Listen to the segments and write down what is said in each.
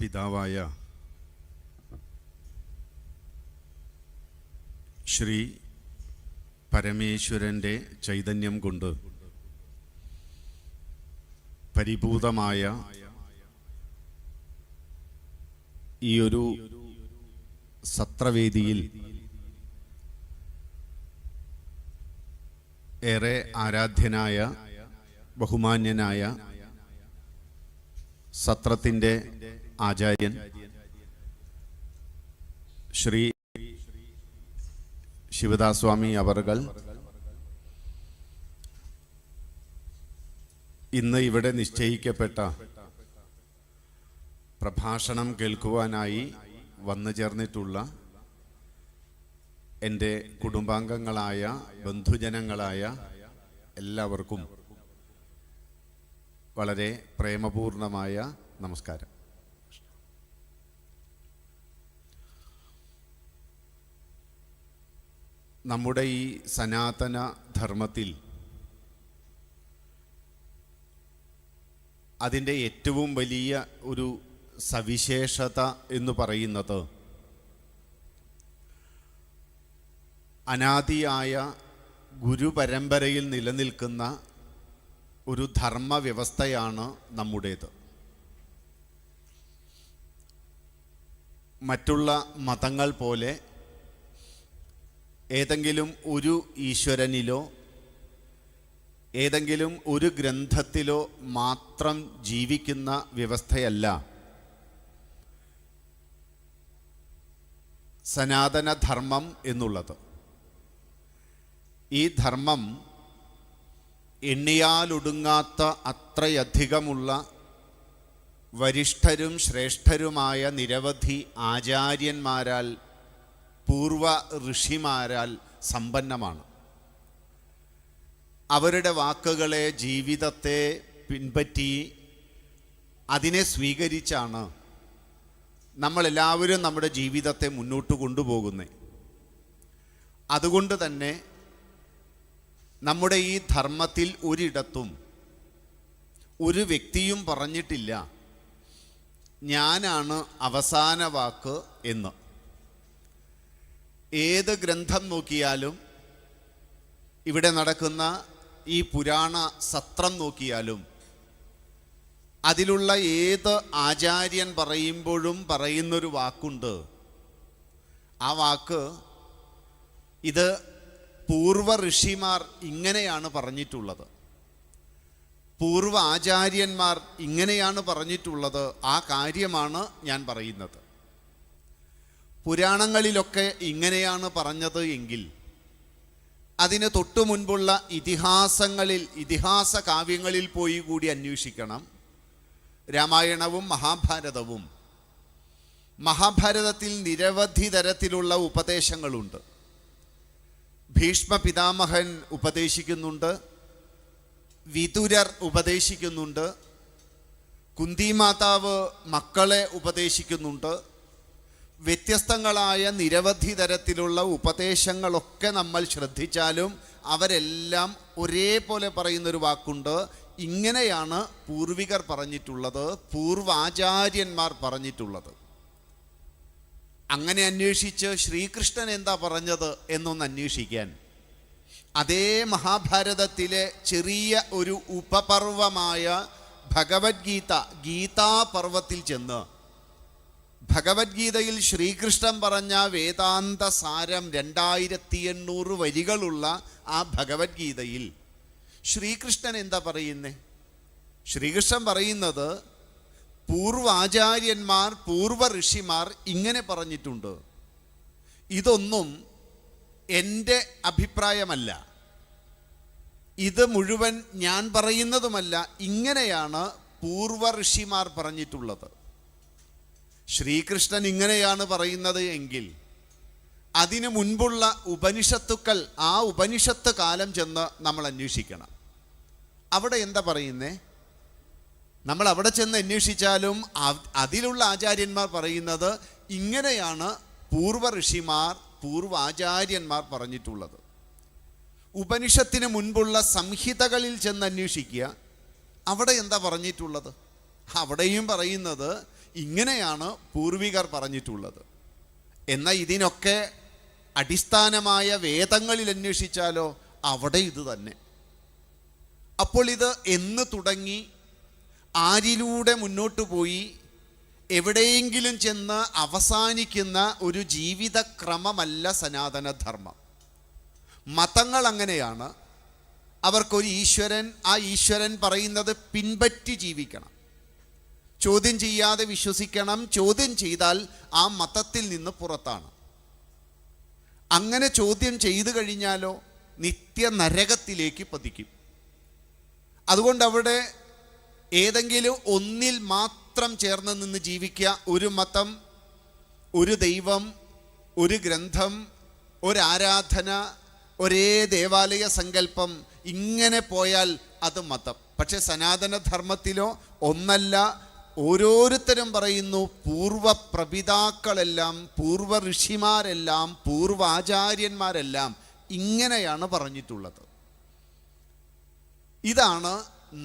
പിതാവായ ശ്രീ പരമേശ്വരൻ്റെ ചൈതന്യം കൊണ്ട് പരിഭൂതമായ ഈ ഒരു സത്രവേദിയിൽ ഏറെ ആരാധ്യനായ ബഹുമാന്യനായ സത്രത്തിൻ്റെ ആചാര്യൻ ശ്രീ ശിവദാസ്വാമി അവർകൾ ഇന്ന് ഇവിടെ നിശ്ചയിക്കപ്പെട്ട പ്രഭാഷണം കേൾക്കുവാനായി വന്നു ചേർന്നിട്ടുള്ള എൻ്റെ കുടുംബാംഗങ്ങളായ ബന്ധുജനങ്ങളായ എല്ലാവർക്കും വളരെ പ്രേമപൂർണമായ നമസ്കാരം. നമ്മുടെ ഈ സനാതന ധർമ്മത്തിൽ അതിൻ്റെ ഏറ്റവും വലിയ ഒരു സവിശേഷത എന്ന് പറയുന്നത് അനാദിയായ ഗുരുപരമ്പരയിൽ നിലനിൽക്കുന്ന ഒരു ധർമ്മ വ്യവസ്ഥയാണ് നമ്മുടേത്. മറ്റുള്ള മതങ്ങൾ പോലെ ഏതെങ്കിലും ഒരു ഈശ്വരനിലോ ഏതെങ്കിലും ഒരു ഗ്രന്ഥത്തിലോ മാത്രം ജീവിക്കുന്ന വ്യവസ്ഥയല്ല സനാതനധർമ്മം എന്നുള്ളത്. ഈ ധർമ്മം എണ്ണിയാലൊടുങ്ങാത്ത അത്രയധികമുള്ള വരിഷ്ഠരും ശ്രേഷ്ഠരുമായ നിരവധി ആചാര്യന്മാരാൽ പൂർവ ഋഷിമാരാൽ സമ്പന്നമാണ്. അവരുടെ വാക്കുകളെ, ജീവിതത്തെ പിൻപറ്റി അതിനെ സ്വീകരിച്ചാണ് നമ്മളെല്ലാവരും നമ്മുടെ ജീവിതത്തെ മുന്നോട്ട് കൊണ്ടുപോകുന്നത്. അതുകൊണ്ട് തന്നെ നമ്മുടെ ഈ ധർമ്മത്തിൽ ഒരിടത്തും ഒരു വ്യക്തിയും പറഞ്ഞിട്ടില്ല ഞാനാണ് അവസാന വാക്ക് എന്ന്. ഏത് ഗ്രന്ഥം നോക്കിയാലും, ഇവിടെ നടക്കുന്ന ഈ പുരാണ സത്രം നോക്കിയാലും, അതിലുള്ള ഏത് ആചാര്യൻ പറയുമ്പോഴും പറയുന്നൊരു വാക്കുണ്ട്. ആ വാക്ക് ഇത് പൂർവ ഋഷിമാർ ഇങ്ങനെയാണ് പറഞ്ഞിട്ടുള്ളത്, പൂർവ ആചാര്യന്മാർ ഇങ്ങനെയാണ് പറഞ്ഞിട്ടുള്ളത്, ആ കാര്യമാണ് ഞാൻ പറയുന്നത്. പുരാണങ്ങളിലൊക്കെ ഇങ്ങനെയാണ് പറഞ്ഞത് എങ്കിൽ അതിന് തൊട്ടു മുൻപുള്ള ഇതിഹാസങ്ങളിൽ, ഇതിഹാസ കാവ്യങ്ങളിൽ പോയി കൂടി അന്വേഷിക്കണം. രാമായണവും മഹാഭാരതവും. മഹാഭാരതത്തിൽ നിരവധി തരത്തിലുള്ള ഉപദേശങ്ങളുണ്ട്. ഭീഷ്മ പിതാമഹൻ ഉപദേശിക്കുന്നുണ്ട്, വിതുരർ ഉപദേശിക്കുന്നുണ്ട്, കുന്തിമാതാവ് മക്കളെ ഉപദേശിക്കുന്നുണ്ട്. വ്യത്യസ്തങ്ങളായ നിരവധി തരത്തിലുള്ള ഉപദേശങ്ങളൊക്കെ നമ്മൾ ശ്രദ്ധിച്ചാലും അവരെല്ലാം ഒരേപോലെ പറയുന്നൊരു വാക്കുണ്ട്, ഇങ്ങനെയാണ് പൂർവികർ പറഞ്ഞിട്ടുള്ളത്, പൂർവാചാര്യന്മാർ പറഞ്ഞിട്ടുള്ളത്. അങ്ങനെ അന്വേഷിച്ച് ശ്രീകൃഷ്ണൻ എന്താ പറഞ്ഞത് എന്നൊന്ന് അന്വേഷിക്കാൻ അതേ മഹാഭാരതത്തിലെ ചെറിയ ഒരു ഉപപർവമായ ഭഗവത്ഗീത, ഗീതാപർവത്തിൽ ചെന്ന് ഭഗവത്ഗീതയിൽ ശ്രീകൃഷ്ണൻ പറഞ്ഞ വേദാന്ത സാരം 2800 വരികളുള്ള ആ ഭഗവത്ഗീതയിൽ ശ്രീകൃഷ്ണൻ എന്താ പറയുന്നേ? ശ്രീകൃഷ്ണൻ പറയുന്നത് പൂർവാചാര്യന്മാർ, പൂർവ ഋഷിമാർ ഇങ്ങനെ പറഞ്ഞിട്ടുണ്ട്. ഇതൊന്നും എൻ്റെ അഭിപ്രായമല്ല, ഇത് മുഴുവൻ ഞാൻ പറയുന്നതുമല്ല, ഇങ്ങനെയാണ് പൂർവ ഋഷിമാർ പറഞ്ഞിട്ടുള്ളത്. ശ്രീകൃഷ്ണൻ ഇങ്ങനെയാണ് പറയുന്നത് എങ്കിൽ അതിനു മുൻപുള്ള ഉപനിഷത്തുക്കൾ, ആ ഉപനിഷത്ത് കാലം ചെന്ന് നമ്മൾ അന്വേഷിക്കണം. അവിടെ എന്താ പറയുന്നേ? നമ്മൾ അവിടെ ചെന്ന് അന്വേഷിച്ചാലും അതിലുള്ള ആചാര്യന്മാർ പറയുന്നത് ഇങ്ങനെയാണ് പൂർവ ഋഷിമാർ, പൂർവാചാര്യന്മാർ പറഞ്ഞിട്ടുള്ളത്. ഉപനിഷത്തിന് മുൻപുള്ള സംഹിതകളിൽ ചെന്ന് അന്വേഷിക്കുക, അവിടെ എന്താ പറഞ്ഞിട്ടുള്ളത്? അവിടെയും പറയുന്നത് ഇങ്ങനെയാണ് പൂർവികർ പറഞ്ഞിട്ടുള്ളത്. എന്നാൽ ഇതിനൊക്കെ അടിസ്ഥാനമായ വേദങ്ങളിൽ അന്വേഷിച്ചാലോ അവിടെ ഇത് തന്നെ. അപ്പോൾ ഇത് എന്ന് തുടങ്ങി, ആരിലൂടെ മുന്നോട്ട് പോയി, എവിടെയെങ്കിലും ചെന്ന് അവസാനിക്കുന്ന ഒരു ജീവിതക്രമമല്ല സനാതനധർമ്മം. മതങ്ങൾ അങ്ങനെയാണ്. അവർക്കൊരു ഈശ്വരൻ, ആ ഈശ്വരൻ പറയുന്നത് പിൻപറ്റി ജീവിക്കണം, ചോദ്യം ചെയ്യാതെ വിശ്വസിക്കണം. ചോദ്യം ചെയ്താൽ ആ മതത്തിൽ നിന്ന് പുറത്താണ്. അങ്ങനെ ചോദ്യം ചെയ്തു കഴിഞ്ഞാലോ നിത്യ നരകത്തിലേക്ക് പതിക്കും. അതുകൊണ്ട് അവിടെ ഏതെങ്കിലും ഒന്നിൽ മാത്രം ചേർന്ന് നിന്ന് ജീവിക്കുക. ഒരു മതം, ഒരു ദൈവം, ഒരു ഗ്രന്ഥം, ഒരാരാധന, ഒരേ ദേവാലയ സങ്കല്പം, ഇങ്ങനെ പോയാൽ അത് മതം. പക്ഷെ സനാതനധർമ്മത്തിലോ ഒന്നല്ല. ഓരോരുത്തരും പറയുന്നു പൂർവ പ്രപിതാക്കളെല്ലാം, പൂർവ ഋഷിമാരെല്ലാം, പൂർവാചാര്യന്മാരെല്ലാം ഇങ്ങനെയാണ് പറഞ്ഞിട്ടുള്ളത്. ഇതാണ്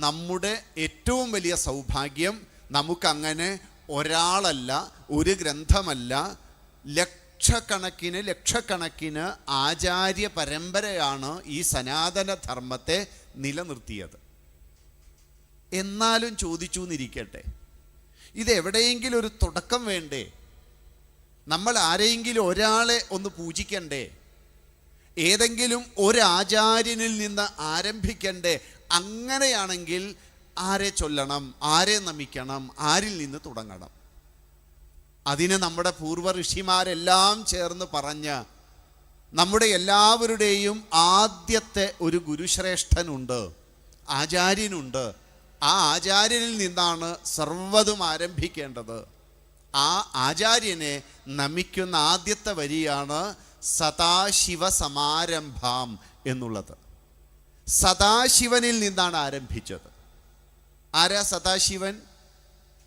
നമ്മുടെ ഏറ്റവും വലിയ സൗഭാഗ്യം. നമുക്കങ്ങനെ ഒരാളല്ല, ഒരു ഗ്രന്ഥമല്ല, ലക്ഷക്കണക്കിന് ആചാര്യ പരമ്പരയാണ് ഈ സനാതനധർമ്മത്തെ നിലനിർത്തിയത്. എന്നാലും ചോദിച്ചു എന്നിരിക്കട്ടെ, ഇതെവിടെയെങ്കിലും ഒരു തുടക്കം വേണ്ടേ? നമ്മൾ ആരെയെങ്കിലും ഒരാളെ ഒന്ന് പൂജിക്കണ്ടേ? ഏതെങ്കിലും ഒരാചാര്യനിൽ നിന്ന് ആരംഭിക്കണ്ടേ? അങ്ങനെയാണെങ്കിൽ ആരെ ചൊല്ലണം, ആരെ നമിക്കണം, ആരിൽ നിന്ന് തുടങ്ങണം? അതിന് നമ്മുടെ പൂർവ്വ ഋഷിമാരെല്ലാം ചേർന്ന് പറഞ്ഞ് നമ്മുടെ എല്ലാവരുടെയും ആദ്യത്തെ ഒരു ഗുരുശ്രേഷ്ഠനുണ്ട്, ആചാര്യനുണ്ട്. ആ ആചാര്യനിൽ നിന്നാണ് സർവ്വതും ആരംഭിക്കേണ്ടത്. ആ ആചാര്യനെ നമിക്കുന്ന ആദ്യത്തെ വരിയാണ് സദാശിവ സമാരംഭാം എന്നുള്ളത്. സദാശിവനിൽ നിന്നാണ് ആരംഭിച്ചത്. ആരാ സദാശിവൻ?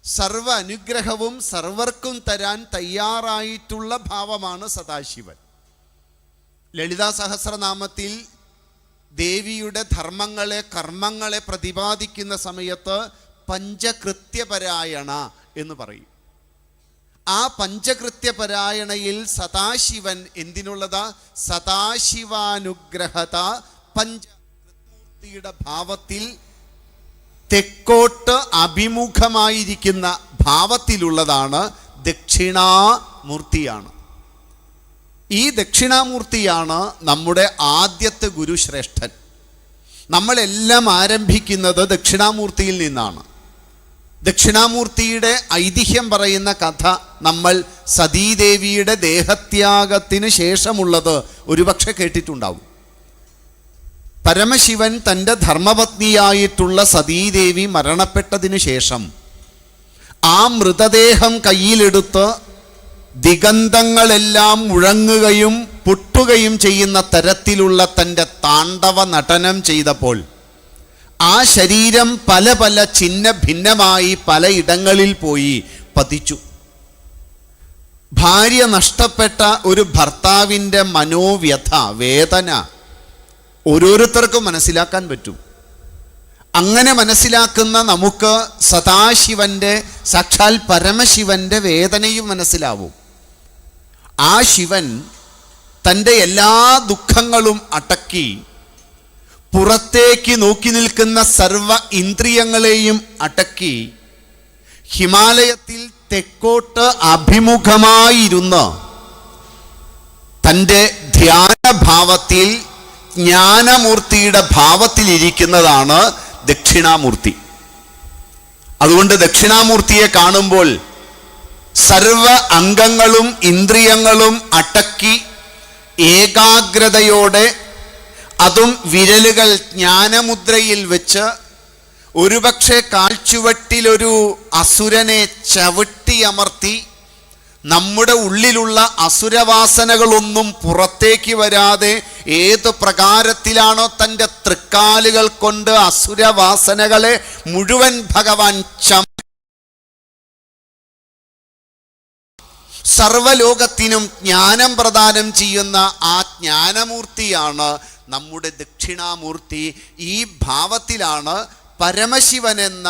സർവ അനുഗ്രഹവും സർവർക്കും തരാൻ തയ്യാറായിട്ടുള്ള ഭാവമാണ് സദാശിവൻ. ലളിതാ സഹസ്രനാമത്തിൽ ദേവിയുടെ ധർമ്മങ്ങളെ, കർമ്മങ്ങളെ പ്രതിപാദിക്കുന്ന സമയത്ത് പഞ്ചകൃത്യപരായണ എന്ന് പറയും. ആ പഞ്ചകൃത്യപരായണയിൽ സദാശിവൻ എന്തിനുള്ളതാ? സദാശിവാനുഗ്രഹത പഞ്ചമൂർത്തിയുടെ ഭാവത്തിൽ തെക്കോട്ട് അഭിമുഖമായിരിക്കുന്ന ഭാവത്തിലുള്ളതാണ് ദക്ഷിണാമൂർത്തിയാണ്. ഈ ദക്ഷിണാമൂർത്തിയാണ് നമ്മുടെ ആദ്യത്തെ ഗുരുശ്രേഷ്ഠൻ. നമ്മളെല്ലാം ആരംഭിക്കുന്നത് ദക്ഷിണാമൂർത്തിയിൽ നിന്നാണ്. ദക്ഷിണാമൂർത്തിയുടെ ഐതിഹ്യം പറയുന്ന കഥ നമ്മൾ സതീദേവിയുടെ ദേഹത്യാഗത്തിന് ശേഷമുള്ളത് ഒരുപക്ഷെ കേട്ടിട്ടുണ്ടാവും. പരമശിവൻ തൻ്റെ ധർമ്മപത്നിയായിട്ടുള്ള സതീദേവി മരണപ്പെട്ടതിനു ശേഷം ആ മൃതദേഹം കയ്യിലെടുത്ത് ദിഗന്ധങ്ങളെല്ലാം മുഴങ്ങുകയും പൊട്ടുകയും ചെയ്യുന്ന തരത്തിലുള്ള തൻ്റെ താണ്ഡവ നടനം ചെയ്തപ്പോൾ ആ ശരീരം പല പല ചിഹ്ന ഭിന്നമായി പലയിടങ്ങളിൽ പോയി പതിച്ചു. ഭാര്യ നഷ്ടപ്പെട്ട ഒരു ഭർത്താവിൻ്റെ മനോവ്യഥ, വേദന ഓരോരുത്തർക്കും മനസ്സിലാക്കാൻ പറ്റും. അങ്ങനെ മനസ്സിലാക്കുന്ന നമുക്ക് സദാശിവൻ്റെ, സാക്ഷാൽ പരമശിവൻ്റെ വേദനയും മനസ്സിലാവും. ആ ശിവൻ തൻ്റെ എല്ലാ ദുഃഖങ്ങളും അടക്കി പുറത്തേക്ക് നോക്കി നിൽക്കുന്ന സർവ ഇന്ദ്രിയങ്ങളെയും അടക്കി ഹിമാലയത്തിൽ തെക്കോട്ട് അഭിമുഖമായിരുന്ന് തൻ്റെ ധ്യാനഭാവത്തിൽ ജ്ഞാനമൂർത്തിയുടെ ഭാവത്തിലിരിക്കുന്നതാണ് ദക്ഷിണാമൂർത്തി. അതുകൊണ്ട് ദക്ഷിണാമൂർത്തിയെ കാണുമ്പോൾ സർവ അംഗങ്ങളും ഇന്ദ്രിയങ്ങളും അടക്കി ഏകാഗ്രതയോടെ, അതും വിരലുകൾ ജ്ഞാനമുദ്രയിൽ വെച്ച്, ഒരുപക്ഷെ കാൽച്ചുവട്ടിലൊരു അസുരനെ ചവിട്ടിയമർത്തി നമ്മുടെ ഉള്ളിലുള്ള അസുരവാസനകളൊന്നും പുറത്തേക്ക് വരാതെ ഏത് പ്രകാരത്തിലാണോ തൻ്റെ തൃക്കാലുകൾ കൊണ്ട് അസുരവാസനകളെ മുഴുവൻ ഭഗവാൻ സർവലോകത്തിനും ജ്ഞാനം പ്രദാനം ചെയ്യുന്ന ആ ജ്ഞാനമൂർത്തിയാണ് നമ്മുടെ ദക്ഷിണാമൂർത്തി. ഈ ഭാവത്തിലാണ് പരമശിവൻ എന്ന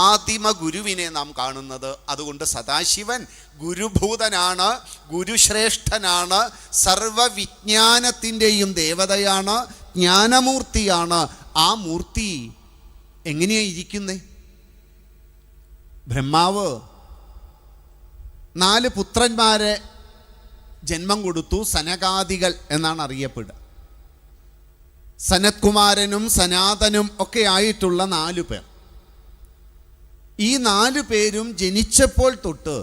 ആദിമ ഗുരുവിനെ നാം കാണുന്നത്. അതുകൊണ്ട് സദാശിവൻ ഗുരുഭൂതനാണ്, ഗുരുശ്രേഷ്ഠനാണ്, സർവവിജ്ഞാനത്തിൻ്റെയും ദേവതയാണ്, ജ്ഞാനമൂർത്തിയാണ്. ആ മൂർത്തി എങ്ങനെയാ ഇരിക്കുന്നേ? ബ്രഹ്മാവ് 4 പുത്രന്മാരെ ജന്മം കൊടുത്തു. സനകാദികൾ എന്നാണ് അറിയപ്പെടുക. സനത്കുമാരനും സനാതനും ഒക്കെ ആയിട്ടുള്ള 4 പേർ. ഈ 4 പേരും ജനിച്ചപ്പോൾ തൊട്ട്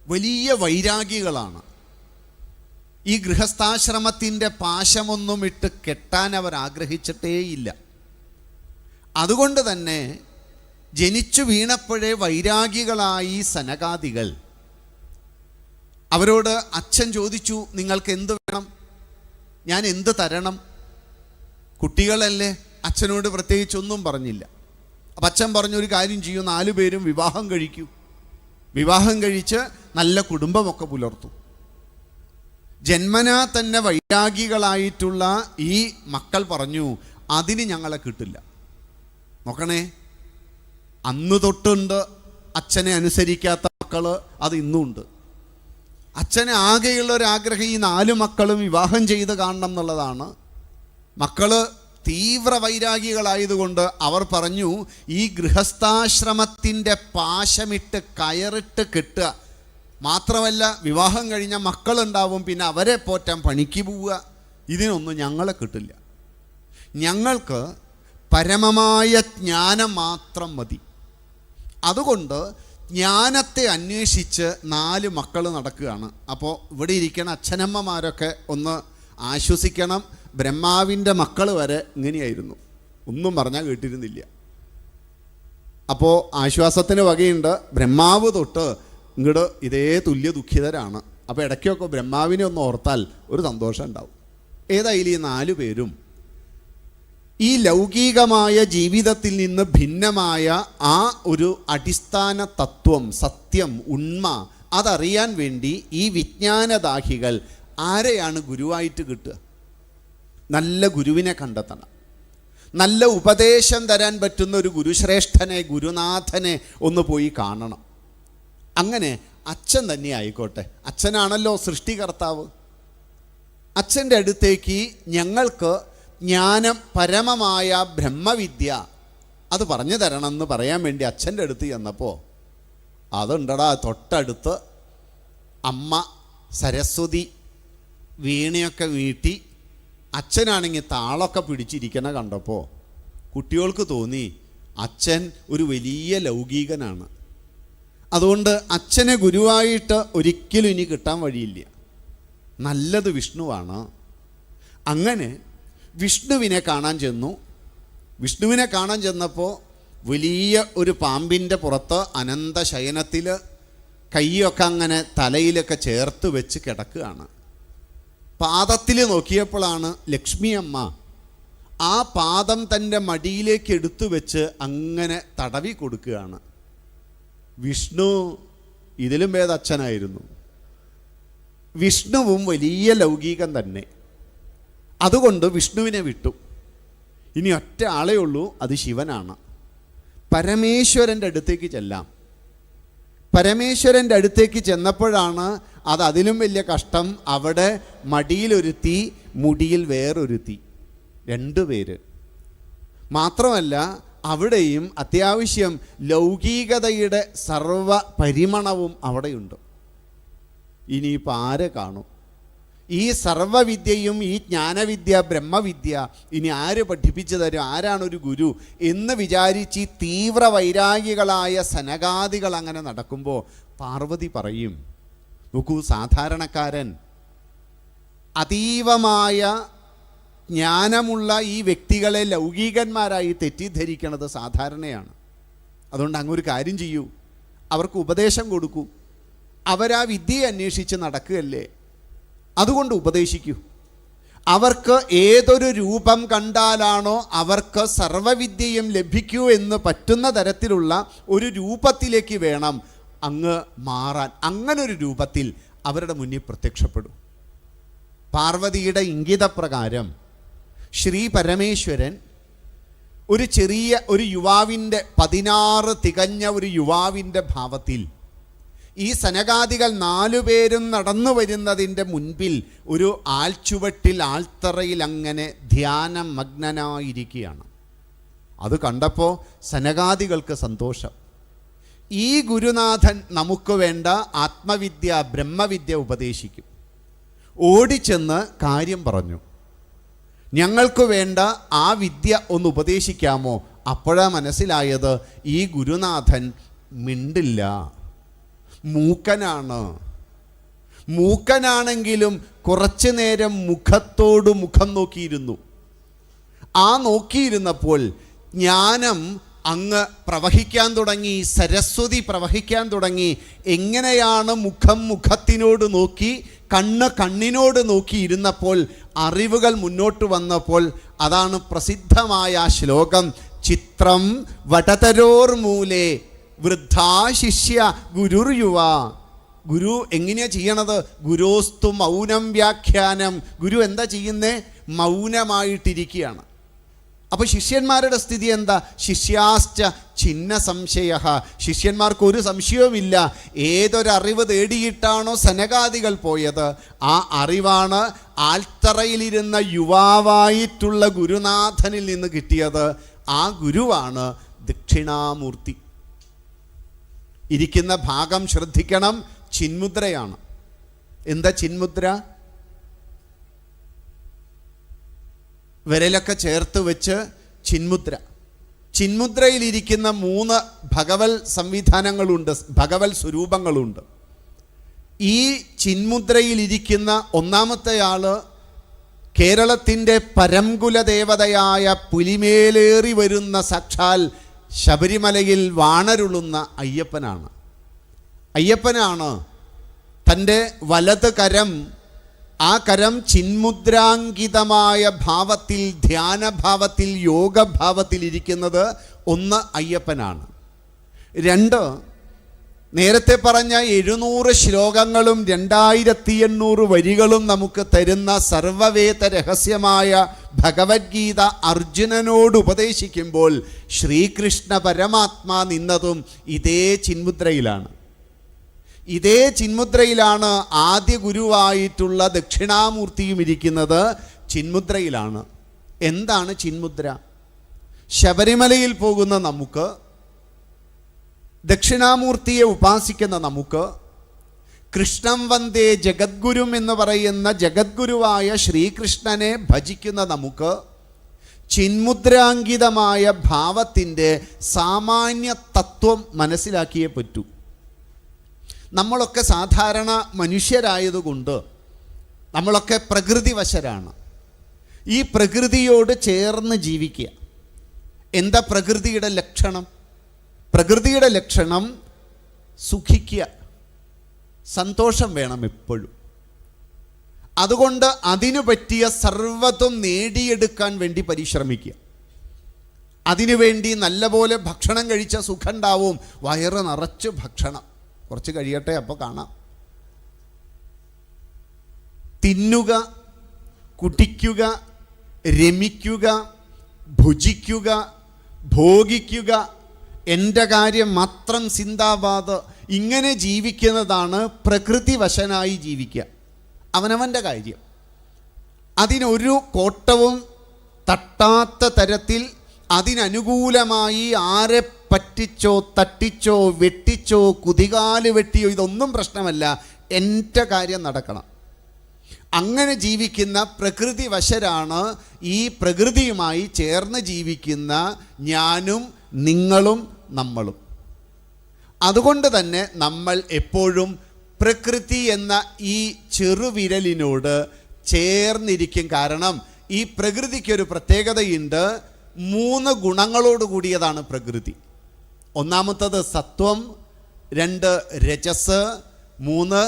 വലിയ വൈരാഗികളാണ്. ഈ ഗൃഹസ്ഥാശ്രമത്തിൻ്റെ പാശമൊന്നും ഇട്ട് കെട്ടാൻ അവർ ആഗ്രഹിച്ചിട്ടേയില്ല. അതുകൊണ്ട് തന്നെ ജനിച്ചു വീണപ്പോഴേ വൈരാഗികളായി സനകാദികൾ. അവരോട് അച്ഛൻ ചോദിച്ചു, നിങ്ങൾക്ക് എന്ത് വേണം, ഞാൻ എന്ത് തരണം? കുട്ടികളല്ലേ, അച്ഛനോട് പ്രത്യേകിച്ചൊന്നും പറഞ്ഞില്ല. അപ്പം അച്ഛൻ പറഞ്ഞൊരു കാര്യം ചെയ്യൂ, 4 പേരും വിവാഹം കഴിക്കൂ. വിവാഹം കഴിച്ച് നല്ല കുടുംബമൊക്കെ പുലർത്തു. ജന്മനാ തന്നെ വൈരാഗികളായിട്ടുള്ള ഈ മക്കൾ പറഞ്ഞു, അതിന് ഞങ്ങളെ കിട്ടില്ല. നോക്കണേ, അന്ന് തൊട്ടുണ്ട് അച്ഛനെ അനുസരിക്കാത്ത മക്കൾ, അത് ഇന്നുമുണ്ട്. അച്ഛന് ആകെയുള്ള ഒരാഗ്രഹം ഈ 4 മക്കളും വിവാഹം ചെയ്ത് കാണണം എന്നുള്ളതാണ്. മക്കള് തീവ്ര വൈരാഗികളായതുകൊണ്ട് അവർ പറഞ്ഞു, ഈ ഗൃഹസ്ഥാശ്രമത്തിൻ്റെ പാശമിട്ട് കയറിട്ട് കെട്ടുക, മാത്രമല്ല വിവാഹം കഴിഞ്ഞ മക്കളുണ്ടാവും, പിന്നെ അവരെ പോറ്റാൻ പണിക്ക് പോവുക, ഇതിനൊന്നും ഞങ്ങളെ കിട്ടില്ല. ഞങ്ങൾക്ക് പരമമായ ജ്ഞാനം മാത്രം മതി. അതുകൊണ്ട് ജ്ഞാനത്തെ അന്വേഷിച്ച് 4 മക്കൾ നടക്കുകയാണ്. അപ്പോൾ ഇവിടെ ഇരിക്കുന്ന അച്ഛനമ്മമാരൊക്കെ ഒന്ന് ആശ്വസിക്കണം. ബ്രഹ്മാവിൻ്റെ മക്കൾ വരെ ഇങ്ങനെയായിരുന്നു, ഒന്നും പറഞ്ഞാൽ കേട്ടിരുന്നില്ല. അപ്പോൾ ആശ്വാസത്തിന് വകയുണ്ട്. ബ്രഹ്മാവ് തൊട്ട് ഇങ്ങോട്ട് ഇതേ തുല്യ ദുഃഖിതരാണ്. അപ്പോൾ ഇടയ്ക്കൊക്കെ ബ്രഹ്മാവിനെ ഒന്ന് ഓർത്താൽ ഒരു സന്തോഷം ഉണ്ടാവും. ഏതായാലും ഈ 4 പേരും ഈ ലൗകികമായ ജീവിതത്തിൽ നിന്ന് ഭിന്നമായ ആ ഒരു അടിസ്ഥാന തത്വം, സത്യം, ഉണ്മ, അതറിയാൻ വേണ്ടി ഈ വിജ്ഞാനദാഹികൾ ആരെയാണ് ഗുരുവായിട്ട് കിട്ടുക? നല്ല ഗുരുവിനെ കണ്ടെത്തണം. നല്ല ഉപദേശം തരാൻ പറ്റുന്ന ഒരു ഗുരുശ്രേഷ്ഠനെ, ഗുരുനാഥനെ ഒന്ന് പോയി കാണണം. അങ്ങനെ അച്ഛൻ തന്നെ ആയിക്കോട്ടെ, അച്ഛനാണല്ലോ സൃഷ്ടികർത്താവ്. അച്ഛൻ്റെ അടുത്തേക്ക് ഞങ്ങൾക്ക് ജ്ഞാനം, പരമമായ ബ്രഹ്മവിദ്യ അത് പറഞ്ഞു തരണമെന്ന് പറയാൻ വേണ്ടി അച്ഛൻ്റെ അടുത്ത് ചെന്നപ്പോൾ, അതുണ്ടടാ തൊട്ടടുത്ത് അമ്മ സരസ്വതി വീണയൊക്കെ വീട്ടി, അച്ഛനാണെങ്കിൽ താളമൊക്കെ പിടിച്ചിരിക്കണ കണ്ടപ്പോൾ കുട്ടികൾക്ക് തോന്നി അച്ഛൻ ഒരു വലിയ ലൗകികനാണ്. അതുകൊണ്ട് അച്ഛനെ ഗുരുവായിട്ട് ഒരിക്കലും ഇനി കിട്ടാൻ വഴിയില്ല. നല്ലത് വിഷ്ണുവാണ്. അങ്ങനെ വിഷ്ണുവിനെ കാണാൻ ചെന്നു. വിഷ്ണുവിനെ കാണാൻ ചെന്നപ്പോൾ വലിയ ഒരു പാമ്പിൻ്റെ പുറത്ത് അനന്തശയനത്തിൽ കൈയൊക്കെ അങ്ങനെ തലയിലൊക്കെ ചേർത്ത് വെച്ച് കിടക്കുകയാണ്. പാദത്തിൽ നോക്കിയപ്പോഴാണ് ലക്ഷ്മി അമ്മ ആ പാദം തൻ്റെ മടിയിലേക്ക് എടുത്തു വെച്ച് അങ്ങനെ തടവി കൊടുക്കുകയാണ്. വിഷ്ണു ഇതിലും ഭേദം അച്ഛനായിരുന്നു. വിഷ്ണുവും വലിയ ലൗകികൻ തന്നെ. അതുകൊണ്ട് വിഷ്ണുവിനെ വിട്ടു. ഇനി ഒറ്റ ആളേ ഉള്ളൂ, അത് ശിവനാണ്. പരമേശ്വരൻ്റെ അടുത്തേക്ക് ചെല്ലാം. പരമേശ്വരൻ്റെ അടുത്തേക്ക് ചെന്നപ്പോഴാണ് അത് അതിലും വലിയ കഷ്ടം. അവിടെ മടിയിലൊരുത്തി, മുടിയിൽ വേറൊരുത്തി, 2 പേര്. മാത്രമല്ല അവിടെയും അത്യാവശ്യം ലൗകികതയുടെ സർവ പരിമണവും അവിടെയുണ്ട്. ഇനിയിപ്പോൾ ആരെ കാണും? ഈ സർവവിദ്യയും ഈ ജ്ഞാനവിദ്യ, ബ്രഹ്മവിദ്യ ഇനി ആര് പഠിപ്പിച്ചു തരും? ആരാണൊരു ഗുരു എന്ന് വിചാരിച്ച് ഈ തീവ്ര വൈരാഗികളായ സനകാദികൾ അങ്ങനെ നടക്കുമ്പോൾ പാർവതി പറയും, നോക്കൂ, സാധാരണക്കാരൻ അതീവമായ ജ്ഞാനമുള്ള ഈ വ്യക്തികളെ ലൗകികന്മാരായി തെറ്റിദ്ധരിക്കുന്നത് സാധാരണയാണ്. അതുകൊണ്ട് അങ്ങൊരു കാര്യം ചെയ്യൂ, അവർക്ക് ഉപദേശം കൊടുക്കൂ. അവരാ വിദ്യയെ അന്വേഷിച്ച് നടക്കുകയല്ലേ, അതുകൊണ്ട് ഉപദേശിക്കൂ. അവർക്ക് ഏതൊരു രൂപം കണ്ടാലാണോ അവർക്ക് സർവവിദ്യയും ലഭിക്കൂ എന്ന് പറ്റുന്ന തരത്തിലുള്ള ഒരു രൂപത്തിലേക്ക് വേണം അങ്ങ് മാറാൻ. അങ്ങനൊരു രൂപത്തിൽ അവരുടെ മുന്നിൽ പ്രത്യക്ഷപ്പെടും. പാർവതിയുടെ ഇംഗിതപ്രകാരം ശ്രീ പരമേശ്വരൻ ഒരു ചെറിയ ഒരു യുവാവിൻ്റെ 16 തികഞ്ഞ ഒരു യുവാവിൻ്റെ ഭാവത്തിൽ ഈ സനകാദികൾ 4 പേരും നടന്നു വരുന്നതിൻ്റെ മുൻപിൽ ഒരു ആൽച്ചുവട്ടിൽ ആൽത്തറയിൽ അങ്ങനെ ധ്യാനമഗ്നനായിരിക്കുകയാണ്. അത് കണ്ടപ്പോൾ സനകാദികൾക്ക് സന്തോഷം. ഈ ഗുരുനാഥൻ നമുക്ക് വേണ്ട ആത്മവിദ്യ ബ്രഹ്മവിദ്യ ഉപദേശിക്കും. ഓടിച്ചെന്ന് കാര്യം പറഞ്ഞു, ഞങ്ങൾക്ക് വേണ്ട ആ വിദ്യ ഒന്ന് ഉപദേശിക്കാമോ? അപ്പോഴാണ് മനസ്സിലായത് ഈ ഗുരുനാഥൻ മിണ്ടില്ല, മൂക്കനാണെങ്കിലും കുറച്ചു നേരം മുഖത്തോട് മുഖം നോക്കിയിരുന്നു. ആ നോക്കിയിരുന്നപ്പോൾ ജ്ഞാനം അങ്ങ് പ്രവഹിക്കാൻ തുടങ്ങി, സരസ്വതി പ്രവഹിക്കാൻ തുടങ്ങി. എങ്ങനെയാണ് മുഖം മുഖത്തിനോട് നോക്കി, കണ്ണ് കണ്ണിനോട് നോക്കിയിരുന്നപ്പോൾ അറിവുകൾ മുന്നോട്ട് വന്നപ്പോൾ അതാണ് പ്രസിദ്ധമായ ശ്ലോകം, ചിത്രം വടതരോർമൂലേ വൃദ്ധാ ശിഷ്യ ഗുരുർയുവ. ഗുരു എങ്ങനെയാ ചെയ്യണത്? ഗുരോസ്തു മൗനം വ്യാഖ്യാനം. ഗുരു എന്താ ചെയ്യുന്നേ? മൗനമായിട്ടിരിക്കുകയാണ്. അപ്പോൾ ശിഷ്യന്മാരുടെ സ്ഥിതി എന്താ? ശിഷ്യാശ്ച ഛിന്ന സംശയ. ശിഷ്യന്മാർക്ക് ഒരു സംശയവുമില്ല. ഏതൊരറിവ് തേടിയിട്ടാണോ സനകാദികൾ പോയത്, ആ അറിവാണ് ആൽത്തറയിലിരുന്ന യുവാവായിട്ടുള്ള ഗുരുനാഥനിൽ നിന്ന് കിട്ടിയത്. ആ ഗുരുവാണ് ദക്ഷിണാമൂർത്തി. ഇരിക്കുന്ന ഭാഗം ശ്രദ്ധിക്കണം, ചിന്മുദ്രയാണ്. എന്താ ചിന്മുദ്ര? വിരലൊക്കെ ചേർത്ത് വെച്ച് ചിന്മുദ്ര. ചിന്മുദ്രയിലിരിക്കുന്ന 3 ഭഗവത് സംവിധാനങ്ങളുണ്ട്, ഭഗവത് സ്വരൂപങ്ങളുണ്ട്. ഈ ചിന്മുദ്രയിലിരിക്കുന്ന ഒന്നാമത്തെ ആള് കേരളത്തിൻ്റെ പരംകുല ദേവതയായ പുലിമേലേറി വരുന്ന സാക്ഷാൽ ശബരിമലയിൽ വാണരുളുന്ന അയ്യപ്പനാണ്. അയ്യപ്പനാണ് തൻ്റെ വലത് കരം, ആ കരം ചിന്മുദ്രാങ്കിതമായ ഭാവത്തിൽ, ധ്യാനഭാവത്തിൽ, യോഗഭാവത്തിൽ ഇരിക്കുന്നത്. 1 അയ്യപ്പനാണ്. 2 നേരത്തെ പറഞ്ഞ 700 ശ്ലോകങ്ങളും 2800 വരികളും നമുക്ക് തരുന്ന സർവവേദ രഹസ്യമായ ഭഗവത്ഗീത അർജുനനോട് ഉപദേശിക്കുമ്പോൾ ശ്രീകൃഷ്ണ പരമാത്മാ നിന്നതും ഇതേ ചിന്മുദ്രയിലാണ്. ഇതേ ചിന്മുദ്രയിലാണ് ആദ്യ ഗുരുവായിട്ടുള്ള ദക്ഷിണാമൂർത്തിയും ഇരിക്കുന്നത്. ചിന്മുദ്രയിലാണ്. എന്താണ് ചിന്മുദ്ര? ശബരിമലയിൽ പോകുന്ന നമുക്ക്, ദക്ഷിണാമൂർത്തിയെ ഉപാസിക്കുന്ന നമുക്ക്, കൃഷ്ണം വന്ദേ ജഗദ്ഗുരും എന്ന് പറയുന്ന ജഗദ്ഗുരുവായ ശ്രീകൃഷ്ണനെ ഭജിക്കുന്ന നമുക്ക് ചിന്മുദ്രാങ്കിതമായ ഭാവത്തിൻ്റെ സാമാന്യ തത്വം മനസ്സിലാക്കിയേ പറ്റൂ. നമ്മളൊക്കെ സാധാരണ മനുഷ്യരായതുകൊണ്ട് നമ്മളൊക്കെ പ്രകൃതിവശരാണ്. ഈ പ്രകൃതിയോട് ചേർന്ന് ജീവിക്കുക. എന്താ പ്രകൃതിയുടെ ലക്ഷണം? പ്രകൃതിയുടെ ലക്ഷണം സുഖിക്കുക, സന്തോഷം വേണം എപ്പോഴും. അതുകൊണ്ട് അതിനു പറ്റിയ സർവ്വതും നേടിയെടുക്കാൻ വേണ്ടി പരിശ്രമിക്കുക. അതിനുവേണ്ടി നല്ലപോലെ ഭക്ഷണം കഴിച്ച സുഖം ഉണ്ടാവും. വയറ് നിറച്ച് ഭക്ഷണം, കുറച്ച് കഴിയട്ടെ അപ്പോൾ കാണാം. തിന്നുക, കുടിക്കുക, രമിക്കുക, ഭുജിക്കുക, ഭോഗിക്കുക, എൻ്റെ കാര്യം മാത്രം സിന്ദാബാദ്, ഇങ്ങനെ ജീവിക്കുന്നതാണ് പ്രകൃതിവശനായി ജീവിക്കുക. അവനവൻ്റെ കാര്യം, അതിനൊരു കോട്ടവും തട്ടാത്ത തരത്തിൽ അതിനനുകൂലമായി ആരെ പറ്റിച്ചോ തട്ടിച്ചോ വെട്ടിച്ചോ കുതികാല് വെട്ടിയോ ഇതൊന്നും പ്രശ്നമല്ല, എൻ്റെ കാര്യം നടക്കണം. അങ്ങനെ ജീവിക്കുന്ന പ്രകൃതിവശരാണ് ഈ പ്രകൃതിയുമായി ചേർന്ന് ജീവിക്കുന്ന ഞാനും നിങ്ങളും നമ്മളും. അതുകൊണ്ട് തന്നെ നമ്മൾ എപ്പോഴും പ്രകൃതി എന്ന ഈ ചെറുവിരലിനോട് ചേർന്നിരിക്കും. കാരണം ഈ പ്രകൃതിക്കൊരു പ്രത്യേകതയുണ്ട്. 3 ഗുണങ്ങളോട് കൂടിയതാണ് പ്രകൃതി. ഒന്നാമത്തത് സത്വം, 2 രജസ്, 3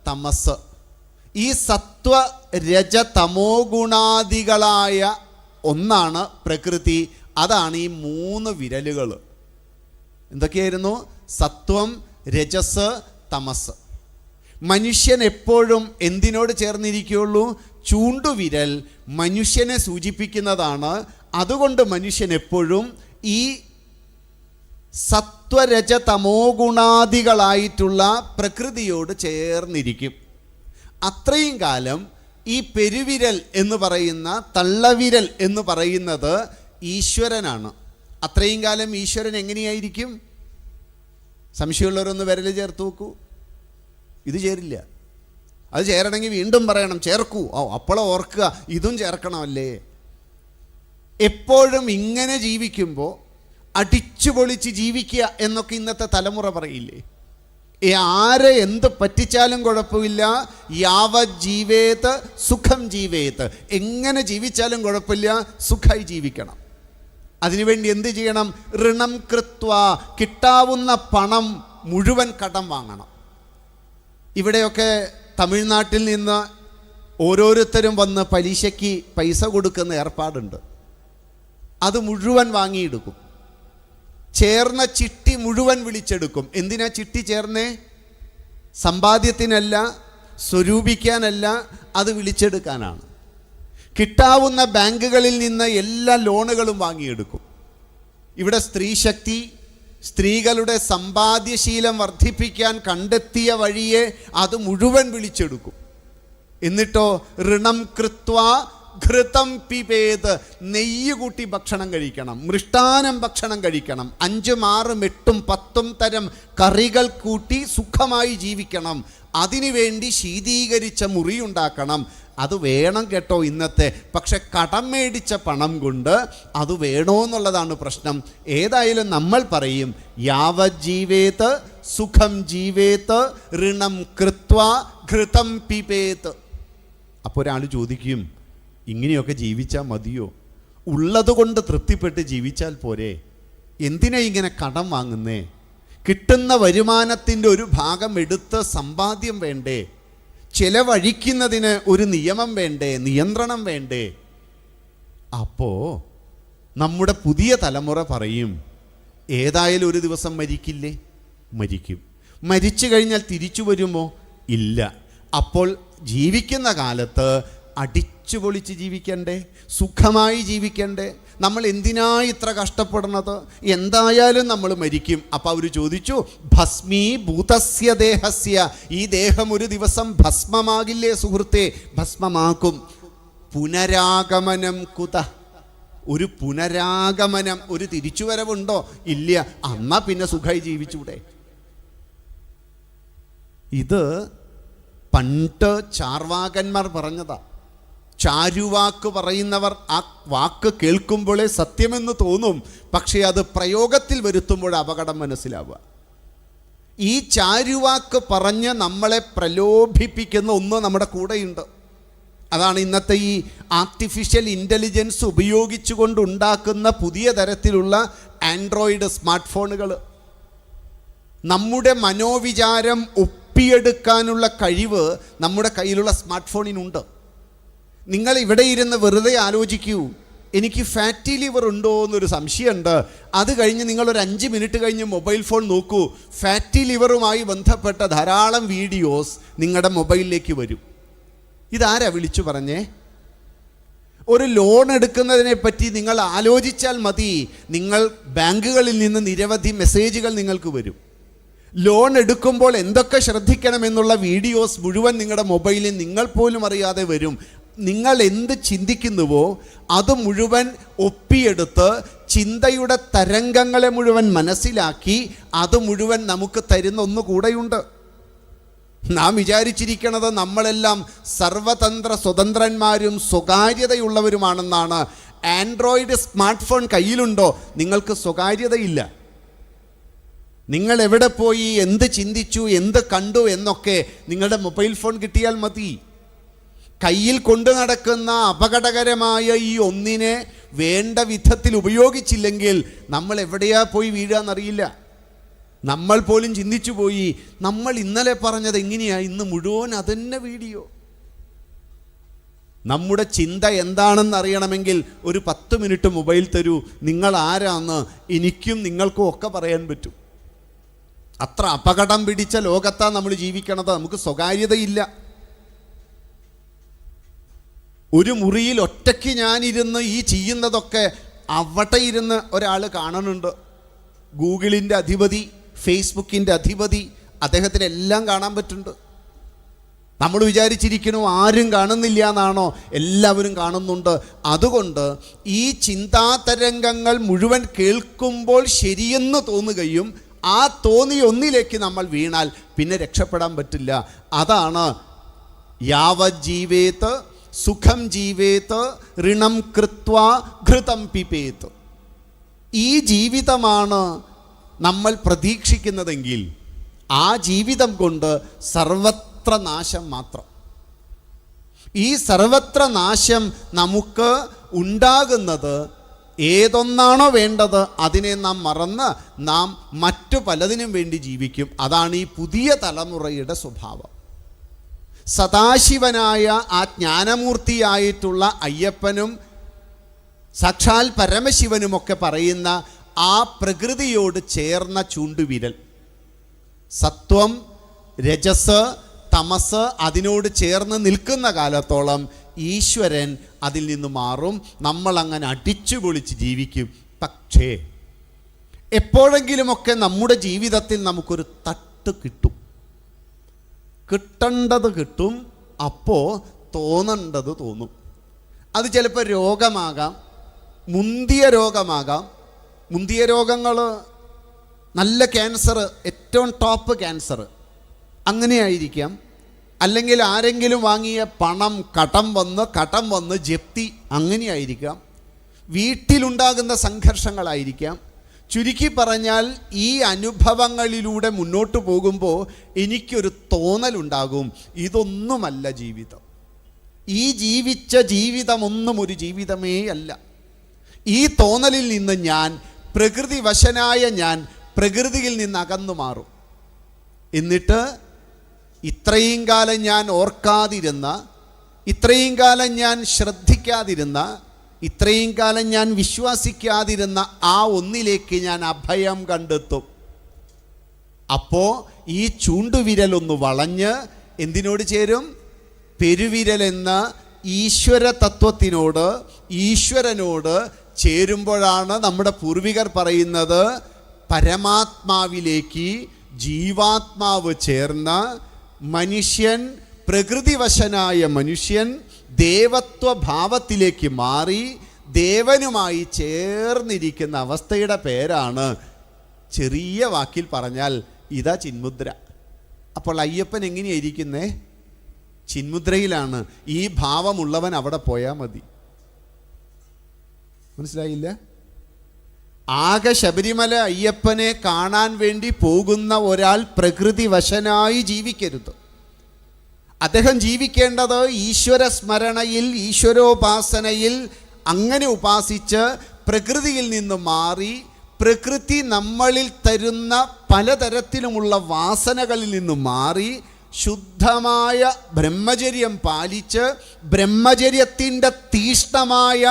തമസ്. ഈ സത്വ രജ തമോ ഗുണാദികളായ ഒന്നാണ് പ്രകൃതി. അതാണ് ഈ 3 വിരലുകൾ. എന്തൊക്കെയായിരുന്നു? സത്വം, രജസ്, തമസ്. മനുഷ്യൻ എപ്പോഴും എന്തിനോട് ചേർന്നിരിക്കുകയുള്ളൂ? ചൂണ്ടുവിരൽ മനുഷ്യനെ സൂചിപ്പിക്കുന്നതാണ്. അതുകൊണ്ട് മനുഷ്യൻ എപ്പോഴും ഈ സത്വരജ തമോ ഗുണാദികളായിട്ടുള്ള പ്രകൃതിയോട് ചേർന്നിരിക്കും. അത്രയും കാലം ഈ പെരുവിരൽ എന്ന് പറയുന്ന, തള്ളവിരൽ എന്ന് പറയുന്നത് ഈശ്വരനാണ്. അത്രയും കാലം ഈശ്വരൻ എങ്ങനെയായിരിക്കും? സംശയമുള്ളവരൊന്ന് വിരൽ ചേർത്ത് നോക്കൂ. ഇത് ചേരില്ല. അത് ചേരണമെങ്കിൽ വീണ്ടും പറയണം ചേർക്കൂ. അപ്പോഴും ഓർക്കുക ഇതും ചേർക്കണമല്ലേ. എപ്പോഴും ഇങ്ങനെ ജീവിക്കുമ്പോൾ അടിച്ചു പൊളിച്ച് ജീവിക്കുക എന്നൊക്കെ ഇന്നത്തെ തലമുറ പറയില്ലേ? ആരെ എന്ത് പറ്റിച്ചാലും കുഴപ്പമില്ല, യാവത് ജീവേത് സുഖം ജീവേത്, എങ്ങനെ ജീവിച്ചാലും കുഴപ്പമില്ല, സുഖമായി ജീവിക്കണം. അതിനുവേണ്ടി എന്ത് ചെയ്യണം? ഋണം കൃത്വ, കിട്ടാവുന്ന പണം മുഴുവൻ കടം വാങ്ങണം. ഇവിടെയൊക്കെ തമിഴ്നാട്ടിൽ നിന്ന് ഓരോരുത്തരും വന്ന് പലിശയ്ക്ക് പൈസ കൊടുക്കുന്ന ഏർപ്പാടുണ്ട്. അത് മുഴുവൻ വാങ്ങിയെടുക്കും. ചേർന്ന ചിട്ടി മുഴുവൻ വിളിച്ചെടുക്കും. എന്തിനാ ചിട്ടി ചേർന്നേ? സമ്പാദ്യത്തിനല്ല, സ്വരൂപിക്കാനല്ല, അത് വിളിച്ചെടുക്കാനാണ്. കിട്ടാവുന്ന ബാങ്കുകളിൽ നിന്ന് എല്ലാ ലോണുകളും വാങ്ങിയെടുക്കും. ഇവിടെ സ്ത്രീശക്തി, സ്ത്രീകളുടെ സമ്പാദ്യശീലം വർദ്ധിപ്പിക്കാൻ കണ്ടെത്തിയ വഴിയെ അത് മുഴുവൻ വിളിച്ചെടുക്കും. എന്നിട്ടോ ഋണം കൃത്വ ഘൃതം പിബേത്, നെയ്യ് കൂട്ടി ഭക്ഷണം കഴിക്കണം, മൃഷ്ടാനം ഭക്ഷണം കഴിക്കണം, 5, 6, 8, 10 തരം കറികൾ കൂട്ടി സുഖമായി ജീവിക്കണം. അതിനുവേണ്ടി ശീതീകരിച്ച മുറി ഉണ്ടാക്കണം. അത് വേണം കേട്ടോ ഇന്നത്തെ. പക്ഷെ കടം മേടിച്ച പണം കൊണ്ട് അത് വേണോ എന്നുള്ളതാണ് പ്രശ്നം. ഏതായാലും നമ്മൾ പറയും യാവത് ജീവേത് സുഖം ജീവേത് ഋണം കൃത്വ ഘൃതം പിബേത്. അപ്പോൾ ഒരാൾ ചോദിക്കും, ഇങ്ങനെയൊക്കെ ജീവിച്ചാൽ മതിയോ? ഉള്ളതുകൊണ്ട് തൃപ്തിപ്പെട്ട് ജീവിച്ചാൽ പോരെ? എന്തിനാ ഇങ്ങനെ കടം വാങ്ങുന്നേ? കിട്ടുന്ന വരുമാനത്തിൻ്റെ ഒരു ഭാഗം എടുത്ത് സമ്പാദ്യം വേണ്ടേ? ചെലവഴിക്കുന്നതിന് ഒരു നിയമം വേണ്ടേ? നിയന്ത്രണം വേണ്ടേ? അപ്പോൾ നമ്മുടെ പുതിയ തലമുറ പറയും, ഏതായാലും ഒരു ദിവസം മരിക്കില്ലേ? മരിക്കും. മരിച്ചു കഴിഞ്ഞാൽ തിരിച്ചു വരുമോ? ഇല്ല. അപ്പോൾ ജീവിക്കുന്ന കാലത്ത് അടിച്ചു പൊളിച്ച് ജീവിക്കണ്ടേ? സുഖമായി ജീവിക്കണ്ടേ? നമ്മൾ എന്തിനാ ഇത്ര കഷ്ടപ്പെടുന്നത്? എന്തായാലും നമ്മൾ മരിക്കും. അപ്പം അവർ ചോദിച്ചു, ഭസ്മീ ഭൂതസ്യ ദേഹസ്യ, ഈ ദേഹം ഒരു ദിവസം ഭസ്മമാകില്ലേ സുഹൃത്തെ? ഭസ്മമാക്കും. പുനരാഗമനം കുത, ഒരു പുനരാഗമനം, ഒരു തിരിച്ചുവരവുണ്ടോ? ഇല്ല. എന്നാ പിന്നെ സുഖമായി ജീവിച്ചൂടെ? ഇത് പണ്ട് ചാർവാകന്മാർ പറഞ്ഞതാ. ചാരുവാക്ക് പറയുന്നവർ ആ വാക്ക് കേൾക്കുമ്പോഴേ സത്യമെന്ന് തോന്നും, പക്ഷേ അത് പ്രയോഗത്തിൽ വരുത്തുമ്പോൾ അപകടം മനസ്സിലാവുക. ഈ ചാരുവാക്ക് പറഞ്ഞ് നമ്മളെ പ്രലോഭിപ്പിക്കുന്ന ഒന്ന് നമ്മുടെ കൂടെയുണ്ട്. അതാണ് ഇന്നത്തെ ഈ ആർട്ടിഫിഷ്യൽ ഇൻ്റലിജൻസ് ഉപയോഗിച്ചുകൊണ്ടുണ്ടാക്കുന്ന പുതിയ തരത്തിലുള്ള ആൻഡ്രോയിഡ് സ്മാർട്ട് ഫോണുകൾ. നമ്മുടെ മനോവിചാരം ഒപ്പിയെടുക്കാനുള്ള കഴിവ് നമ്മുടെ കയ്യിലുള്ള സ്മാർട്ട് ഫോണിനുണ്ട്. നിങ്ങൾ ഇവിടെ ഇരുന്ന് വെറുതെ ആലോചിക്കൂ, എനിക്ക് ഫാറ്റി ലിവർ ഉണ്ടോ എന്നൊരു സംശയമുണ്ട്. അത് കഴിഞ്ഞ് നിങ്ങളൊരു 5 മിനിറ്റ് കഴിഞ്ഞ് മൊബൈൽ ഫോൺ നോക്കൂ, ഫാറ്റി ലിവറുമായി ബന്ധപ്പെട്ട ധാരാളം വീഡിയോസ് നിങ്ങളുടെ മൊബൈലിലേക്ക് വരും. ഇതാരാ വിളിച്ചു പറഞ്ഞേ? ഒരു ലോൺ എടുക്കുന്നതിനെ പറ്റി നിങ്ങൾ ആലോചിച്ചാൽ മതി, നിങ്ങൾ ബാങ്കുകളിൽ നിന്ന് നിരവധി മെസ്സേജുകൾ നിങ്ങൾക്ക് വരും. ലോൺ എടുക്കുമ്പോൾ എന്തൊക്കെ ശ്രദ്ധിക്കണമെന്നുള്ള വീഡിയോസ് മുഴുവൻ നിങ്ങളുടെ മൊബൈലിൽ നിങ്ങൾ പോലും അറിയാതെ വരും. നിങ്ങൾ എന്ത് ചിന്തിക്കുന്നുവോ അത് മുഴുവൻ ഒപ്പിയെടുത്ത് ചിന്തയുടെ തരംഗങ്ങളെ മുഴുവൻ മനസ്സിലാക്കി അത് മുഴുവൻ നമുക്ക് തരുന്ന ഒന്ന് കൂടെയുണ്ട്. നാം വിചാരിച്ചിരിക്കുന്നത് നമ്മളെല്ലാം സർവതന്ത്ര സ്വതന്ത്രന്മാരും സ്വകാര്യതയുള്ളവരുമാണെന്നാണ്. ആൻഡ്രോയിഡ് സ്മാർട്ട് ഫോൺ കയ്യിലുണ്ടോ, നിങ്ങൾക്ക് സ്വകാര്യതയില്ല. നിങ്ങൾ എവിടെ പോയി, എന്ത് ചിന്തിച്ചു, എന്ത് കണ്ടു എന്നൊക്കെ നിങ്ങളുടെ മൊബൈൽ ഫോൺ കിട്ടിയാൽ മതി. കയ്യിൽ കൊണ്ടു നടക്കുന്ന അപകടകരമായ ഈ ഒന്നിനെ വേണ്ട വിധത്തിൽ ഉപയോഗിച്ചില്ലെങ്കിൽ നമ്മൾ എവിടെയാ പോയി വീഴാന്നറിയില്ല. നമ്മൾ പോലും ചിന്തിച്ചു പോയി, നമ്മൾ ഇന്നലെ പറഞ്ഞത് എങ്ങനെയാ, ഇന്ന് മുഴുവൻ അതന്നെ വീഡിയോ. നമ്മുടെ ചിന്ത എന്താണെന്ന് അറിയണമെങ്കിൽ ഒരു 10 മിനിറ്റ് മൊബൈൽ തരൂ, നിങ്ങൾ ആരാന്ന് എനിക്കും നിങ്ങൾക്കും ഒക്കെ പറയാൻ പറ്റും. അത്ര അപകടം പിടിച്ച ലോകത്താണ് നമ്മൾ ജീവിക്കണത്. നമുക്ക് സ്വകാര്യതയില്ല. ഒരു മുറിയിൽ ഒറ്റയ്ക്ക് ഞാനിരുന്ന് ഈ ചെയ്യുന്നതൊക്കെ അവിടെ ഇരുന്ന് ഒരാൾ കാണുന്നുണ്ട്. ഗൂഗിളിൻ്റെ അധിപതി, ഫേസ്ബുക്കിൻ്റെ അധിപതി, അദ്ദേഹത്തിന് എല്ലാം കാണാൻ പറ്റുന്നുണ്ട്. നമ്മൾ വിചാരിച്ചിരിക്കണു ആരും കാണുന്നില്ല എന്നാണോ? എല്ലാവരും കാണുന്നുണ്ട്. അതുകൊണ്ട് ഈ ചിന്താതരംഗങ്ങൾ മുഴുവൻ കേൾക്കുമ്പോൾ ശരിയെന്ന് തോന്നുകയും ആ തോന്നിയ ഒന്നിലേക്ക് നമ്മൾ വീണാൽ പിന്നെ രക്ഷപ്പെടാൻ പറ്റില്ല. അതാണ് യാവജ്ജീവേത് സുഖം ജീവേത് ഋണം കൃത്വാ ഘൃതം പിപേത്. ഈ ജീവിതമാണ് നമ്മൾ പ്രതീക്ഷിക്കുന്നതെങ്കിൽ ആ ജീവിതം കൊണ്ട് സർവത്ര നാശം മാത്രം. ഈ സർവത്ര നാശം നമുക്ക് ഉണ്ടാകുന്നത് ഏതൊന്നാണോ വേണ്ടത് അതിനെ നാം മറന്ന് നാം മറ്റു പലതിനും വേണ്ടി ജീവിക്കും. അതാണ് ഈ പുതിയ തലമുറയുടെ സ്വഭാവം. സദാശിവനായ ആ ജ്ഞാനമൂർത്തിയായിട്ടുള്ള അയ്യപ്പനും സാക്ഷാൽ പരമശിവനുമൊക്കെ പറയുന്ന ആ പ്രകൃതിയോട് ചേർന്ന ചൂണ്ടുവിരൽ, സത്വം രജസ് തമസ് അതിനോട് ചേർന്ന് നിൽക്കുന്ന കാലത്തോളം ഈശ്വരൻ അതിൽ നിന്ന് മാറും. നമ്മളങ്ങനെ അടിച്ചു പൊളിച്ച് ജീവിക്കും. പക്ഷേ എപ്പോഴെങ്കിലുമൊക്കെ നമ്മുടെ ജീവിതത്തിൽ നമുക്കൊരു തട്ട് കിട്ടും. കിട്ടേണ്ടത് കിട്ടും, അപ്പോൾ തോന്നേണ്ടത് തോന്നും. അത് ചിലപ്പോൾ രോഗമാകാം, മുന്തിയ രോഗമാകാം. മുന്തിയ രോഗങ്ങൾ, നല്ല ക്യാൻസർ, ഏറ്റവും ടോപ്പ് ക്യാൻസർ അങ്ങനെയായിരിക്കാം. അല്ലെങ്കിൽ ആരെങ്കിലും വാങ്ങിയ പണം കടം വന്ന് ജപ്തി അങ്ങനെയായിരിക്കാം. വീട്ടിലുണ്ടാകുന്ന സംഘർഷങ്ങളായിരിക്കാം. ചുരുക്കി പറഞ്ഞാൽ ഈ അനുഭവങ്ങളിലൂടെ മുന്നോട്ട് പോകുമ്പോൾ എനിക്കൊരു തോന്നലുണ്ടാകും, ഇതൊന്നുമല്ല ജീവിതം. ഈ ജീവിച്ച ജീവിതമൊന്നും ഒരു ജീവിതമേ അല്ല. ഈ തോന്നലിൽ നിന്ന് ഞാൻ, പ്രകൃതി വശനായ ഞാൻ, പ്രകൃതിയിൽ നിന്ന് അകന്നു മാറും. എന്നിട്ട് ഇത്രയും കാലം ഞാൻ ഓർക്കാതിരുന്ന, ഇത്രയും കാലം ഞാൻ ശ്രദ്ധിക്കാതിരുന്ന, ഇത്രയും കാലം ഞാൻ വിശ്വസിക്കാതിരുന്ന ആ ഒന്നിലേക്ക് ഞാൻ അഭയം കണ്ടെത്തും. അപ്പോൾ ഈ ചൂണ്ടുവിരലൊന്ന് വളഞ്ഞ് എന്തിനോട് ചേരും? പെരുവിരൽ എന്ന ഈശ്വര തത്വത്തിനോട്, ഈശ്വരനോട് ചേരുമ്പോഴാണ് നമ്മുടെ പൂർവികർ പറയുന്നത് പരമാത്മാവിലേക്ക് ജീവാത്മാവ് ചേർന്ന മനുഷ്യൻ, പ്രകൃതിവശനായ മനുഷ്യൻ ദേവത്വഭാവത്തിലേക്ക് മാറി ദേവനുമായി ചേർന്നിരിക്കുന്ന അവസ്ഥയുടെ പേരാണ്, ചെറിയ വാക്കിൽ പറഞ്ഞാൽ ഇതാ ചിന്മുദ്ര. അപ്പോൾ അയ്യപ്പൻ എങ്ങനെയായിരിക്കുന്നേ? ചിന്മുദ്രയിലാണ്. ഈ ഭാവമുള്ളവൻ അവിടെ പോയാൽ മതി. മനസ്സിലായില്ല? ആകെ ശബരിമല അയ്യപ്പനെ കാണാൻ വേണ്ടി പോകുന്ന ഒരാൾ പ്രകൃതി വശനായി ജീവിക്കരുത്. അദ്ദേഹം ജീവിക്കേണ്ടത് ഈശ്വര സ്മരണയിൽ, ഈശ്വരോപാസനയിൽ. അങ്ങനെ ഉപാസിച്ച് പ്രകൃതിയിൽ നിന്ന് മാറി, പ്രകൃതി നമ്മളിൽ തരുന്ന പലതരത്തിലുമുള്ള വാസനകളിൽ നിന്ന് മാറി ശുദ്ധമായ ബ്രഹ്മചര്യം പാലിച്ച് ബ്രഹ്മചര്യത്തിൻ്റെ തീഷ്ണമായ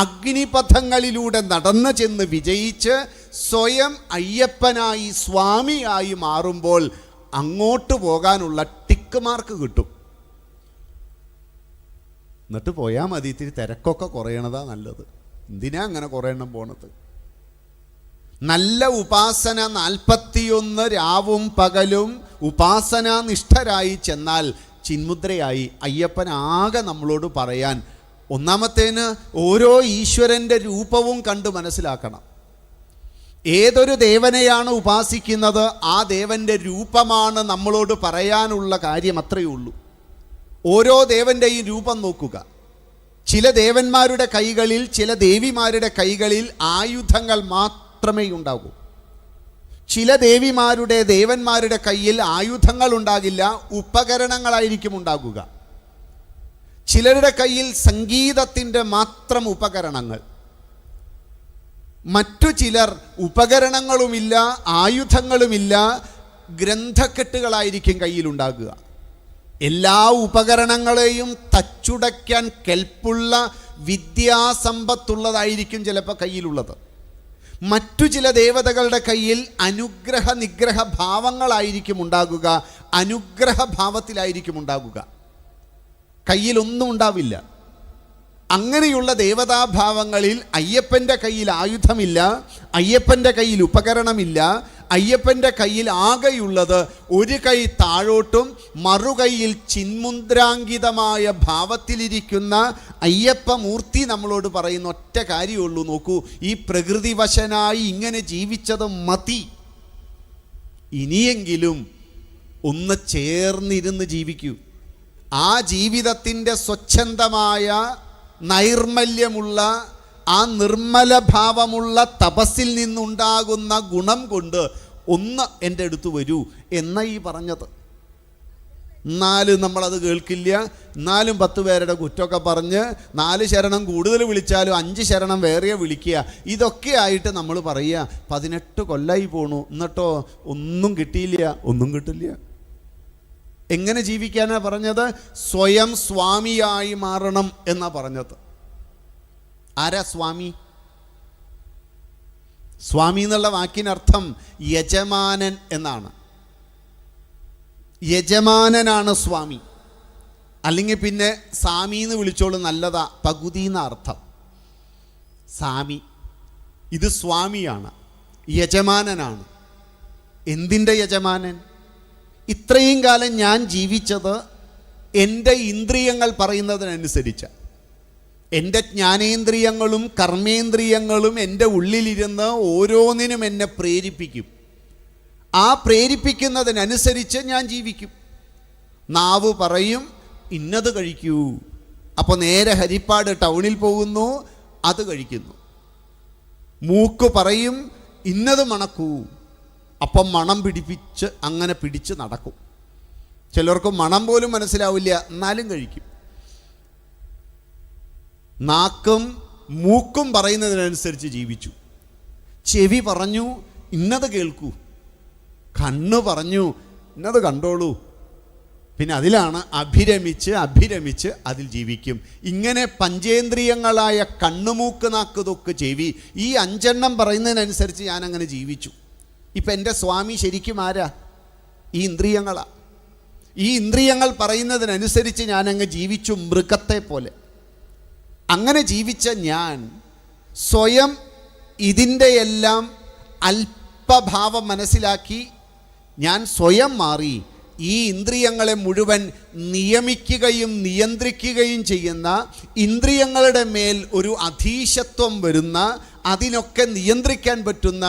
അഗ്നിപഥങ്ങളിലൂടെ നടന്നു ചെന്ന് വിജയിച്ച് സ്വയം അയ്യപ്പനായി സ്വാമിയായി മാറുമ്പോൾ അങ്ങോട്ട് പോകാനുള്ള ടിക്ക് മാർക്ക് കിട്ടും. എന്നിട്ട് പോയാൽ മതി. ഇത്തിരി തിരക്കൊക്കെ കുറയണതാ നല്ലത്. എന്തിനാ അങ്ങനെ കുറേ എണ്ണം പോണത്? നല്ല ഉപാസന 41 രാവും പകലും ഉപാസനാനിഷ്ഠരായി ചെന്നാൽ ചിന്മുദ്രയായി. അയ്യപ്പൻ ആകെ നമ്മളോട് പറയാൻ, ഒന്നാമത്തേന് ഓരോ ഈശ്വരൻ്റെ രൂപവും കണ്ട് മനസ്സിലാക്കണം. ഏതൊരു ദേവനെയാണ് ഉപാസിക്കുന്നത് ആ ദേവൻ്റെ രൂപമാണ് നമ്മളോട് പറയാനുള്ള കാര്യം. അത്രയേ ഉള്ളൂ. ഓരോ ദേവൻ്റെയും രൂപം നോക്കുക. ചില ദേവന്മാരുടെ കൈകളിൽ, ചില ദേവിമാരുടെ കൈകളിൽ ആയുധങ്ങൾ മാത്രമേ ഉണ്ടാകൂ. ചില ദേവന്മാരുടെ കയ്യിൽ ആയുധങ്ങൾ ഉണ്ടാകില്ല, ഉപകരണങ്ങളായിരിക്കും ഉണ്ടാകുക. ചിലരുടെ കയ്യിൽ സംഗീതത്തിൻ്റെ മാത്രം ഉപകരണങ്ങൾ. മറ്റു ചിലർ ഉപകരണങ്ങളുമില്ല, ആയുധങ്ങളുമില്ല, ഗ്രന്ഥക്കെട്ടുകളായിരിക്കും കയ്യിലുണ്ടാകുക. എല്ലാ ഉപകരണങ്ങളെയും തച്ചുടയ്ക്കാൻ കെൽപ്പുള്ള വിദ്യാസമ്പത്തുള്ളതായിരിക്കും ചിലപ്പോൾ കയ്യിലുള്ളത്. മറ്റു ചില ദേവതകളുടെ കയ്യിൽ അനുഗ്രഹ നിഗ്രഹ ഭാവങ്ങളായിരിക്കും ഉണ്ടാകുക, അനുഗ്രഹ ഭാവത്തിലായിരിക്കും ഉണ്ടാകുക. കയ്യിലൊന്നും ഉണ്ടാവില്ല. അങ്ങനെയുള്ള ദേവതാഭാവങ്ങളിൽ അയ്യപ്പൻ്റെ കയ്യിൽ ആയുധമില്ല, അയ്യപ്പൻ്റെ കയ്യിൽ ഉപകരണമില്ല. അയ്യപ്പൻ്റെ കയ്യിൽ ആകെയുള്ളത് ഒരു കൈ താഴോട്ടും മറുകൈയിൽ ചിന്മുദ്രാങ്കിതമായ ഭാവത്തിലിരിക്കുന്ന അയ്യപ്പമൂർത്തി നമ്മളോട് പറയുന്ന ഒറ്റ കാര്യമുള്ളൂ. നോക്കൂ, ഈ പ്രകൃതിവശനായി ഇങ്ങനെ ജീവിച്ചത് മതി, ഇനിയെങ്കിലും ഒന്ന് ചേർന്നിരുന്ന് ജീവിക്കൂ. ആ ജീവിതത്തിൻ്റെ സ്വച്ഛന്തമായ നൈർമല്യമുള്ള ആ നിർമ്മല ഭാവമുള്ള തപസ്സിൽ നിന്നുണ്ടാകുന്ന ഗുണം കൊണ്ട് ഒന്ന് എൻ്റെ അടുത്ത് വരൂ എന്ന ഈ പറഞ്ഞത്. എന്നാലും നമ്മളത് കേൾക്കില്ല. എന്നാലും 10 പേരുടെ കുറ്റമൊക്കെ പറഞ്ഞ് 4 ശരണം കൂടുതൽ വിളിച്ചാലും 5 ശരണം വേറെ വിളിക്കുക. ഇതൊക്കെ ആയിട്ട് നമ്മൾ പറയുക 18 കൊല്ലായി പോണു, എന്നിട്ടോ ഒന്നും കിട്ടിയില്ല, ഒന്നും കിട്ടില്ല. എങ്ങനെ ജീവിക്കാനാണ് പറഞ്ഞത്? സ്വയം സ്വാമിയായി മാറണം എന്നാ പറഞ്ഞത്. ആരാ സ്വാമി? സ്വാമി എന്നുള്ള വാക്കിനർത്ഥം യജമാനൻ എന്നാണ്. യജമാനനാണ് സ്വാമി. അല്ലെങ്കിൽ പിന്നെ സ്വാമി എന്ന് വിളിച്ചോളൂ, നല്ലതാ, പകുതി എന്ന അർത്ഥം. സ്വാമി, ഇത് സ്വാമിയാണ്, യജമാനനാണ്. എന്തിൻ്റെ യജമാനൻ? ഇത്രയും കാലം ഞാൻ ജീവിച്ചത് എൻ്റെ ഇന്ദ്രിയങ്ങൾ പറയുന്നതിനനുസരിച്ച്. എൻ്റെ ജ്ഞാനേന്ദ്രിയങ്ങളും കർമ്മേന്ദ്രിയങ്ങളും എൻ്റെ ഉള്ളിലിരുന്ന് ഓരോന്നിനും എന്നെ പ്രേരിപ്പിക്കും. ആ പ്രേരിപ്പിക്കുന്നതിനനുസരിച്ച് ഞാൻ ജീവിക്കും. നാവ് പറയും ഇന്നത് കഴിക്കൂ, അപ്പോൾ നേരെ ഹരിപ്പാട് ടൗണിൽ പോകുന്നു, അത് കഴിക്കുന്നു. മൂക്ക് പറയും ഇന്നത് മണക്കൂ, അപ്പം മണം പിടിപ്പിച്ച് അങ്ങനെ പിടിച്ച് നടക്കും. ചിലർക്ക് മണം പോലും മനസ്സിലാവില്ല, എന്നാലും കഴിക്കും. നാക്കും മൂക്കും പറയുന്നതിനനുസരിച്ച് ജീവിച്ചു. ചെവി പറഞ്ഞു ഇന്നത് കേൾക്കൂ, കണ്ണ് പറഞ്ഞു ഇന്നത് കണ്ടോളൂ. പിന്നെ അതിലാണ് അഭിരമിച്ച് അതിൽ ജീവിക്കും. ഇങ്ങനെ പഞ്ചേന്ദ്രിയങ്ങളായ കണ്ണുമൂക്ക് നാക്ക് തൊക്ക് ചെവി, ഈ 5 എണ്ണം പറയുന്നതിനനുസരിച്ച് ഞാൻ അങ്ങനെ ജീവിച്ചു. ഇപ്പം എൻ്റെ സ്വാമി ശരിക്കും ആരാ? ഈ ഇന്ദ്രിയങ്ങളാ. ഈ ഇന്ദ്രിയങ്ങൾ പറയുന്നതിനനുസരിച്ച് ഞാനങ്ങ് ജീവിച്ചു, മൃഗത്തെ പോലെ. അങ്ങനെ ജീവിച്ച ഞാൻ സ്വയം ഇതിൻ്റെയെല്ലാം അല്പഭാവം മനസ്സിലാക്കി ഞാൻ സ്വയം മാറി ഈ ഇന്ദ്രിയങ്ങളെ മുഴുവൻ നിയമിക്കുകയും നിയന്ത്രിക്കുകയും ചെയ്യുന്ന, ഇന്ദ്രിയങ്ങളുടെ മേൽ ഒരു അധീശത്വം വരുന്ന, അതിനൊക്കെ നിയന്ത്രിക്കാൻ പറ്റുന്ന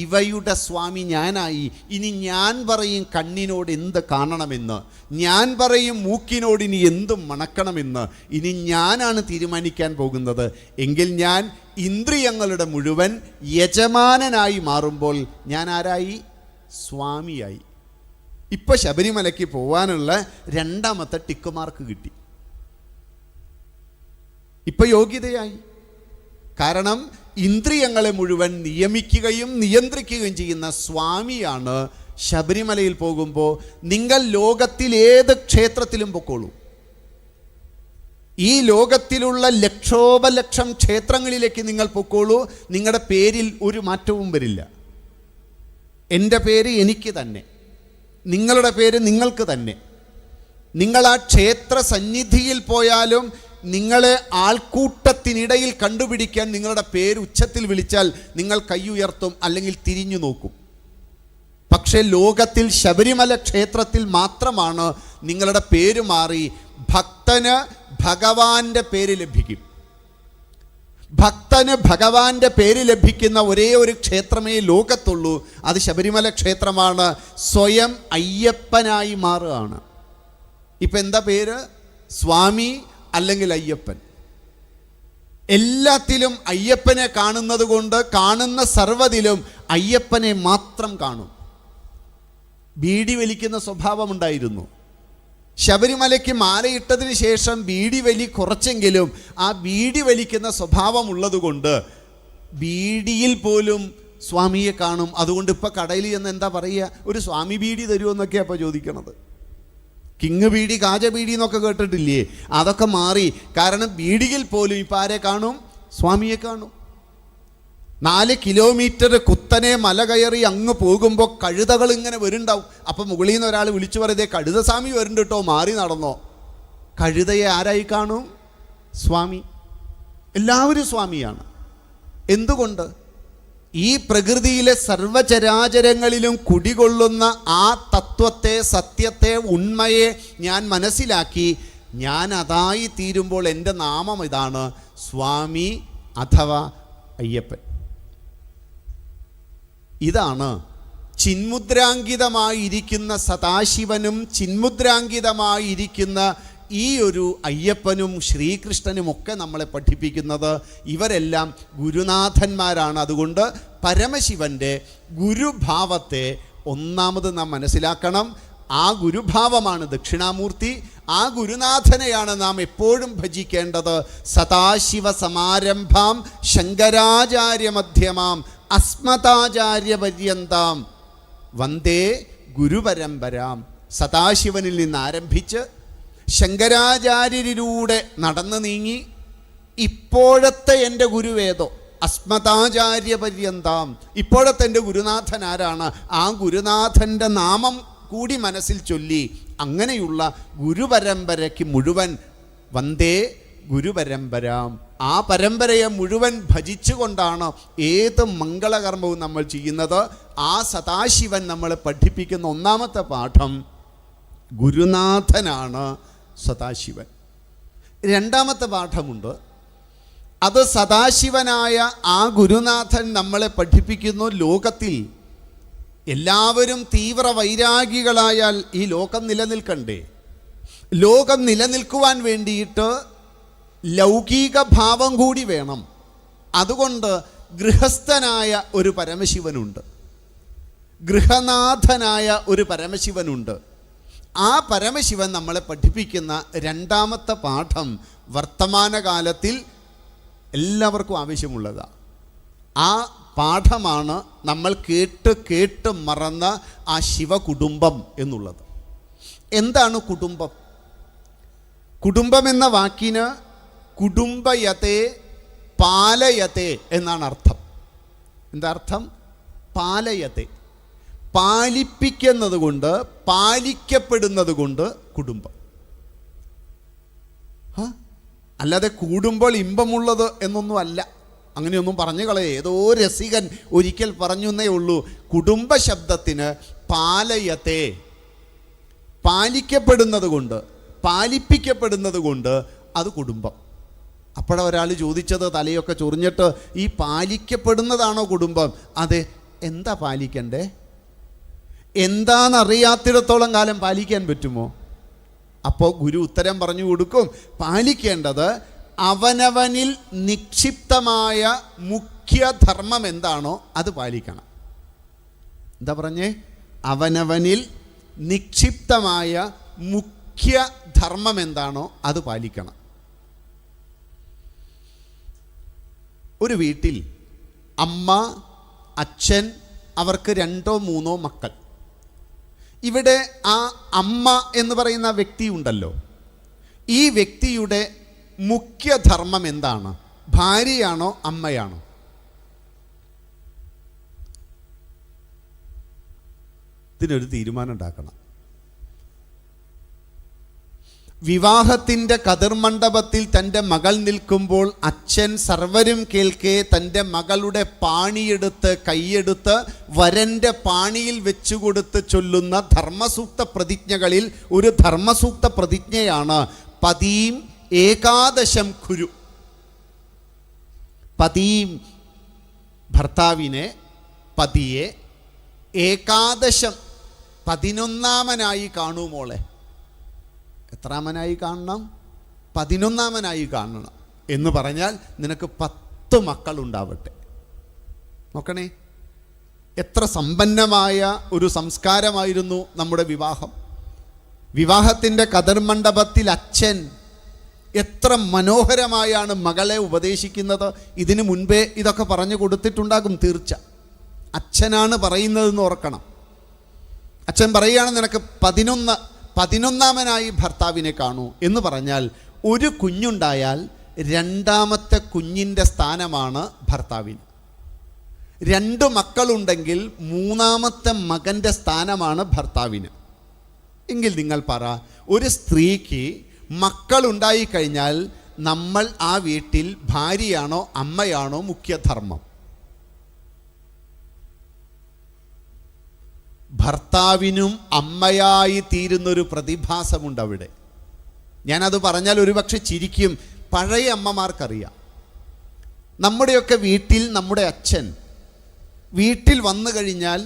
ഇവയുടെ സ്വാമി ഞാനായി. ഇനി ഞാൻ പറയും കണ്ണിനോട് എന്ത് കാണണമെന്ന്, ഞാൻ പറയും മൂക്കിനോട് ഇനി എന്ത് മണക്കണമെന്ന്. ഇനി ഞാനാണ് തീരുമാനിക്കാൻ പോകുന്നത്. എങ്കിൽ ഞാൻ ഇന്ദ്രിയങ്ങളുടെ മുഴുവൻ യജമാനനായി മാറുമ്പോൾ ഞാൻ ആരായി? സ്വാമിയായി. ഇപ്പം ശബരിമലയ്ക്ക് പോവാനുള്ള 2ാമത്തെ ടിക്ക് മാർക്ക് കിട്ടി. ഇപ്പം യോഗ്യതയായി. കാരണം ഇന്ദ്രിയങ്ങളെ മുഴുവൻ നിയമിക്കുകയും നിയന്ത്രിക്കുകയും ചെയ്യുന്ന സ്വാമിയാണ്. ശബരിമലയിൽ പോകുമ്പോൾ നിങ്ങൾ ലോകത്തിൽ ഏത് ക്ഷേത്രത്തിലും പൊക്കോളൂ. ഈ ലോകത്തിലുള്ള ലക്ഷോപലക്ഷം ക്ഷേത്രങ്ങളിലേക്ക് നിങ്ങൾ പൊക്കോളൂ, നിങ്ങളുടെ പേരിൽ ഒരു മാറ്റവും വരില്ല. എൻ്റെ പേര് എനിക്ക് തന്നെ, നിങ്ങളുടെ പേര് നിങ്ങൾക്ക് തന്നെ. നിങ്ങൾ ആ ക്ഷേത്ര സന്നിധിയിൽ പോയാലും നിങ്ങളെ ആൾക്കൂട്ടത്തിനിടയിൽ കണ്ടുപിടിക്കാൻ നിങ്ങളുടെ പേര് ഉച്ചത്തിൽ വിളിച്ചാൽ നിങ്ങൾ കൈ ഉയർത്തും, അല്ലെങ്കിൽ തിരിഞ്ഞു നോക്കും. പക്ഷേ ലോകത്തിൽ ശബരിമല ക്ഷേത്രത്തിൽ മാത്രമാണ് നിങ്ങളുടെ പേര് മാറി ഭക്തന് ഭഗവാന്റെ പേര് ലഭിക്കും. ഭക്തന് ഭഗവാന്റെ പേര് ലഭിക്കുന്ന ഒരേ ഒരു ക്ഷേത്രമേ ലോകത്തുള്ളൂ, അത് ശബരിമല ക്ഷേത്രമാണ്. സ്വയം അയ്യപ്പനായി മാറുകയാണ്. ഇപ്പം എന്താ പേര്? സ്വാമി അല്ലെങ്കിൽ അയ്യപ്പൻ. എല്ലാത്തിലും അയ്യപ്പനെ കാണുന്നത് കൊണ്ട് കാണുന്ന സർവ്വതിലും അയ്യപ്പനെ മാത്രം കാണും. ബീഡി വലിക്കുന്ന സ്വഭാവമുണ്ടായിരുന്നു. ശബരിമലയ്ക്ക് മാലയിട്ടതിന് ശേഷം ബീഡി വലി കുറച്ചെങ്കിലും ആ ബീഡി വലിക്കുന്ന സ്വഭാവമുള്ളത് കൊണ്ട് ബീഡിയിൽ പോലും സ്വാമിയെ കാണും. അതുകൊണ്ട് ഇപ്പം കടയിൽ ചെന്ന് എന്താ പറയുക? ഒരു സ്വാമി ബീഡി തരുമോ എന്നൊക്കെയാണ് അപ്പോൾ ചോദിക്കണത്. കിങ് ബീഡി, കാജ ബീഡി എന്നൊക്കെ കേട്ടിട്ടില്ലേ? അതൊക്കെ മാറി. കാരണം ബീഡിയിൽ പോലും ഇപ്പം ആരെ കാണും? സ്വാമിയെ കാണും. 4 കിലോമീറ്റർ കുത്തനെ മല കയറി അങ്ങ് പോകുമ്പോൾ കഴുതകൾ ഇങ്ങനെ വരുന്നുണ്ടാവും. അപ്പം മുകളിൽ നിന്ന് ഒരാൾ വിളിച്ചു പറയുതേ കഴുതസ്വാമി വരുന്നുണ്ട് കേട്ടോ, മാറി നടന്നോ. കഴുതയെ ആരായി കാണും? സ്വാമി. എല്ലാവരും സ്വാമിയാണ്. എന്തുകൊണ്ട്? ഈ പ്രകൃതിയിലെ സർവചരാചരങ്ങളിലും കുടികൊള്ളുന്ന ആ തത്വത്തെ, സത്യത്തെ, ഉണ്മയെ ഞാൻ മനസ്സിലാക്കി ഞാൻ അതായി തീരുമ്പോൾ എൻ്റെ നാമം ഇതാണ്, സ്വാമി അഥവാ അയ്യപ്പൻ. ഇതാണ് ചിന്മുദ്രാങ്കിതമായിരിക്കുന്ന സദാശിവനും ചിന്മുദ്രാങ്കിതമായിരിക്കുന്ന ഈ ഒരു അയ്യപ്പനും ശ്രീകൃഷ്ണനുമൊക്കെ നമ്മളെ പഠിപ്പിക്കുന്നത്. ഇവരെല്ലാം ഗുരുനാഥന്മാരാണ്. അതുകൊണ്ട് പരമശിവൻ്റെ ഗുരുഭാവത്തെ ഒന്നാമത് നാം മനസ്സിലാക്കണം. ആ ഗുരുഭാവമാണ് ദക്ഷിണാമൂർത്തി. ആ ഗുരുനാഥനെയാണ് നാം എപ്പോഴും ഭജിക്കേണ്ടത്. സദാശിവ സമാരംഭാം ശങ്കരാചാര്യ മധ്യമാം അസ്മതാചാര്യ പര്യന്താം വന്ദേ ഗുരുപരമ്പരാം. സദാശിവനിൽ നിന്ന് ആരംഭിച്ച് ശങ്കരാചാര്യരിലൂടെ നടന്നു നീങ്ങി ഇപ്പോഴത്തെ എൻ്റെ ഗുരുവേദോ അസ്മതാചാര്യ പര്യന്താം. ഇപ്പോഴത്തെ എൻ്റെ ഗുരുനാഥൻ ആരാണ്? ആ ഗുരുനാഥൻ്റെ നാമം കൂടി മനസ്സിൽ ചൊല്ലി അങ്ങനെയുള്ള ഗുരുപരമ്പരയ്ക്ക് മുഴുവൻ വന്ദേ ഗുരുപരമ്പരാം. ആ പരമ്പരയെ മുഴുവൻ ഭജിച്ചുകൊണ്ടാണ് ഏത് മംഗളകർമ്മവും നമ്മൾ ചെയ്യുന്നത്. ആ സദാശിവൻ നമ്മളെ പഠിപ്പിക്കുന്ന ഒന്നാമത്തെ പാഠം ഗുരുനാഥനാണ് സദാശിവൻ. രണ്ടാമത്തെ പാഠമുണ്ട്. അത് സദാശിവനായ ആ ഗുരുനാഥൻ നമ്മളെ പഠിപ്പിക്കുന്നു, ലോകത്തിൽ എല്ലാവരും തീവ്ര വൈരാഗികളായാൽ ഈ ലോകം നിലനിൽക്കണ്ടേ? ലോകം നിലനിൽക്കുവാൻ വേണ്ടിയിട്ട് ലൗകിക ഭാവം കൂടി വേണം. അതുകൊണ്ട് ഗൃഹസ്ഥനായ ഒരു പരമശിവനുണ്ട്, ഗൃഹനാഥനായ ഒരു പരമശിവനുണ്ട്. ആ പരമശിവൻ നമ്മളെ പഠിപ്പിക്കുന്ന രണ്ടാമത്തെ പാഠം വർത്തമാനകാലത്തിൽ എല്ലാവർക്കും ആവശ്യമുള്ളതാണ്. ആ പാഠമാണ് നമ്മൾ കേട്ട് മറന്ന ആ ശിവകുടുംബം എന്നുള്ളത്. എന്താണ് കുടുംബം? കുടുംബം എന്ന വാക്കിന് കുടുംബയത്തെ പാലയത്തെ എന്നാണ് അർത്ഥം. എന്താ അർത്ഥം? പാലയത്തെ, പാലിപ്പിക്കുന്നത് കൊണ്ട്, പാലിക്കപ്പെടുന്നത് കൊണ്ട് കുടുംബം. അല്ലാതെ കൂടുമ്പോൾ ഇമ്പമുള്ളത് എന്നൊന്നും അല്ല. അങ്ങനെയൊന്നും പറഞ്ഞു കളയേ. ഏതോ രസികൻ ഒരിക്കൽ പറഞ്ഞു എന്നേ ഉള്ളൂ. കുടുംബ ശബ്ദത്തിന് പാലയത്തെ, പാലിക്കപ്പെടുന്നത് കൊണ്ട്, പാലിപ്പിക്കപ്പെടുന്നത് കൊണ്ട് അത് കുടുംബം. അപ്പോഴൊരാൾ ചോദിച്ചത്, തലയൊക്കെ ചൊറിഞ്ഞിട്ട്, ഈ പാലിക്കപ്പെടുന്നതാണോ കുടുംബം? അതെ. എന്താ പാലിക്കണ്ടേ? എന്താണെന്നറിയാത്തിടത്തോളം കാലം പാലിക്കാൻ പറ്റുമോ? അപ്പോൾ ഗുരു ഉത്തരം പറഞ്ഞു കൊടുക്കും. പാലിക്കേണ്ടത് അവനവനിൽ നിക്ഷിപ്തമായ മുഖ്യധർമ്മം എന്താണോ അത് പാലിക്കണം. എന്താ പറഞ്ഞേ? അവനവനിൽ നിക്ഷിപ്തമായ മുഖ്യധർമ്മം എന്താണോ അത് പാലിക്കണം. ഒരു വീട്ടിൽ അമ്മ, അച്ഛൻ, അവർക്ക് 2 or 3 മക്കൾ. ഇവിടെ ആ അമ്മ എന്ന് പറയുന്ന വ്യക്തി ഉണ്ടല്ലോ, ഈ വ്യക്തിയുടെ മുഖ്യധർമ്മം എന്താണ്? ഭാര്യയാണോ അമ്മയാണോ? ഇതിനൊരു തീരുമാനം ഉണ്ടാക്കണം. വിവാഹത്തിൻ്റെ കതിർമണ്ഡപത്തിൽ തൻ്റെ മകൾ നിൽക്കുമ്പോൾ അച്ഛൻ സർവരും കേൾക്കെ തൻ്റെ മകളുടെ പാണിയെടുത്ത് കൈയെടുത്ത് വരൻ്റെ പാണിയിൽ വെച്ചുകൊടുത്ത് ചൊല്ലുന്ന ധർമ്മസൂക്ത പ്രതിജ്ഞകളിൽ ഒരു ധർമ്മസൂക്ത പ്രതിജ്ഞയാണ് പതീം ഏകാദശം കുരു. പതീം ഭർത്താവിനെ, പതിയെ, ഏകാദശം 11ാമനായി കാണൂ മോളെ. എത്രാമനായി കാണണം? 11ാമനായി കാണണം. എന്ന് പറഞ്ഞാൽ നിനക്ക് 10 മക്കളുണ്ടാവട്ടെ. നോക്കണേ, എത്ര സമ്പന്നമായ ഒരു സംസ്കാരമായിരുന്നു നമ്മുടെ വിവാഹം. വിവാഹത്തിൻ്റെ കതിർമണ്ഡപത്തിൽ അച്ഛൻ എത്ര മനോഹരമായാണ് മകളെ ഉപദേശിക്കുന്നത്. ഇതിനു മുൻപേ ഇതൊക്കെ പറഞ്ഞു കൊടുത്തിട്ടുണ്ടാകും തീർച്ച. അച്ഛനാണ് പറയുന്നതെന്ന് ഓർക്കണം. അച്ഛൻ പറയുകയാണ്, നിനക്ക് 11ാമനായി ഭർത്താവിനെ കാണൂ എന്ന് പറഞ്ഞാൽ ഒരു കുഞ്ഞുണ്ടായാൽ 2ാമത്തെ കുഞ്ഞിൻ്റെ സ്ഥാനമാണ് ഭർത്താവിന്. 2 മക്കളുണ്ടെങ്കിൽ 3ാമത്തെ മകൻ്റെ സ്ഥാനമാണ് ഭർത്താവിന്. എങ്കിൽ നിങ്ങൾ പറ, ഒരു സ്ത്രീക്ക് മക്കളുണ്ടായിക്കഴിഞ്ഞാൽ നമ്മൾ ആ വീട്ടിൽ ഭാര്യയാണോ അമ്മയാണോ മുഖ്യധർമ്മം? ഭർത്താവിനും അമ്മയായി തീരുന്നൊരു പ്രതിഭാസമുണ്ട് അവിടെ. ഞാനത് പറഞ്ഞാൽ ഒരുപക്ഷെ ചിരിക്കും. പഴയ അമ്മമാർക്കറിയാം. നമ്മുടെയൊക്കെ വീട്ടിൽ നമ്മുടെ അച്ഛൻ വീട്ടിൽ വന്നു കഴിഞ്ഞാൽ,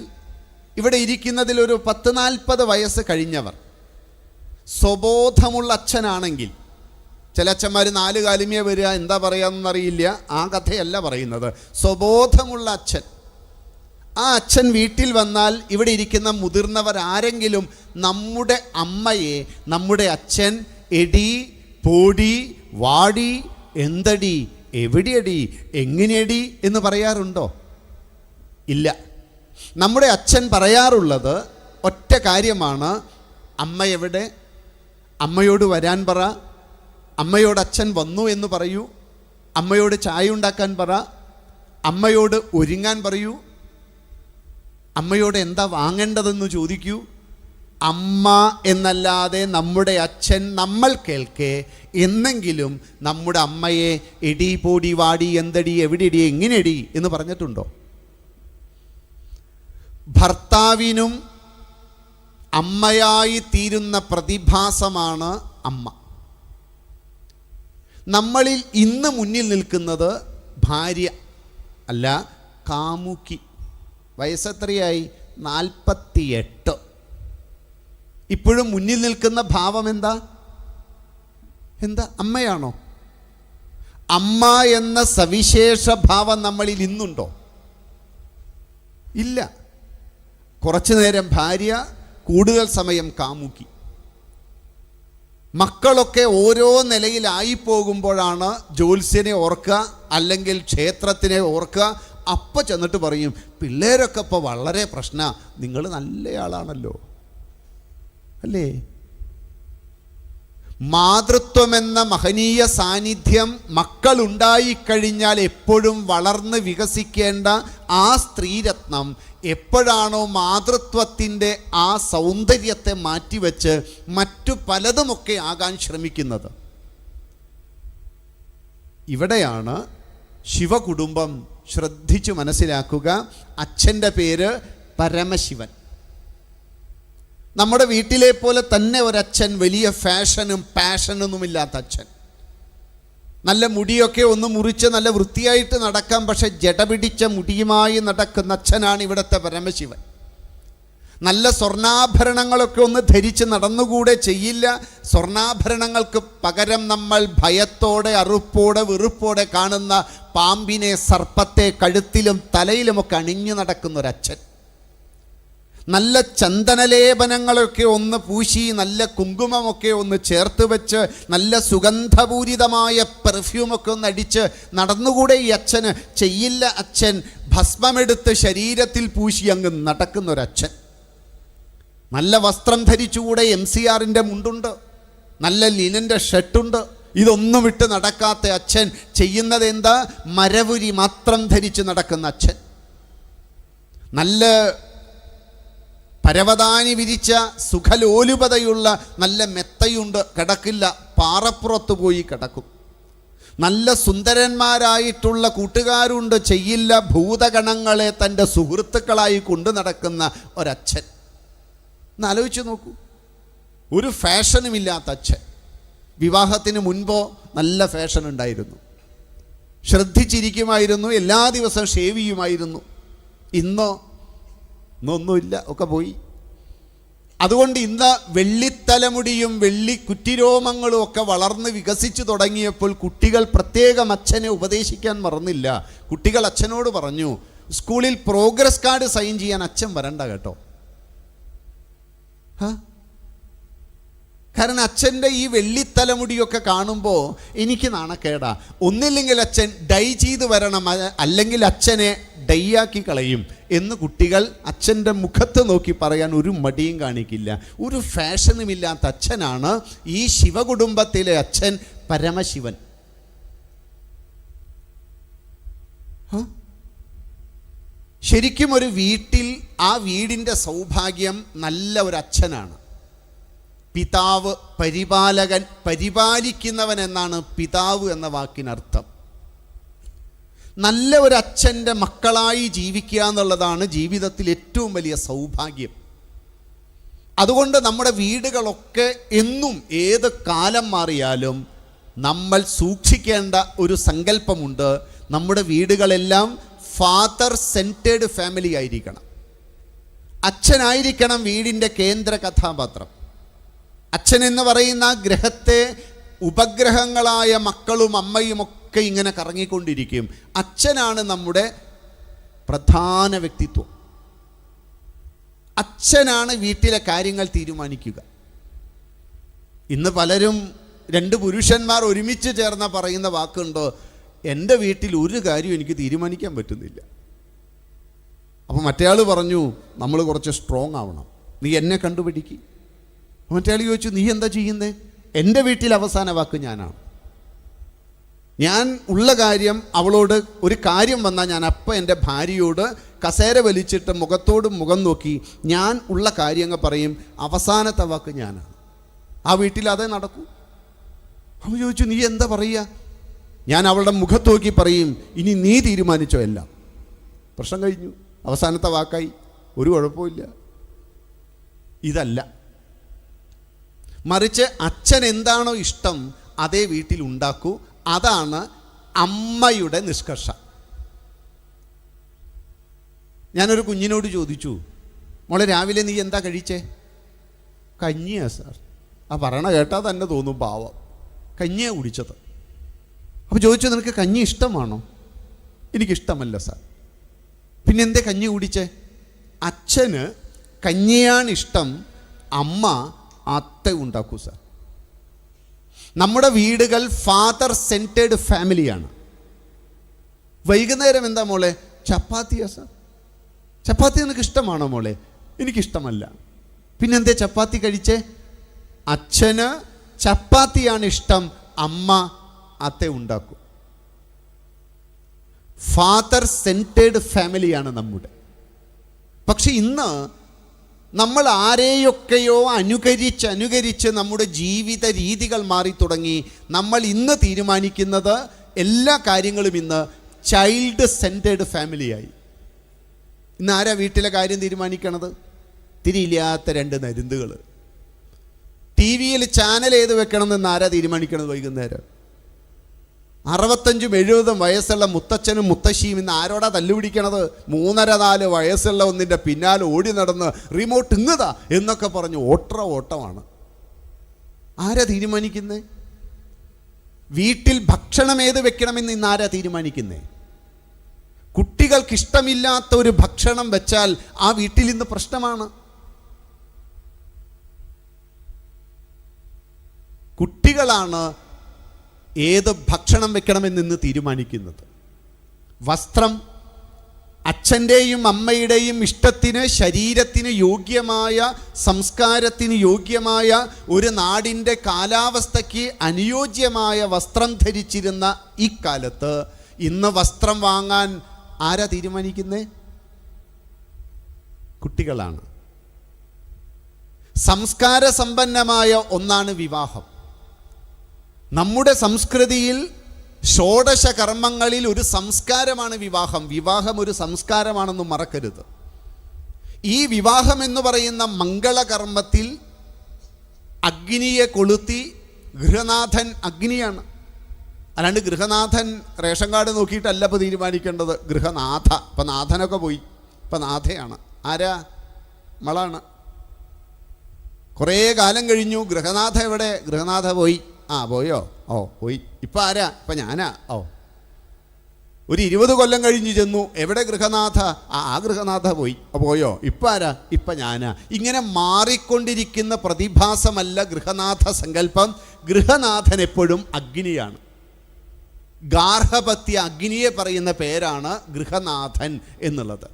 ഇവിടെ ഇരിക്കുന്നതിൽ ഒരു 40 വയസ്സ് കഴിഞ്ഞവർ സ്വബോധമുള്ള അച്ഛനാണെങ്കിൽ, ചില അച്ഛന്മാർ 4 കാലുമേ വരിക, എന്താ പറയാമെന്നറിയില്ല, ആ കഥയല്ല പറയുന്നത്. സ്വബോധമുള്ള അച്ഛൻ, ആ അച്ഛൻ വീട്ടിൽ വന്നാൽ ഇവിടെ ഇരിക്കുന്ന മുതിർന്നവർ ആരെങ്കിലും നമ്മുടെ അമ്മയെ, നമ്മുടെ അച്ഛൻ എടി, പോടി, വാടി, എന്തടി, എവിടെയടി, എങ്ങനെയടി എന്ന് പറയാറുണ്ടോ? ഇല്ല. നമ്മുടെ അച്ഛൻ പറയാറുള്ളത് ഒറ്റ കാര്യമാണ്: അമ്മ എവിടെ? അമ്മയോട് വരാൻ പറ, അമ്മയോട് അച്ഛൻ വന്നു എന്ന് പറയൂ, അമ്മയോട് ചായ ഉണ്ടാക്കാൻ പറ, അമ്മയോട് ഒരുങ്ങാൻ പറയൂ, അമ്മയോട് എന്താ വാങ്ങേണ്ടതെന്ന് ചോദിക്കൂ. അമ്മ എന്നല്ലാതെ നമ്മുടെ അച്ഛൻ നമ്മൾ കേൾക്കെ എന്നെങ്കിലും നമ്മുടെ അമ്മയെ എടി, പോടി, വാടി, എന്തടി, എവിടെയടി, എങ്ങനെയടി എന്ന് പറഞ്ഞിട്ടുണ്ടോ? ഭർത്താവിനും അമ്മയായി തീരുന്ന പ്രതിഭാസമാണ് അമ്മ. നമ്മളിൽ ഇന്ന് മുന്നിൽ നിൽക്കുന്നത് ഭാര്യ അല്ല, കാമുക്കി. വയസ്സെത്രയായി? 48. ഇപ്പോഴും മുന്നിൽ നിൽക്കുന്ന ഭാവം എന്താ? അമ്മയാണോ? അമ്മ എന്ന സവിശേഷ ഭാവം നമ്മളിൽ ഇന്നുണ്ടോ? ഇല്ല. കുറച്ചു നേരം ഭാര്യ, കൂടുതൽ സമയം കാമുക്കി. മക്കളൊക്കെ ഓരോ നിലയിലായി പോകുമ്പോഴാണ് ജ്യോത്സ്യനെ ഓർക്കുക, അല്ലെങ്കിൽ ക്ഷേത്രത്തിനെ ഓർക്കുക. അപ്പം ചെന്നിട്ട് പറയും, പിള്ളേരൊക്കെ ഇപ്പോൾ വളരെ പ്രശ്നമാണ്, നിങ്ങൾ നല്ലയാളാണല്ലോ, അല്ലേ? മാതൃത്വമെന്ന മഹനീയ സാന്നിധ്യം മക്കളുണ്ടായിക്കഴിഞ്ഞാൽ എപ്പോഴും വളർന്ന് വികസിക്കേണ്ട ആ സ്ത്രീരത്നം എപ്പോഴാണോ മാതൃത്വത്തിൻ്റെ ആ സൗന്ദര്യത്തെ മാറ്റിവെച്ച് മറ്റു പലതുമൊക്കെ ആകാൻ ശ്രമിക്കുന്നത്, ഇവിടെയാണ് ശിവകുടുംബം. ശ്രദ്ധിച്ചു മനസ്സിലാക്കുക. അച്ഛൻ്റെ പേര് പരമശിവൻ. നമ്മുടെ വീട്ടിലെ പോലെ തന്നെ ഒരച്ഛൻ, വലിയ ഫാഷനും പാഷനൊന്നുമില്ലാത്ത അച്ഛൻ. നല്ല മുടിയൊക്കെ ഒന്ന് മുറിച്ച് നല്ല വൃത്തിയായിട്ട് നടക്കാം, പക്ഷെ ജട പിടിച്ച മുടിയുമായി നടക്കുന്ന അച്ഛനാണ് ഇവിടുത്തെ പരമശിവൻ. നല്ല സ്വർണ്ണാഭരണങ്ങളൊക്കെ ഒന്ന് ധരിച്ച് നടന്നുകൂടെ ചെയ്യില്ല. സ്വർണ്ണാഭരണങ്ങൾക്ക് പകരം നമ്മൾ ഭയത്തോടെ, അറുപ്പോടെ, വെറുപ്പോടെ കാണുന്ന പാമ്പിനെ, സർപ്പത്തെ കഴുത്തിലും തലയിലുമൊക്കെ അണിഞ്ഞു നടക്കുന്നൊരച്ഛൻ. നല്ല ചന്ദനലേപനങ്ങളൊക്കെ ഒന്ന് പൂശി, നല്ല കുങ്കുമമൊക്കെ ഒന്ന് ചേർത്ത് വെച്ച്, നല്ല സുഗന്ധപൂരിതമായ പെർഫ്യൂമൊക്കെ ഒന്ന് അടിച്ച് നടന്നുകൂടെ ഈ അച്ഛന്? ചെയ്യില്ല. അച്ഛൻ ഭസ്മമെടുത്ത് ശരീരത്തിൽ പൂശി അങ്ങ് നടക്കുന്നൊരച്ഛൻ. നല്ല വസ്ത്രം ധരിച്ചുകൂടെ? MCRൻ്റെ മുണ്ടുണ്ട്, നല്ല ലിനൻ്റെ ഷർട്ടുണ്ട്. ഇതൊന്നും വിട്ട് നടക്കാത്ത അച്ഛൻ ചെയ്യുന്നത് എന്താ? മരവുരി മാത്രം ധരിച്ച് നടക്കുന്ന അച്ഛൻ. നല്ല പരവതാനി വിരിച്ച സുഖലോലുപതയുള്ള നല്ല മെത്തയുണ്ട്, കിടക്കില്ല, പാറപ്പുറത്ത് പോയി കിടക്കും. നല്ല സുന്ദരന്മാരായിട്ടുള്ള കൂട്ടുകാരുണ്ട്, ചെയ്യില്ല. ഭൂതഗണങ്ങളെ തൻ്റെ സുഹൃത്തുക്കളായി കൊണ്ടു നടക്കുന്ന ഒരച്ഛൻ. എന്നാലോചിച്ച് നോക്കൂ. ഒരു ഫാഷനുമില്ലാത്ത അച്ഛൻ. വിവാഹത്തിന് മുൻപോ നല്ല ഫാഷൻ ഉണ്ടായിരുന്നു, ശ്രദ്ധിച്ചിരിക്കുമായിരുന്നു, എല്ലാ ദിവസവും ഷേവ് ചെയ്യുമായിരുന്നു. ഇന്നൊന്നുമില്ല, ഒക്കെ പോയി. അതുകൊണ്ട് ഇന്ന് വെള്ളിത്തലമുടിയും വെള്ളി കുറ്റിരോമങ്ങളും ഒക്കെ വളർന്ന് വികസിച്ചു തുടങ്ങിയപ്പോൾ കുട്ടികൾ പ്രത്യേകം അച്ഛനെ ഉപദേശിക്കാൻ മറന്നില്ല. കുട്ടികൾ അച്ഛനോട് പറഞ്ഞു, സ്കൂളിൽ പ്രോഗ്രസ് കാർഡ് സൈൻ ചെയ്യാൻ അച്ഛൻ വരണ്ട കേട്ടോ. കാരണം അച്ഛൻ്റെ ഈ വെള്ളിത്തലമുടിയൊക്കെ കാണുമ്പോൾ എനിക്ക് നാണക്കേടാ. ഒന്നില്ലെങ്കിൽ അച്ഛൻ ഡൈ ചെയ്ത് വരണം, അല്ലെങ്കിൽ അച്ഛനെ ഡൈയാക്കി കളയും എന്ന് കുട്ടികൾ അച്ഛൻ്റെ മുഖത്ത് നോക്കി പറയാൻ ഒരു മടിയും കാണിക്കില്ല. ഒരു ഫാഷനുമില്ലാത്ത അച്ഛനാണ് ഈ ശിവകുടുംബത്തിലെ അച്ഛൻ പരമശിവൻ. ശരിക്കും ഒരു വീട്ടിൽ, ആ വീടിൻ്റെ സൗഭാഗ്യം നല്ല ഒരു അച്ഛനാണ്. പിതാവ് പരിപാലകൻ, പരിപാലിക്കുന്നവൻ എന്നാണ് പിതാവ് എന്ന വാക്കിനർത്ഥം. നല്ല ഒരു അച്ഛൻ്റെ മക്കളായി ജീവിക്കുക എന്നുള്ളതാണ് ജീവിതത്തിൽ ഏറ്റവും വലിയ സൗഭാഗ്യം. അതുകൊണ്ട് നമ്മുടെ വീടുകളൊക്കെ എന്നും ഏത് കാലം മാറിയാലും നമ്മൾ സൂക്ഷിക്കേണ്ട ഒരു സങ്കല്പമുണ്ട്. നമ്മുടെ വീടുകളെല്ലാം ഫാദർ സെൻറ്റേഡ് ഫാമിലി ആയിരിക്കണം. അച്ഛനായിരിക്കണം വീടിൻ്റെ കേന്ദ്ര കഥാപാത്രം. അച്ഛൻ എന്ന് പറയുന്ന ഗ്രഹത്തെ ഉപഗ്രഹങ്ങളായ മക്കളും അമ്മയും ഒക്കെ ഇങ്ങനെ കറങ്ങിക്കൊണ്ടിരിക്കും. അച്ഛനാണ് നമ്മുടെ പ്രധാന വ്യക്തിത്വം. അച്ഛനാണ് വീട്ടിലെ കാര്യങ്ങൾ തീരുമാനിക്കുക. ഇന്ന് പലരും രണ്ട് പുരുഷന്മാർ ഒരുമിച്ച് ചേർന്ന പറയുന്ന വാക്കുണ്ടോ, എൻ്റെ വീട്ടിൽ ഒരു കാര്യം എനിക്ക് തീരുമാനിക്കാൻ പറ്റുന്നില്ല. അപ്പോൾ മറ്റേയാൾ പറഞ്ഞു, നമ്മൾ കുറച്ച് സ്ട്രോങ് ആവണം, നീ എന്നെ കണ്ടുപിടിക്കുക. മറ്റേയാൾ ചോദിച്ചു, നീ എന്താ ചെയ്യുന്നത്? എൻ്റെ വീട്ടിൽ അവസാന വാക്ക് ഞാനാണ്. ഞാൻ ഉള്ള കാര്യം അവളോട് ഒരു കാര്യം വന്നാൽ ഞാൻ അപ്പം എൻ്റെ ഭാര്യയോട് കസേര വലിച്ചിട്ട് മുഖത്തോട് മുഖം നോക്കി ഞാൻ ഉള്ള കാര്യങ്ങൾ പറയും. അവസാനത്തെ വാക്ക് ഞാനാണ്. ആ വീട്ടിൽ അതേ നടക്കൂ. അവൻ ചോദിച്ചു, നീ എന്താ പറയുക? ഞാൻ അവളുടെ മുഖത്ത് നോക്കി പറയും, ഇനി നീ തീരുമാനിച്ചോ എല്ലാം. പ്രശ്നം കഴിഞ്ഞു, അവസാനത്തെ വാക്കായി, ഒരു കുഴപ്പമില്ല. ഇതല്ല, മറിച്ച് അച്ഛൻ എന്താണോ ഇഷ്ടം അതേ വീട്ടിൽ ഉണ്ടാക്കൂ. അതാണ് അമ്മയുടെ നിഷ്കർഷ. ഞാനൊരു കുഞ്ഞിനോട് ചോദിച്ചു, മോളെ രാവിലെ നീ എന്താ കഴിച്ചേ? കഞ്ഞിയാ സാർ. ആ പറയണ കേട്ടാൽ തന്നെ തോന്നും പാവം, കഞ്ഞിയാ കുടിച്ചത്. അപ്പോൾ ചോദിച്ചു, നിനക്ക് കഞ്ഞി ഇഷ്ടമാണോ? എനിക്കിഷ്ടമല്ല സാർ. പിന്നെ എന്തേ കഞ്ഞി കുടിച്ചേ? അച്ഛന് കഞ്ഞിയാണ് ഇഷ്ടം, അമ്മ അത്ത ഉണ്ടാക്കൂ സാർ. നമ്മുടെ വീടുകൾ ഫാദർ സെൻറ്റേഡ് ഫാമിലിയാണ്. വൈകുന്നേരം എന്താ മോളെ? ചപ്പാത്തിയാ സാർ. ചപ്പാത്തി നിനക്ക് ഇഷ്ടമാണോ മോളെ? എനിക്കിഷ്ടമല്ല. പിന്നെന്തേ ചപ്പാത്തി കഴിച്ചേ? അച്ഛന് ചപ്പാത്തിയാണ് ഇഷ്ടം, അമ്മ അത്ത ഉണ്ടാക്കും. ഫാദർ സെൻറ്റേഡ് ഫാമിലിയാണ് നമ്മുടെ. പക്ഷെ ഇന്ന് നമ്മൾ ആരെയൊക്കെയോ അനുകരിച്ച് നമ്മുടെ ജീവിത രീതികൾ മാറി തുടങ്ങി. നമ്മൾ ഇന്ന് തീരുമാനിക്കുന്നത് എല്ലാ കാര്യങ്ങളും ഇന്ന് ചൈൽഡ് സെൻറ്റേഡ് ഫാമിലിയായി. ഇന്ന് ആരാ വീട്ടിലെ കാര്യം തീരുമാനിക്കണത്? തിരിയില്ലാത്ത രണ്ട് നരുന്തുകൾ. ടി വിയിൽ ചാനൽ ഏത് വെക്കണമെന്ന് ആരാ തീരുമാനിക്കണത്? വൈകുന്നേരം 65-70 വയസ്സുള്ള മുത്തച്ഛനും മുത്തശ്ശിയും ഇന്ന് ആരോടാ തല്ലുപിടിക്കണത്? 3-4 വയസ്സുള്ള ഒന്നിൻ്റെ പിന്നാലെ ഓടി നടന്ന് റിമോട്ട് ഇങ്ങതാ എന്നൊക്കെ പറഞ്ഞ് ഓട്ടമാണ്. ആരാ തീരുമാനിക്കുന്നത്? വീട്ടിൽ ഭക്ഷണം ഏത് വെക്കണമെന്ന് ഇന്ന് ആരാ തീരുമാനിക്കുന്നത്? കുട്ടികൾക്കിഷ്ടമില്ലാത്ത ഒരു ഭക്ഷണം വെച്ചാൽ ആ വീട്ടിൽ ഇന്ന് പ്രശ്നമാണ്. കുട്ടികളാണ് ഏത് ഭക്ഷണം വെക്കണമെന്ന് തീരുമാനിക്കുന്നത്. വസ്ത്രം അച്ഛൻ്റെയും അമ്മയുടെയും ഇഷ്ടത്തിന്, ശരീരത്തിന് യോഗ്യമായ, സംസ്കാരത്തിന് യോഗ്യമായ, ഒരു നാടിൻ്റെ കാലാവസ്ഥയ്ക്ക് അനുയോജ്യമായ വസ്ത്രം ധരിച്ചിരുന്ന ഈ കാലത്ത് ഇന്ന് വസ്ത്രം വാങ്ങാൻ ആരാ തീരുമാനിക്കുന്നത്? കുട്ടികളാണ്. സംസ്കാര സമ്പന്നമായ ഒന്നാണ് വിവാഹം. നമ്മുടെ സംസ്കൃതിയിൽ ഷോഡശ കർമ്മങ്ങളിൽ ഒരു സംസ്കാരമാണ് വിവാഹം. വിവാഹം ഒരു സംസ്കാരമാണെന്ന് മറക്കരുത്. ഈ വിവാഹം എന്ന് പറയുന്ന മംഗളകർമ്മത്തിൽ അഗ്നിയെ കൊളുത്തി, ഗൃഹനാഥൻ അഗ്നിയാണ്. അല്ലാണ്ട് ഗൃഹനാഥൻ റേഷൻ കാർഡ് നോക്കിയിട്ടല്ല ഇപ്പോൾ തീരുമാനിക്കേണ്ടത്. ഗൃഹനാഥ. ഇപ്പം നാഥനൊക്കെ പോയി, ഇപ്പം നാഥയാണ്. ആരാ? മളാണ്. കുറേ കാലം കഴിഞ്ഞു, ഗൃഹനാഥ എവിടെ? ഗൃഹനാഥ പോയി. പോയോ? പോയി. ഇപ്പം ആരാ? ഇപ്പം ഞാനാ. ഒരു 20 കൊല്ലം കഴിഞ്ഞ് ചെന്നു, എവിടെ ഗൃഹനാഥ? ആ ഗൃഹനാഥ പോയി. പോയോ? ഇപ്പം ആരാ? ഇപ്പം ഞാനാ. ഇങ്ങനെ മാറിക്കൊണ്ടിരിക്കുന്ന പ്രതിഭാസമല്ല ഗൃഹനാഥ സങ്കല്പം. ഗൃഹനാഥൻ എപ്പോഴും അഗ്നിയാണ്. ഗാർഹപത്യ അഗ്നിയെ പറയുന്ന പേരാണ് ഗൃഹനാഥൻ എന്നുള്ളത്.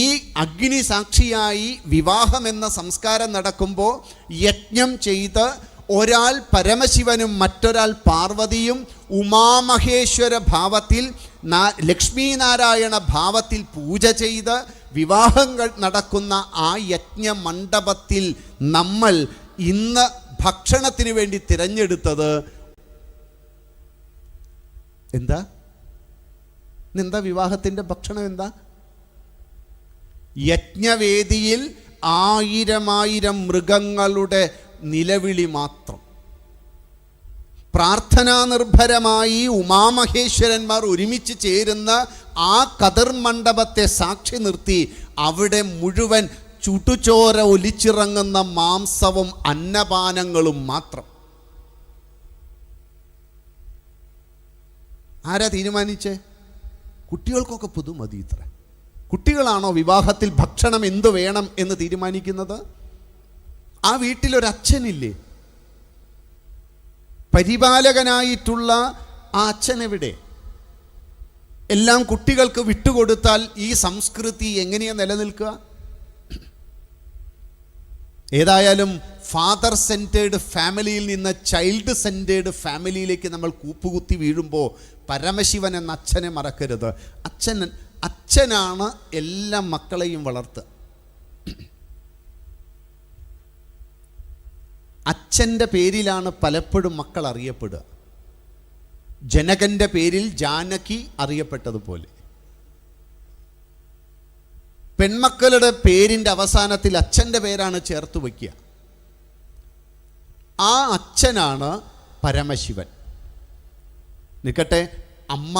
ഈ അഗ്നി സാക്ഷിയായി വിവാഹം എന്ന സംസ്കാരം നടക്കുമ്പോൾ യജ്ഞം ചെയ്ത് ഒരാൾ പരമശിവനും മറ്റൊരാൾ പാർവതിയും ഉമാമഹേശ്വര ഭാവത്തിൽ, ലക്ഷ്മീനാരായണ ഭാവത്തിൽ പൂജ ചെയ്ത് വിവാഹങ്ങൾ നടക്കുന്ന ആ യജ്ഞ മണ്ഡപത്തിൽ നമ്മൾ ഇന്ന് ഭക്ഷണത്തിന് വേണ്ടി തിരഞ്ഞെടുത്തത് എന്താ? വിവാഹത്തിൻ്റെ ഭക്ഷണം എന്താ? യജ്ഞവേദിയിൽ 1000 മൃഗങ്ങളുടെ നിലവിളി മാത്രം. പ്രാർത്ഥനാ നിർഭരമായി ഉമാമഹേശ്വരന്മാർ ഒരുമിച്ച് ചേരുന്ന ആ കതിർ മണ്ഡപത്തെ സാക്ഷി നിർത്തി അവിടെ മുഴുവൻ ചുട്ടുചോര ഒലിച്ചിറങ്ങുന്ന മാംസവും അന്നപാനങ്ങളും മാത്രം. ആരാ തീരുമാനിച്ചേ? കുട്ടികൾക്കൊക്കെ പുതുമതി ഇത്ര. കുട്ടികളാണോ വിവാഹത്തിൽ ഭക്ഷണം എന്തു വേണം എന്ന് തീരുമാനിക്കുന്നത്? ആ വീട്ടിലൊരച്ഛനില്ലേ? പരിപാലകനായിട്ടുള്ള ആ അച്ഛനെവിടെ? എല്ലാം കുട്ടികൾക്ക് വിട്ടുകൊടുത്താൽ ഈ സംസ്കൃതി എങ്ങനെയാണ് നിലനിൽക്കുക? ഏതായാലും ഫാദർ സെൻറ്റേർഡ് ഫാമിലിയിൽ നിന്ന് ചൈൽഡ് സെൻറ്റേർഡ് ഫാമിലിയിലേക്ക് നമ്മൾ കൂപ്പുകുത്തി വീഴുമ്പോൾ പരമശിവൻ എന്ന അച്ഛനെ മറക്കരുത്. അച്ഛനാണ് എല്ലാ മക്കളെയും വളർത്തുക. അച്ഛൻ്റെ പേരിലാണ് പലപ്പോഴും മക്കൾ അറിയപ്പെടുക. ജനകൻ്റെ പേരിൽ ജാനകി അറിയപ്പെട്ടതുപോലെ പെൺമക്കളുടെ പേരിൻ്റെ അവസാനത്തിൽ അച്ഛൻ്റെ പേരാണ് ചേർത്ത് വയ്ക്കുക. ആ അച്ഛനാണ് പരമശിവൻ. നിൽക്കട്ടെ, അമ്മ.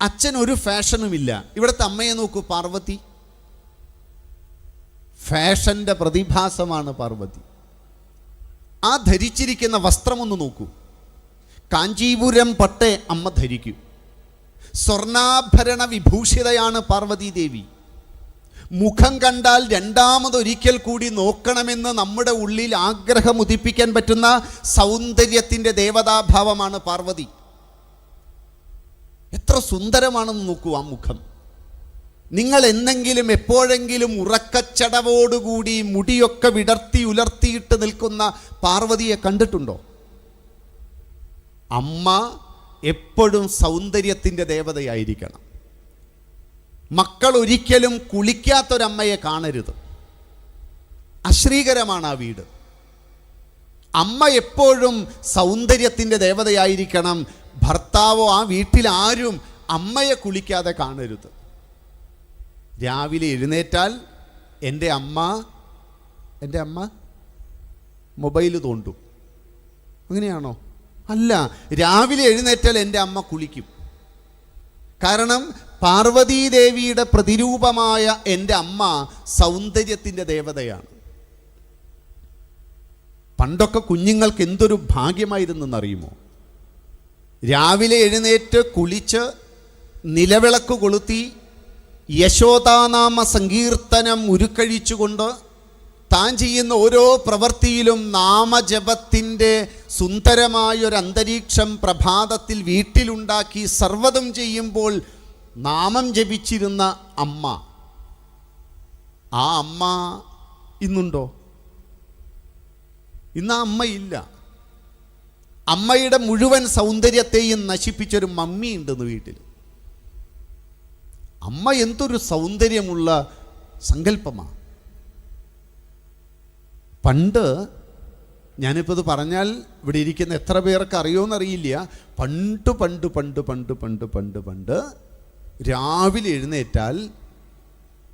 അച്ഛൻ ഒരു ഫാഷനുമില്ല. ഇവിടുത്തെ അമ്മയെ നോക്കൂ, പാർവതി. ഫാഷൻ്റെ പ്രതിഭാസമാണ് പാർവതി. ആ ധരിച്ചിരിക്കുന്ന വസ്ത്രമൊന്ന് നോക്കൂ. കാഞ്ചീപുരം പട്ടേ അമ്മ ധരിക്കും. സ്വർണ്ണാഭരണ വിഭൂഷിതയാണ് പാർവതി ദേവി. മുഖം കണ്ടാൽ രണ്ടാമതൊരിക്കൽ കൂടി നോക്കണമെന്ന് നമ്മുടെ ഉള്ളിൽ ആഗ്രഹം ഉദിപ്പിക്കാൻ പറ്റുന്ന സൗന്ദര്യത്തിൻ്റെ ദേവതാഭാവമാണ് പാർവതി. എത്ര സുന്ദരമാണെന്ന് നോക്കൂ ആ മുഖം. നിങ്ങൾ എന്നെങ്കിലും എപ്പോഴെങ്കിലും ഉറക്കച്ചടവോടുകൂടി മുടിയൊക്കെ വിടർത്തി ഉലർത്തിയിട്ട് നിൽക്കുന്ന പാർവതിയെ കണ്ടിട്ടുണ്ടോ? അമ്മ എപ്പോഴും സൗന്ദര്യത്തിൻ്റെ ദേവതയായിരിക്കണം. മക്കൾ ഒരിക്കലും കുളിക്കാത്തൊരമ്മയെ കാണരുത്. അശ്രീകരമാണ് ആ വീട്. അമ്മ എപ്പോഴും സൗന്ദര്യത്തിൻ്റെ ദേവതയായിരിക്കണം. ഭർത്താവോ ആ വീട്ടിൽ ആരും അമ്മയെ കുളിക്കാതെ കാണരുത്. രാവിലെ എഴുന്നേറ്റാൽ എൻ്റെ അമ്മ മൊബൈൽ തോണ്ടും. അങ്ങനെയാണോ? അല്ല, രാവിലെ എഴുന്നേറ്റാൽ എൻ്റെ അമ്മ കുളിക്കും. കാരണം പാർവതീദേവിയുടെ പ്രതിരൂപമായ എൻ്റെ അമ്മ സൗന്ദര്യത്തിൻ്റെ ദേവതയാണ്. പണ്ടൊക്കെ കുഞ്ഞുങ്ങൾക്ക് എന്തൊരു ഭാഗ്യമായിരുന്നെന്നറിയുമോ? രാവിലെ എഴുന്നേറ്റ് കുളിച്ച് നിലവിളക്ക് കൊളുത്തി യശോദാനാമ സങ്കീർത്തനം ഉരുക്കഴിച്ചുകൊണ്ട് താൻ ചെയ്യുന്ന ഓരോ പ്രവൃത്തിയിലും നാമജപത്തിൻ്റെ സുന്ദരമായൊരു അന്തരീക്ഷം പ്രഭാതത്തിൽ വീട്ടിലുണ്ടാക്കി സർവ്വതും ചെയ്യുമ്പോൾ നാമം ജപിച്ചിരുന്ന അമ്മ. ആ അമ്മ ഇന്നുണ്ടോ? ഇന്ന് ആ അമ്മയില്ല. അമ്മയുടെ മുഴുവൻ സൗന്ദര്യത്തെയും നശിപ്പിച്ചൊരു മമ്മി ഉണ്ടെന്ന് വീട്ടിൽ. അമ്മ എന്തൊരു സൗന്ദര്യമുള്ള സങ്കല്പമാണ്. പണ്ട്, ഞാനിപ്പോൾ ഇത് പറഞ്ഞാൽ ഇവിടെ ഇരിക്കുന്ന എത്ര പേർക്ക് അറിയുമെന്നറിയില്ല, പണ്ട് രാവിലെ എഴുന്നേറ്റാൽ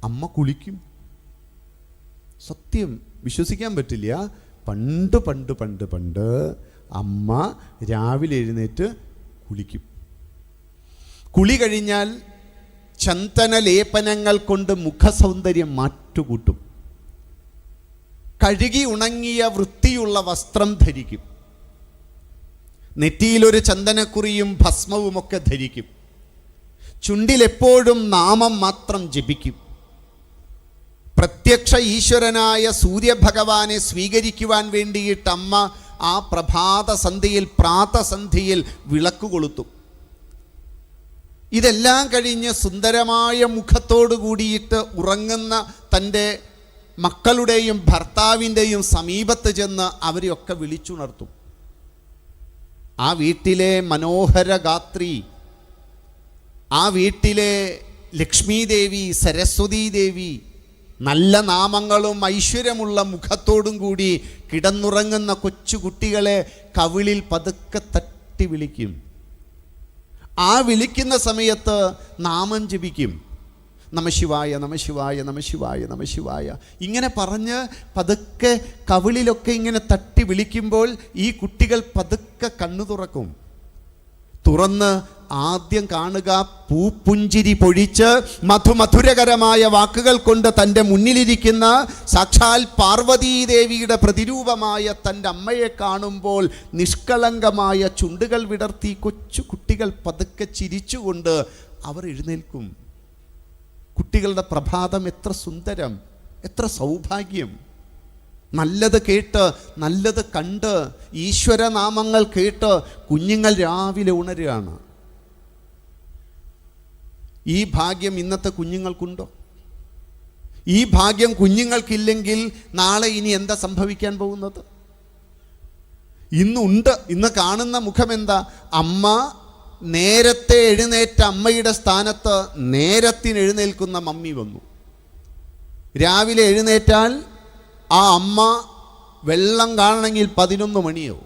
അമ്മ കുളിക്കും. സത്യം, വിശ്വസിക്കാൻ പറ്റില്ല. പണ്ട് അമ്മ രാവിലെ എഴുന്നേറ്റ് കുളിക്കും. കുളി കഴിഞ്ഞാൽ ചന്ദന ലേപനങ്ങൾ കൊണ്ട് മുഖസൗന്ദര്യം മാറ്റുകൂട്ടും. കഴുകി ഉണങ്ങിയ വൃത്തിയുള്ള വസ്ത്രം ധരിക്കും. നെറ്റിയിലൊരു ചന്ദനക്കുറിയും ഭസ്മവുമൊക്കെ ധരിക്കും. ചുണ്ടിലെപ്പോഴും നാമം മാത്രം ജപിക്കും. പ്രത്യക്ഷ ഈശ്വരനായ സൂര്യഭഗവാനെ സ്വീകരിക്കുവാൻ വേണ്ടിയിട്ട് അമ്മ ആ പ്രാതസന്ധിയിൽ വിളക്ക് കൊളുത്തും. ഇതെല്ലാം കഴിഞ്ഞ് സുന്ദരമായ മുഖത്തോടു കൂടിയിട്ട് ഉറങ്ങുന്ന തൻ്റെ മക്കളുടെയും ഭർത്താവിൻ്റെയും സമീപത്ത് ചെന്ന് അവരെയൊക്കെ വിളിച്ചുണർത്തും. ആ വീട്ടിലെ മനോഹര ഗാത്രി, ആ വീട്ടിലെ ലക്ഷ്മി ദേവി, സരസ്വതി ദേവി, നല്ല നാമങ്ങളും ഐശ്വര്യമുള്ള മുഖത്തോടും കൂടി കിടന്നുറങ്ങുന്ന കൊച്ചു കുട്ടികളെ കവിളിൽ പതുക്കെ തട്ടി വിളിക്കും. ആ വിളിക്കുന്ന സമയത്ത് നാമം ജപിക്കും. നമഃശിവായ നമഃശിവായ നമഃശിവായ നമഃശിവായ ഇങ്ങനെ പറഞ്ഞ് പതുക്കെ കവിളിലൊക്കെ ഇങ്ങനെ തട്ടി വിളിക്കുമ്പോൾ ഈ കുട്ടികൾ പതുക്കെ കണ്ണു തുറക്കും. തുറന്ന് ആദ്യം കാണുക പൂപ്പുഞ്ചിരി പൊഴിച്ച് മധുരകരമായ വാക്കുകൾ കൊണ്ട് തൻ്റെ മുന്നിലിരിക്കുന്ന സാക്ഷാൽ പാർവതീദേവിയുടെ പ്രതിരൂപമായ തൻ്റെ അമ്മയെ കാണുമ്പോൾ നിഷ്കളങ്കമായ ചുണ്ടുകൾ വിടർത്തി കൊച്ചു കുട്ടികൾ പതുക്കെ ചിരിച്ചുകൊണ്ട് അവർ എഴുന്നേൽക്കും. കുട്ടികളുടെ പ്രഭാതം എത്ര സുന്ദരം, എത്ര സൗഭാഗ്യം. നല്ലത് കേട്ട് നല്ലത് കണ്ട് ഈശ്വരനാമങ്ങൾ കേട്ട് കുഞ്ഞുങ്ങൾ രാവിലെ ഉണരുകയാണ്. ഈ ഭാഗ്യം ഇന്നത്തെ കുഞ്ഞുങ്ങൾക്കുണ്ടോ? ഈ ഭാഗ്യം കുഞ്ഞുങ്ങൾക്കില്ലെങ്കിൽ നാളെ ഇനി എന്താ സംഭവിക്കാൻ പോകുന്നത്? ഇന്നുണ്ട്. ഇന്ന് കാണുന്ന മുഖം എന്താ? അമ്മ നേരത്തെ എഴുന്നേറ്റ അമ്മയുടെ സ്ഥാനത്ത് നേരത്തിന് എഴുന്നേൽക്കുന്ന മമ്മി വന്നു. രാവിലെ എഴുന്നേറ്റാൽ ആ അമ്മ വെള്ളം കാണണമെങ്കിൽ 11 മണിയാവും.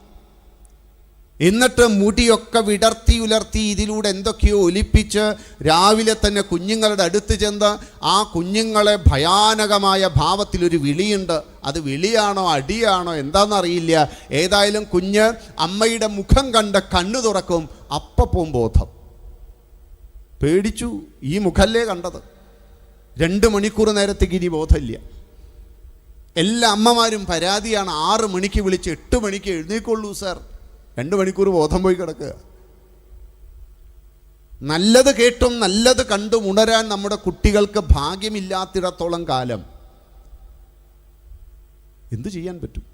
എന്നിട്ട് മുടിയൊക്കെ വിടർത്തി ഉലർത്തി ഇതിലൂടെ എന്തൊക്കെയോ ഒലിപ്പിച്ച് രാവിലെ തന്നെ കുഞ്ഞുങ്ങളുടെ അടുത്ത് ചെന്ന് ആ കുഞ്ഞുങ്ങളെ ഭയാനകമായ ഭാവത്തിലൊരു വിളിയുണ്ട്. അത് വിളിയാണോ അടിയാണോ എന്താണെന്നറിയില്ല. ഏതായാലും കുഞ്ഞ് അമ്മയുടെ മുഖം കണ്ട് കണ്ണു തുറക്കും. അപ്പം ബോധം. പേടിച്ചു. ഈ മുഖല്ലേ കണ്ടത്. 2 മണിക്കൂർ നേരത്തേക്ക് ഇനി ബോധമില്ല. എല്ലാ അമ്മമാരും പരാതിയാണ്. 6 മണിക്ക് വിളിച്ച് 8 മണിക്ക് എഴുന്നേക്കുള്ളൂ സാർ. 2 മണിക്കൂർ ബോധം പോയി കിടക്കുക. നല്ലത് കേട്ടും നല്ലത് കണ്ടും ഉണരാൻ നമ്മുടെ കുട്ടികൾക്ക് ഭാഗ്യമില്ലാത്തിടത്തോളം കാലം എന്തു ചെയ്യാൻ പറ്റും?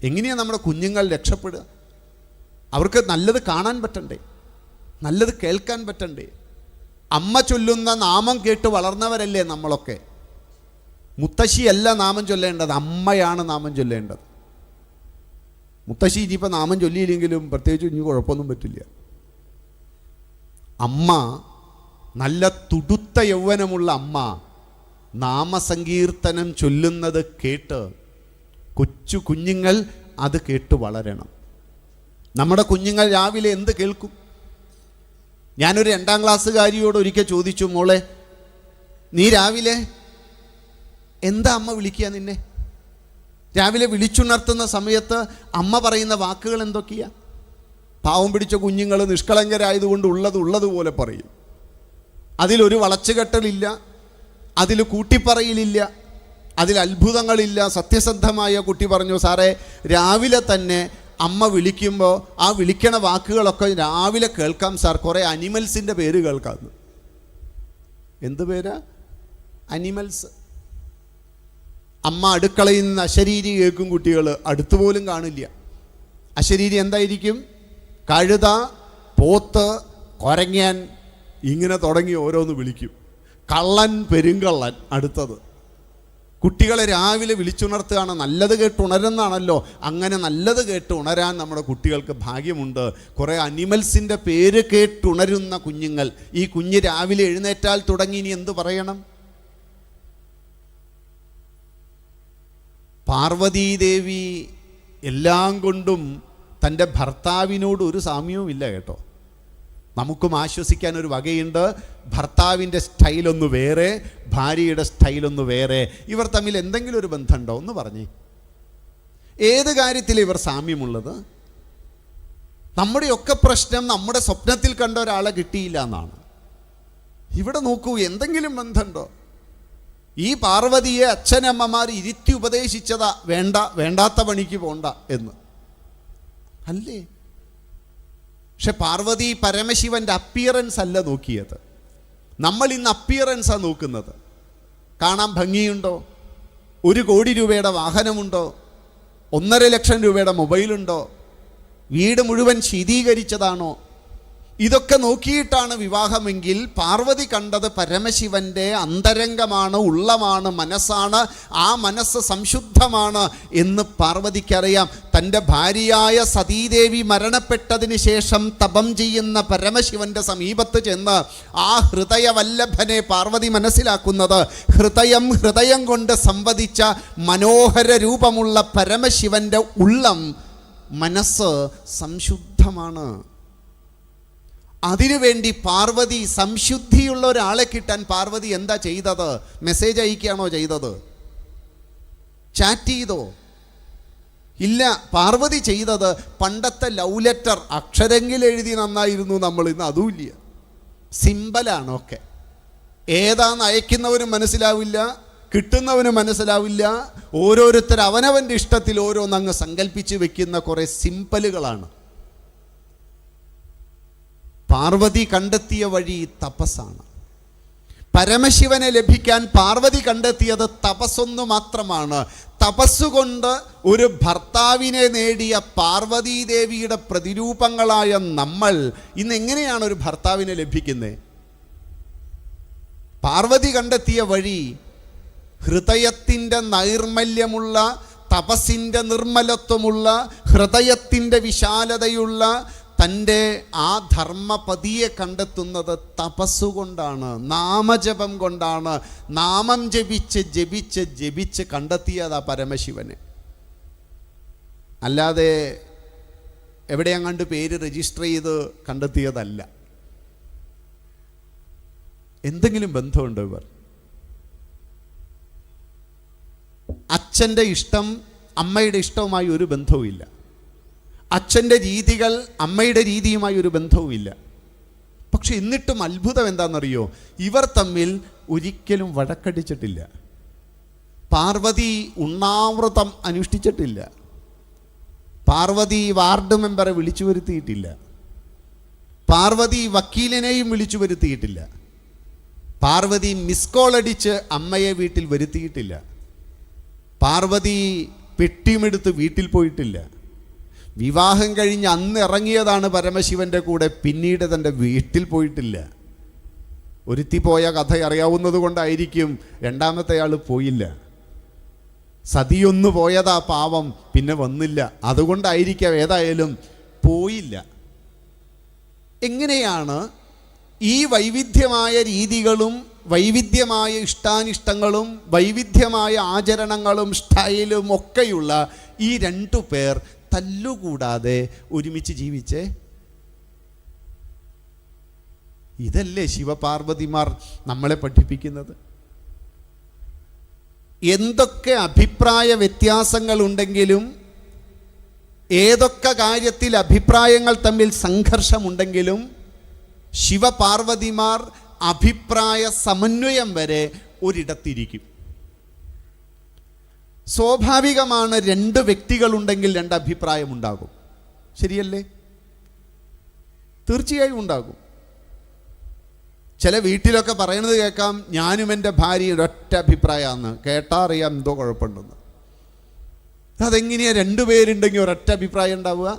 എങ്ങനെയാണ് നമ്മുടെ കുഞ്ഞുങ്ങൾ രക്ഷപ്പെടുക? അവർക്ക് നല്ലത് കാണാൻ പറ്റണ്ടേ? നല്ലത് കേൾക്കാൻ പറ്റണ്ടേ? അമ്മ ചൊല്ലുന്ന നാമം കേട്ട് വളർന്നവരല്ലേ നമ്മളൊക്കെ. മുത്തശ്ശിയല്ല നാമം ചൊല്ലേണ്ടത്, അമ്മയാണ് നാമം ചൊല്ലേണ്ടത്. മുത്തശ്ശി ഇനിയിപ്പോൾ നാമം ചൊല്ലിയില്ലെങ്കിലും പ്രത്യേകിച്ച് ഇനി കുഴപ്പമൊന്നും പറ്റില്ല. അമ്മ, നല്ല തുടുത്ത യൗവനമുള്ള അമ്മ നാമസങ്കീർത്തനം ചൊല്ലുന്നത് കേട്ട് കൊച്ചു കുഞ്ഞുങ്ങൾ അത് കേട്ട് വളരണം. നമ്മുടെ കുഞ്ഞുങ്ങൾ രാവിലെ എന്ത് കേൾക്കും? ഞാനൊരു 2ാം ക്ലാസ്സുകാരിയോട് ഒരിക്കൽ ചോദിച്ചു, മോളെ നീ രാവിലെ എന്താ അമ്മ വിളിക്കുക നിന്നെ? രാവിലെ വിളിച്ചുണർത്തുന്ന സമയത്ത് അമ്മ പറയുന്ന വാക്കുകൾ എന്തൊക്കെയാ? പാവം പിടിച്ച കുഞ്ഞുങ്ങൾ നിഷ്കളങ്കരായതുകൊണ്ട് ഉള്ളതുപോലെ പറയും. അതിലൊരു വളച്ചുകെട്ടലില്ല, അതിൽ കൂട്ടിപ്പറയിലില്ല, അതിൽ അത്ഭുതങ്ങളില്ല. സത്യസന്ധമായ കുട്ടി പറഞ്ഞു, സാറേ രാവിലെ തന്നെ അമ്മ വിളിക്കുമ്പോൾ ആ വിളിക്കണ വാക്കുകളൊക്കെ രാവിലെ കേൾക്കാം സാർ. കുറേ അനിമൽസിൻ്റെ പേര് കേൾക്കാം. എന്ത് പേരാ? അനിമൽസ്. അമ്മ അടുക്കളയിൽ നിന്ന് അശരീരി കേൾക്കും കുട്ടികൾ, അടുത്തുപോലും കാണില്ല. അശരീരി എന്തായിരിക്കും? കഴുത, പോത്ത്, കൊരങ്ങൻ, ഇങ്ങനെ തുടങ്ങി ഓരോന്ന് വിളിക്കും. കള്ളൻ, പെരുങ്കള്ളൻ അടുത്തത്. കുട്ടികളെ രാവിലെ വിളിച്ചുണർത്തുകയാണ്. നല്ലത് കേട്ട് ഉണരുന്നതാണല്ലോ. അങ്ങനെ നല്ലത് കേട്ട് ഉണരാൻ നമ്മുടെ കുട്ടികൾക്ക് ഭാഗ്യമുണ്ട്. കുറേ അനിമൽസിൻ്റെ പേര് കേട്ടുണരുന്ന കുഞ്ഞുങ്ങൾ. ഈ കുഞ്ഞ് രാവിലെ എഴുന്നേറ്റാൽ തുടങ്ങി ഇനി എന്ത് പറയണം? പാർവതീദേവി എല്ലാം കൊണ്ടും തൻ്റെ ഭർത്താവിനോട് ഒരു സാമ്യവുമില്ല കേട്ടോ. നമുക്കും ആശ്വസിക്കാൻ ഒരു വകയുണ്ട്. ഭർത്താവിൻ്റെ സ്റ്റൈലൊന്ന് വേറെ, ഭാര്യയുടെ സ്റ്റൈലൊന്ന് വേറെ. ഇവർ തമ്മിൽ എന്തെങ്കിലും ഒരു ബന്ധമുണ്ടോ? ഒന്ന് പറഞ്ഞേ. ഏത് കാര്യത്തിലാണ് ഇവർ സാമ്യമുള്ളത്? നമ്മുടെയൊക്കെ പ്രശ്നം നമ്മുടെ സ്വപ്നത്തിൽ കണ്ട ഒരാളെ കിട്ടിയില്ല എന്നാണ്. ഇവിടെ നോക്കൂ, എന്തെങ്കിലും ബന്ധമുണ്ടോ? ഈ പാർവതിയെ അച്ഛനമ്മമാർ ഇരുത്തി ഉപദേശിച്ചതാ, വേണ്ടാത്ത പണിക്ക് പോണ്ട എന്ന് അല്ലേ? പക്ഷെ പാർവതി പരമശിവൻ്റെ അപ്പിയറൻസ് അല്ല നോക്കിയത്. നമ്മൾ ഇന്ന് അപ്പിയറൻസാണ് നോക്കുന്നത്. കാണാൻ ഭംഗിയുണ്ടോ? 1 കോടി രൂപയുടെ വാഹനമുണ്ടോ? 1.5 ലക്ഷം രൂപയുടെ മൊബൈലുണ്ടോ? വീട് മുഴുവൻ ശീതീകരിച്ചതാണോ? ഇതൊക്കെ നോക്കിയിട്ടാണ് വിവാഹമെങ്കിൽ പാർവതി കണ്ടത് പരമശിവൻ്റെ അന്തരംഗമാണ്, ഉള്ളമാണ്, മനസ്സാണ്. ആ മനസ്സ് സംശുദ്ധമാണ് എന്ന് പാർവതിക്കറിയാം. തൻ്റെ ഭാര്യയായ സതീദേവി മരണപ്പെട്ടതിന് ശേഷം തപം ചെയ്യുന്ന പരമശിവൻ്റെ സമീപത്ത് ചെന്ന് ആ ഹൃദയവല്ലഭനെ പാർവതി മനസ്സിലാക്കുന്നത് ഹൃദയം കൊണ്ട് സംവദിച്ച മനോഹര രൂപമുള്ള പരമശിവൻ്റെ ഉള്ളം, മനസ്സ് സംശുദ്ധമാണ്. അതിനുവേണ്ടി പാർവതി, സംശുദ്ധിയുള്ള ഒരാളെ കിട്ടാൻ പാർവതി എന്താ ചെയ്തത്? മെസ്സേജ് അയക്കുകയാണോ ചെയ്തത്? ചാറ്റ് ചെയ്തോ? ഇല്ല. പാർവതി ചെയ്തത് പണ്ടത്തെ ലവ് ലെറ്റർ, അക്ഷരങ്ങൾ എഴുതി നന്നായിരുന്നു നമ്മൾ, ഇന്ന് അതുമില്ല, സിമ്പലാണ് ഒക്കെ. ഏതാന്ന് അയക്കുന്നവനും മനസ്സിലാവില്ല, കിട്ടുന്നവനും മനസ്സിലാവില്ല. ഓരോരുത്തർ അവനവൻ്റെ ഇഷ്ടത്തിൽ ഓരോന്നങ്ങ് സങ്കല്പിച്ച് വെക്കുന്ന കുറേ സിമ്പലുകളാണ്. പാർവതി കണ്ടെത്തിയ വഴി തപസ്സാണ്. പരമശിവനെ ലഭിക്കാൻ പാർവതി കണ്ടെത്തിയത് തപസ്സൊന്നു മാത്രമാണ്. തപസ്സുകൊണ്ട് ഒരു ഭർത്താവിനെ നേടിയ പാർവതീദേവിയുടെ പ്രതിരൂപങ്ങളായ നമ്മൾ ഇന്ന് എങ്ങനെയാണ് ഒരു ഭർത്താവിനെ ലഭിക്കുന്നത്? പാർവതി കണ്ടെത്തിയ വഴി ഹൃദയത്തിൻ്റെ നൈർമല്യമുള്ള, തപസ്സിൻ്റെ നിർമ്മലത്വമുള്ള, ഹൃദയത്തിൻ്റെ വിശാലതയുള്ള തൻ്റെ ആ ധർമ്മപതിയെ കണ്ടെത്തുന്നത് തപസ്സുകൊണ്ടാണ്, നാമജപം കൊണ്ടാണ്. നാമം ജപിച്ച് ജപിച്ച് ജപിച്ച് കണ്ടെത്തിയതാ പരമശിവനെ. അല്ലാതെ എവിടെയങ്ങാണ്ട് പേര് രജിസ്റ്റർ ചെയ്ത് കണ്ടെത്തിയതല്ല. എന്തെങ്കിലും ബന്ധമുണ്ടോ ഇവർ? അച്ഛൻ്റെ ഇഷ്ടം അമ്മയുടെ ഇഷ്ടവുമായി ഒരു ബന്ധവുമില്ല. അച്ഛൻ്റെ രീതികൾ അമ്മയുടെ രീതിയുമായി ഒരു ബന്ധവുമില്ല. പക്ഷെ എന്നിട്ടും അത്ഭുതം എന്താണെന്നറിയോ? ഇവർ തമ്മിൽ ഒരിക്കലും വഴക്കടിച്ചിട്ടില്ല. പാർവതി ഉണ്ണാവൃതം അനുഷ്ഠിച്ചിട്ടില്ല. പാർവതി വാർഡ് മെമ്പറെ വിളിച്ചു വരുത്തിയിട്ടില്ല. പാർവതി വക്കീലിനെയും വിളിച്ചു വരുത്തിയിട്ടില്ല. പാർവതി മിസ് കോൾ അടിച്ച് അമ്മയെ വീട്ടിൽ വരുത്തിയിട്ടില്ല. പാർവതി പെട്ടിയുമെടുത്ത് വീട്ടിൽ പോയിട്ടില്ല. വിവാഹം കഴിഞ്ഞ് അന്ന് ഇറങ്ങിയതാണ് പരമശിവൻ്റെ കൂടെ, പിന്നീട് തൻ്റെ വീട്ടിൽ പോയിട്ടില്ല. ഒരുത്തി പോയ കഥ അറിയാവുന്നത് കൊണ്ടായിരിക്കും രണ്ടാമത്തെ ആൾ പോയില്ല. സതിയൊന്നു പോയതാ പാവം, പിന്നെ വന്നില്ല, അതുകൊണ്ടായിരിക്കാം ഏതായാലും പോയില്ല. എങ്ങനെയാണ് ഈ വൈവിധ്യമായ രീതികളും വൈവിധ്യമായ ഇഷ്ടാനിഷ്ടങ്ങളും വൈവിധ്യമായ ആചരണങ്ങളും സ്റ്റൈലും ഒക്കെയുള്ള ഈ രണ്ടു പേർ തല്ലുകൂടാതെ ഒരുമിച്ച് ജീവിച്ചേ? ഇതല്ലേ ശിവപാർവതിമാർ നമ്മളെ പഠിപ്പിക്കുന്നത്? എന്തൊക്കെ അഭിപ്രായ വ്യത്യാസങ്ങളുണ്ടെങ്കിലും, ഏതൊക്കെ കാര്യത്തിൽ അഭിപ്രായങ്ങൾ തമ്മിൽ സംഘർഷമുണ്ടെങ്കിലും, ശിവപാർവതിമാർ അഭിപ്രായ സമന്വയം വരെ ഒരിടത്തിരിക്കും. സ്വാഭാവികമാണ്, രണ്ട് വ്യക്തികളുണ്ടെങ്കിൽ രണ്ട് അഭിപ്രായമുണ്ടാകും. ശരിയല്ലേ? തീർച്ചയായും ഉണ്ടാകും. ചില വീട്ടിലൊക്കെ പറയുന്നത് കേൾക്കാം, ഞാനും എൻ്റെ ഭാര്യ ഒരൊറ്റ അഭിപ്രായമാണ്. കേട്ടാ അറിയാം എന്തോ കുഴപ്പമുണ്ടെന്ന്. അതെങ്ങനെയാണ് രണ്ടുപേരുണ്ടെങ്കിൽ ഒരൊറ്റ അഭിപ്രായം ഉണ്ടാവുക?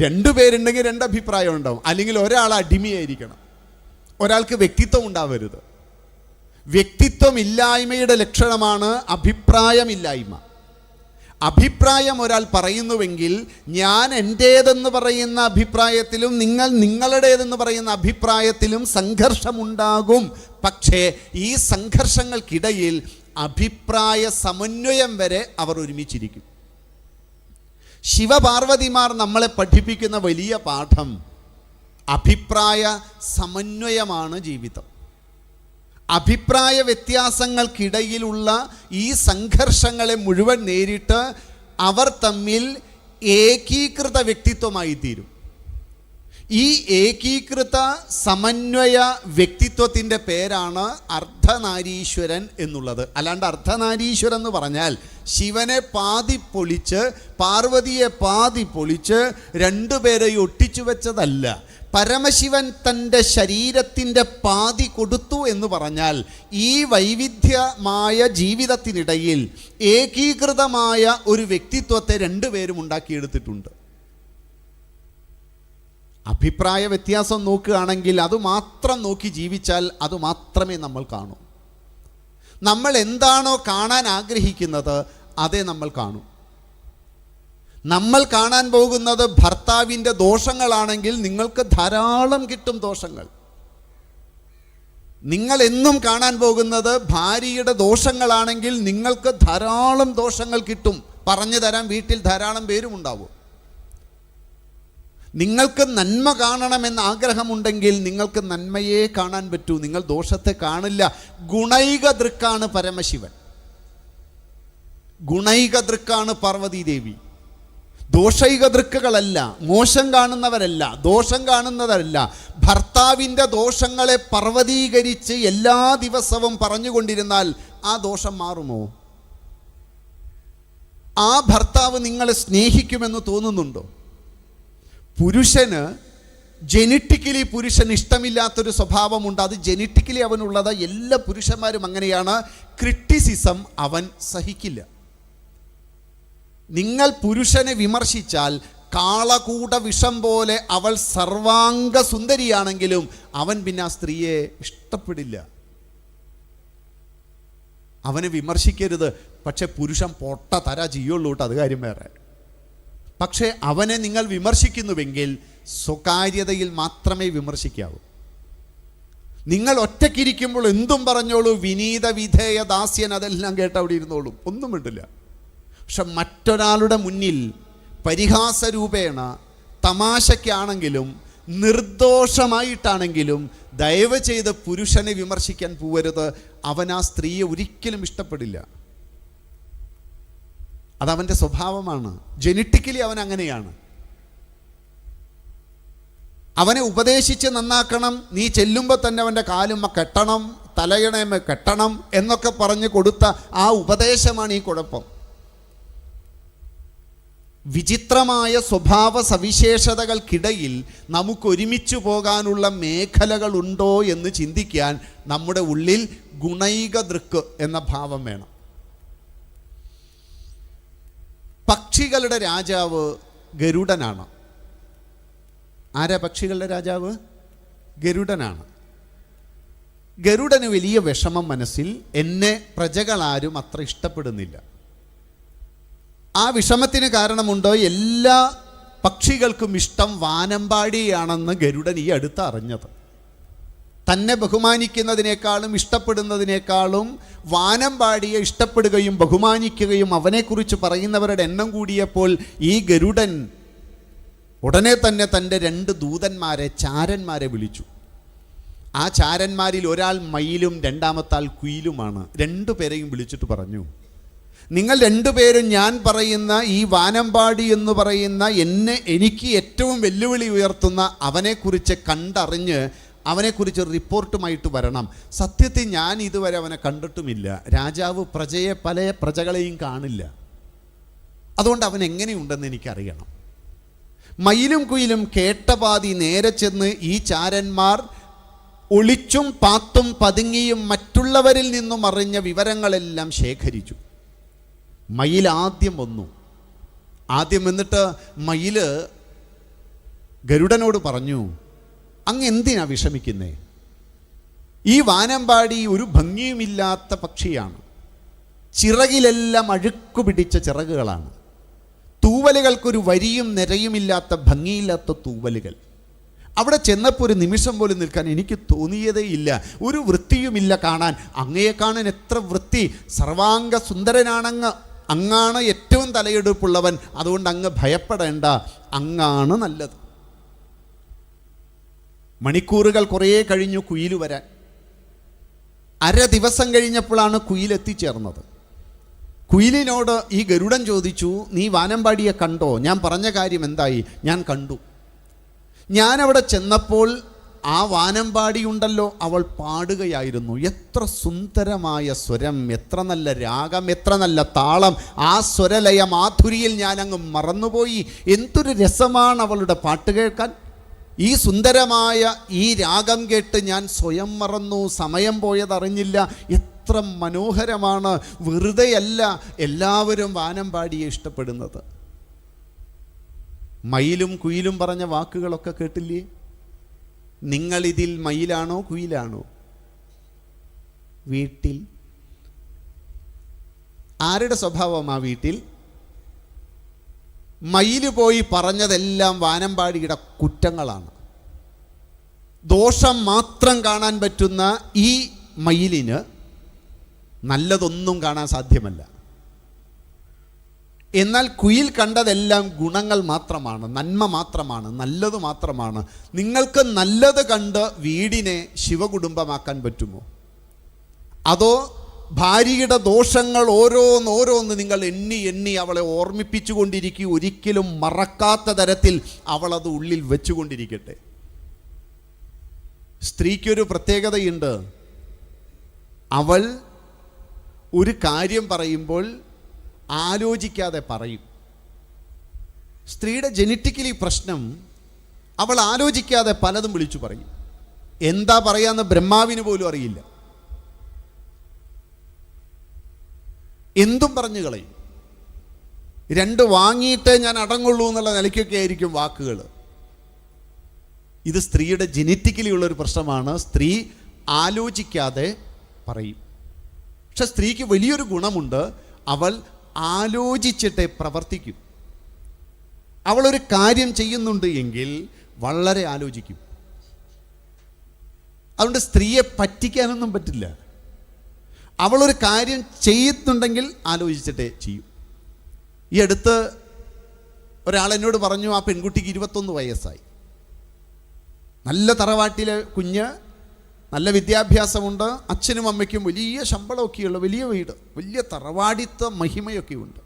രണ്ടുപേരുണ്ടെങ്കിൽ രണ്ട് അഭിപ്രായം ഉണ്ടാവും. അല്ലെങ്കിൽ ഒരാൾ അടിമയായിരിക്കണം, ഒരാൾക്ക് വ്യക്തിത്വം ഉണ്ടാവരുത്. വ്യക്തിത്വമില്ലായ്മയുടെ ലക്ഷണമാണ് അഭിപ്രായമില്ലായ്മ. അഭിപ്രായം ഒരാൾ പറയുന്നുവെങ്കിൽ ഞാൻ എൻ്റേതെന്ന് പറയുന്ന അഭിപ്രായത്തിലും നിങ്ങൾ നിങ്ങളുടേതെന്ന് പറയുന്ന അഭിപ്രായത്തിലും സംഘർഷമുണ്ടാകും. പക്ഷേ ഈ സംഘർഷങ്ങൾക്കിടയിൽ അഭിപ്രായ സമന്വയം വരെ അവർ ഒരുമിച്ചിരിക്കും. ശിവപാർവതിമാർ നമ്മളെ പഠിപ്പിക്കുന്ന വലിയ പാഠം അഭിപ്രായ സമന്വയമാണ് ജീവിതം. അഭിപ്രായ വ്യത്യാസങ്ങൾക്കിടയിലുള്ള ഈ സംഘർഷങ്ങളെ മുഴുവൻ നേരിട്ട് അവർ തമ്മിൽ ഏകീകൃത വ്യക്തിത്വമായി തീരും. ഈ ഏകീകൃത സമന്വയ വ്യക്തിത്വത്തിൻ്റെ പേരാണ് അർദ്ധനാരീശ്വരൻ എന്നുള്ളത്. അല്ലാണ്ട് അർദ്ധനാരീശ്വരൻ എന്ന് പറഞ്ഞാൽ ശിവനെ പാതി പൊളിച്ച് പാർവതിയെ പാതി പൊളിച്ച് രണ്ടുപേരെ ഒട്ടിച്ചു വെച്ചതല്ല. പരമശിവൻ തൻ്റെ ശരീരത്തിൻ്റെ പാതി കൊടുത്തു എന്ന് പറഞ്ഞാൽ ഈ വൈവിധ്യമായ ജീവിതത്തിനിടയിൽ ഏകീകൃതമായ ഒരു വ്യക്തിത്വത്തെ രണ്ടുപേരും ഉണ്ടാക്കിയെടുത്തിട്ടുണ്ട്. അഭിപ്രായ വ്യത്യാസം നോക്കുകയാണെങ്കിൽ അതുമാത്രം നോക്കി ജീവിച്ചാൽ അതുമാത്രമേ നമ്മൾ കാണൂ. നമ്മൾ എന്താണോ കാണാൻ ആഗ്രഹിക്കുന്നത് അതേ നമ്മൾ കാണൂ. നമ്മൾ കാണാൻ പോകുന്നത് ഭർത്താവിൻ്റെ ദോഷങ്ങളാണെങ്കിൽ നിങ്ങൾക്ക് ധാരാളം കിട്ടും ദോഷങ്ങൾ. നിങ്ങൾ എന്നും കാണാൻ പോകുന്നത് ഭാര്യയുടെ ദോഷങ്ങളാണെങ്കിൽ നിങ്ങൾക്ക് ധാരാളം ദോഷങ്ങൾ കിട്ടും. പറഞ്ഞു തരാൻ വീട്ടിൽ ധാരാളം പേരും ഉണ്ടാവും. നിങ്ങൾക്ക് നന്മ കാണണമെന്ന് ആഗ്രഹമുണ്ടെങ്കിൽ നിങ്ങൾക്ക് നന്മയെ കാണാൻ പറ്റൂ, നിങ്ങൾ ദോഷത്തെ കാണില്ല. ഗുണൈക ദൃക്കാണ് പരമശിവൻ, ഗുണൈക ദൃക്കാണ് പാർവതീദേവി. ദോഷൈക ദൃക്കുകളല്ല, മോശം കാണുന്നവരല്ല, ദോഷം കാണുന്നവരല്ല. ഭർത്താവിൻ്റെ ദോഷങ്ങളെ പർവ്വതീകരിച്ച് എല്ലാ ദിവസവും പറഞ്ഞുകൊണ്ടിരുന്നാൽ ആ ദോഷം മാറുമോ? ആ ഭർത്താവ് നിങ്ങളെ സ്നേഹിക്കുമെന്ന് തോന്നുന്നുണ്ടോ? പുരുഷന് ജെനറ്റിക്കലി പുരുഷൻ ഇഷ്ടമില്ലാത്തൊരു സ്വഭാവമുണ്ട്. അത് ജെനറ്റിക്കലി അവനുള്ളത്. എല്ലാ പുരുഷന്മാരും അങ്ങനെയാണ്. ക്രിറ്റിസിസം അവൻ സഹിക്കില്ല. നിങ്ങൾ പുരുഷനെ വിമർശിച്ചാൽ കാളകൂട വിഷം പോലെ അവൾ സർവാംഗ സുന്ദരിയാണെങ്കിലും അവൻ പിന്നെ ആ സ്ത്രീയെ ഇഷ്ടപ്പെടില്ല. അവനെ വിമർശിക്കരുത്, പക്ഷെ പുരുഷൻ പൊട്ട തര ചെയ്യുള്ളൂ കേട്ടോ, അത് കാര്യം വേറെ. പക്ഷേ അവനെ നിങ്ങൾ വിമർശിക്കുന്നുവെങ്കിൽ സ്വകാര്യതയിൽ മാത്രമേ വിമർശിക്കാവൂ. നിങ്ങൾ ഒറ്റയ്ക്കിരിക്കുമ്പോൾ എന്തും പറഞ്ഞോളൂ, വിനീത വിധേയ ദാസ്യൻ അതെല്ലാം കേട്ട് അവിടെ ഇരുന്നോളും, ഒന്നും മിണ്ടില്ല. പക്ഷെ മറ്റൊരാളുടെ മുന്നിൽ പരിഹാസരൂപേണ തമാശയ്ക്കാണെങ്കിലും നിർദോഷമായിട്ടാണെങ്കിലും ദയവ് ചെയ്ത് പുരുഷനെ വിമർശിക്കാൻ പോവരുത്. അവൻ ആ സ്ത്രീയെ ഒരിക്കലും ഇഷ്ടപ്പെടില്ല. അതവൻ്റെ സ്വഭാവമാണ്. ജെനറ്റിക്കലി അവൻ അങ്ങനെയാണ്. അവനെ ഉപദേശിച്ച് നന്നാക്കണം. നീ ചെല്ലുമ്പോൾ തന്നെ അവൻ്റെ കാലുമ്മ കെട്ടണം, തലയണമ കെട്ടണം എന്നൊക്കെ പറഞ്ഞ് കൊടുത്ത ആ ഉപദേശമാണ് ഈ കുഴപ്പം. വിചിത്രമായ സ്വഭാവ സവിശേഷതകൾക്കിടയിൽ നമുക്കൊരുമിച്ച് പോകാനുള്ള മേഖലകളുണ്ടോ എന്ന് ചിന്തിക്കാൻ നമ്മുടെ ഉള്ളിൽ ഗുണൈക ദൃക്ക് എന്ന ഭാവം വേണം. പക്ഷികളുടെ രാജാവ് ഗരുഡനാണ്. ആരാ പക്ഷികളുടെ രാജാവ്? ഗരുഡനാണ്. ഗരുഡന് വലിയ വിഷമം മനസ്സിൽ. എന്നെ പ്രജകളാരും അത്ര ഇഷ്ടപ്പെടുന്നില്ല. ആ വിഷമത്തിന് കാരണമുണ്ട്, എല്ലാ പക്ഷികൾക്കും ഇഷ്ടം വാനമ്പാടിയാണെന്ന് ഗരുഡൻ ഈ അടുത്ത് അറിഞ്ഞത്. തന്നെ ബഹുമാനിക്കുന്നതിനേക്കാളും ഇഷ്ടപ്പെടുന്നതിനേക്കാളും വാനമ്പാടിയെ ഇഷ്ടപ്പെടുകയും ബഹുമാനിക്കുകയും അവനെക്കുറിച്ച് പറയുന്നവരുടെ എണ്ണം കൂടിയപ്പോൾ ഈ ഗരുഡൻ ഉടനെ തന്നെ തൻ്റെ 2 ദൂതന്മാരെ, ചാരന്മാരെ വിളിച്ചു. ആ ചാരന്മാരിൽ ഒരാൾ മയിലും രണ്ടാമത്താൾ കുയിലുമാണ്. 2 പേരെയും വിളിച്ചിട്ട് പറഞ്ഞു, നിങ്ങൾ 2 പേരും ഞാൻ പറയുന്ന ഈ വാനമ്പാടി എന്ന് പറയുന്ന എനിക്ക് ഏറ്റവും വെല്ലുവിളി ഉയർത്തുന്ന അവനെക്കുറിച്ച് കണ്ടറിഞ്ഞ് അവനെക്കുറിച്ച് റിപ്പോർട്ടുമായിട്ട് വരണം. സത്യത്തിൽ ഞാൻ ഇതുവരെ അവനെ കണ്ടിട്ടുമില്ല. രാജാവ് പല പ്രജകളെയും കാണില്ല. അതുകൊണ്ട് അവൻ എങ്ങനെയുണ്ടെന്ന് എനിക്കറിയണം. മയിലും കുയിലും കേട്ട പാതി നേരെ ചെന്ന് ഈ ചാരന്മാർ ഒളിച്ചും പാത്തും പതുങ്ങിയും മറ്റുള്ളവരിൽ നിന്നും അറിഞ്ഞ വിവരങ്ങളെല്ലാം ശേഖരിച്ചു. മയിൽ ആദ്യം വന്നു. ആദ്യം വന്നിട്ട് മയിൽ ഗരുഡനോട് പറഞ്ഞു, അങ്ങ് എന്തിനാ വിഷമിക്കുന്നേ? ഈ വാനമ്പാടി ഒരു ഭംഗിയുമില്ലാത്ത പക്ഷിയാണ്. ചിറകിലെല്ലാം അഴുക്കു പിടിച്ച ചിറകുകളാണ്. തൂവലുകൾക്കൊരു വരിയും നിരയുമില്ലാത്ത ഭംഗിയില്ലാത്ത തൂവലുകൾ. അവിടെ ചെന്നപ്പോൾ ഒരു നിമിഷം പോലും നിൽക്കാൻ എനിക്ക് തോന്നിയതേ ഇല്ല. ഒരു വൃത്തിയുമില്ല കാണാൻ. അങ്ങയെ കാണാൻ എത്ര വൃത്തി! സർവാംഗ സുന്ദരനാണങ്ങ്. അങ്ങാണ് ഏറ്റവും തലയെടുപ്പുള്ളവൻ. അതുകൊണ്ട് അങ്ങ് ഭയപ്പെടേണ്ട, അങ്ങാണ് നല്ലത്. മണിക്കൂറുകൾ കുറേ കഴിഞ്ഞു കുയിൽ വരാൻ. 1/2 ദിവസം കഴിഞ്ഞപ്പോഴാണ് കുയിൽ എത്തിച്ചേർന്നത്. കുയിലിനോട് ഈ ഗരുഡൻ ചോദിച്ചു, നീ വാനമ്പാടിയെ കണ്ടോ? ഞാൻ പറഞ്ഞ കാര്യം എന്തായി? ഞാൻ കണ്ടു. ഞാനവിടെ ചെന്നപ്പോൾ ആ വാനമ്പാടിയുണ്ടല്ലോ, അവൾ പാടുകയായിരുന്നു. എത്ര സുന്ദരമായ സ്വരം, എത്ര നല്ല രാഗം, എത്ര നല്ല താളം! ആ സ്വരലയ മാധുരിയിൽ ഞാനങ്ങ് മറന്നുപോയി. എന്തൊരു രസമാണ് അവളുടെ പാട്ട് കേൾക്കാൻ! ഈ സുന്ദരമായ ഈ രാഗം കേട്ട് ഞാൻ സ്വയം മറന്നു, സമയം പോയതറിഞ്ഞില്ല. എത്ര മനോഹരമാണ്! വെറുതെയല്ല എല്ലാവരും വാനമ്പാടിയെ ഇഷ്ടപ്പെടുന്നത്. മയിലും കുയിലും പറഞ്ഞ വാക്കുകളൊക്കെ കേട്ടില്ലേ? നിങ്ങളിതിൽ മയിലാണോ കുയിലാണോ? വീട്ടിൽ ആരുടെ സ്വഭാവം? ആ വീട്ടിൽ മയില് പോയി പറഞ്ഞതെല്ലാം വാനമ്പാടിയുടെ കുറ്റങ്ങളാണ്. ദോഷം മാത്രം കാണാൻ പറ്റുന്ന ഈ മയിലിന് നല്ലതൊന്നും കാണാൻ സാധ്യമല്ല. എന്നാൽ കുയിൽ കണ്ടതെല്ലാം ഗുണങ്ങൾ മാത്രമാണ്, നന്മ മാത്രമാണ്, നല്ലത് മാത്രമാണ്. നിങ്ങൾക്ക് നല്ലത് കണ്ട് വീടിനെ ശിവകുടുംബമാക്കാൻ പറ്റുമോ? അതോ ഭാര്യയുടെ ദോഷങ്ങൾ ഓരോന്നോരോന്ന് നിങ്ങൾ എണ്ണി എണ്ണി അവളെ ഓർമ്മിപ്പിച്ചു കൊണ്ടിരിക്കുക, ഒരിക്കലും മറക്കാത്ത തരത്തിൽ അവളത് ഉള്ളിൽ വെച്ചുകൊണ്ടിരിക്കട്ടെ? സ്ത്രീക്കൊരു പ്രത്യേകതയുണ്ട്. അവൾ ഒരു കാര്യം പറയുമ്പോൾ ആലോചിക്കാതെ പറയും. സ്ത്രീയുടെ ജനറ്റിക്കലി പ്രശ്നം, അവൾ ആലോചിക്കാതെ പലതും വിളിച്ചു പറയും. എന്താ പറയാന്ന് ബ്രഹ്മാവിന് പോലും അറിയില്ല. എന്തും പറഞ്ഞു കളയും. രണ്ട് വാങ്ങിയിട്ടേ ഞാൻ അടങ്ങുള്ളൂ എന്നുള്ള നിലയ്ക്കൊക്കെ ആയിരിക്കും വാക്കുകൾ. ഇത് സ്ത്രീയുടെ ജനറ്റിക്കലി ഉള്ളൊരു പ്രശ്നമാണ്. സ്ത്രീ ആലോചിക്കാതെ പറയും. പക്ഷെ സ്ത്രീക്ക് വലിയൊരു ഗുണമുണ്ട്. അവൾ ആലോചിച്ചിട്ടേ പ്രവർത്തിക്കും. അവളൊരു കാര്യം ചെയ്യുന്നുണ്ട് എങ്കിൽ വളരെ ആലോചിക്കും. അതുകൊണ്ട് സ്ത്രീയെ പറ്റിക്കാനൊന്നും പറ്റില്ല. അവളൊരു കാര്യം ചെയ്യുന്നുണ്ടെങ്കിൽ ആലോചിച്ചിട്ടേ ചെയ്യും. ഈ അടുത്ത് ഒരാൾ എന്നോട് പറഞ്ഞു, ആ പെൺകുട്ടിക്ക് 21 വയസ്സായി. നല്ല തറവാട്ടിലെ കുഞ്ഞ്, നല്ല വിദ്യാഭ്യാസമുണ്ട്, അച്ഛനും അമ്മയ്ക്കും വലിയ ശമ്പളമൊക്കെയുള്ള വലിയ വീട്, വലിയ തറവാടിത്ത മഹിമയൊക്കെ ഉണ്ട്.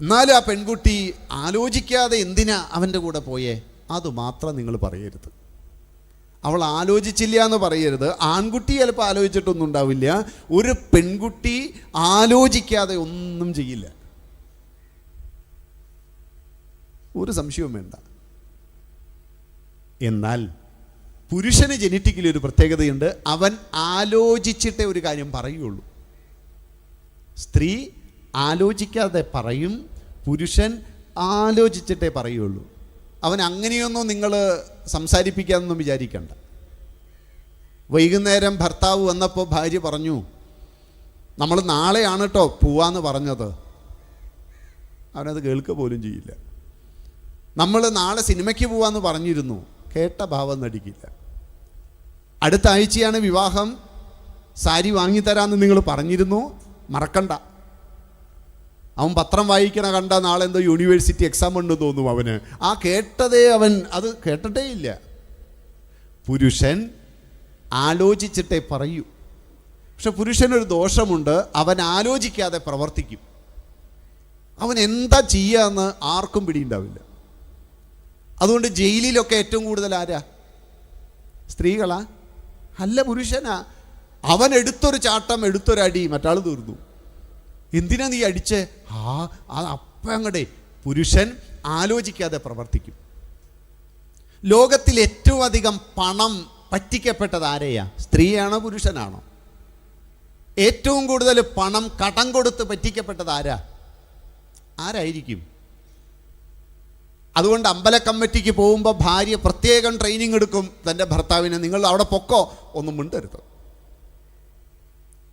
എന്നാലും ആ പെൺകുട്ടി ആലോചിക്കാതെ എന്തിനാ അവൻ്റെ കൂടെ പോയേ? അതുമാത്രം നിങ്ങൾ പറയരുത്. അവൾ ആലോചിച്ചില്ല എന്ന് പറയരുത്. ആൺകുട്ടി ചിലപ്പോൾ ആലോചിച്ചിട്ടൊന്നും ഉണ്ടാവില്ല. ഒരു പെൺകുട്ടി ആലോചിക്കാതെ ഒന്നും ചെയ്യില്ല, ഒരു സംശയവും വേണ്ട. എന്നാൽ പുരുഷന് ജനറ്റിക്കലി ഒരു പ്രത്യേകതയുണ്ട്. അവൻ ആലോചിച്ചിട്ടേ ഒരു കാര്യം പറയുള്ളൂ. സ്ത്രീ ആലോചിക്കാതെ പറയും, പുരുഷൻ ആലോചിച്ചിട്ടേ പറയുള്ളൂ. അവൻ അങ്ങനെയൊന്നും നിങ്ങൾ സംസാരിപ്പിക്കാമെന്നൊന്നും വിചാരിക്കണ്ട. വൈകുന്നേരം ഭർത്താവ് വന്നപ്പോൾ ഭാര്യ പറഞ്ഞു, നമ്മൾ നാളെയാണ് കേട്ടോ പോവാന്ന് പറഞ്ഞത്. അവനത് കേൾക്കുക പോലും ചെയ്യില്ല. നമ്മൾ നാളെ സിനിമയ്ക്ക് പോവാന്ന് പറഞ്ഞിരുന്നു, കേട്ട ഭാവം നടിക്കില്ല. അടുത്ത ആഴ്ചയാണ് വിവാഹം, സാരി വാങ്ങിത്തരാമെന്ന് നിങ്ങൾ പറഞ്ഞിരുന്നു, മറക്കണ്ട. അവൻ പത്രം വായിക്കണ കണ്ട നാളെ എന്തോ യൂണിവേഴ്സിറ്റി എക്സാം ഉണ്ടെന്ന് തോന്നും അവന്. ആ കേട്ടതേ അവൻ അത് കേട്ടിട്ടേ ഇല്ല. പുരുഷൻ ആലോചിച്ചിട്ടേ പറയൂ. പക്ഷെ പുരുഷനൊരു ദോഷമുണ്ട്, അവൻ ആലോചിക്കാതെ പ്രവർത്തിക്കും. അവൻ എന്താ ചെയ്യാന്ന് ആർക്കും പിടിയുണ്ടാവില്ല. അതുകൊണ്ട് ജയിലിലൊക്കെ ഏറ്റവും കൂടുതൽ ആരാ? സ്ത്രീകളാ? അല്ല, പുരുഷനാ. അവൻ എടുത്തൊരു ചാട്ടം, എടുത്തൊരടി, മറ്റാൾ തീർന്നു. എന്തിനാ നീ അടിച്ചേ? അത് അപ്പം അങ്ങടെ. പുരുഷൻ ആലോചിക്കാതെ പ്രവർത്തിക്കും. ലോകത്തിൽ ഏറ്റവും അധികം പണം പറ്റിക്കപ്പെട്ടത് ആരെയാ? സ്ത്രീയാണോ പുരുഷനാണോ? ഏറ്റവും കൂടുതൽ പണം കടം കൊടുത്ത് പറ്റിക്കപ്പെട്ടത് ആരായിരിക്കും? അതുകൊണ്ട് അമ്പല കമ്മിറ്റിക്ക് പോകുമ്പോൾ ഭാര്യ പ്രത്യേകം ട്രെയിനിങ് എടുക്കും തൻ്റെ ഭർത്താവിനെ. നിങ്ങൾ അവിടെ പൊക്കോ, ഒന്നും മിണ്ടരുത്,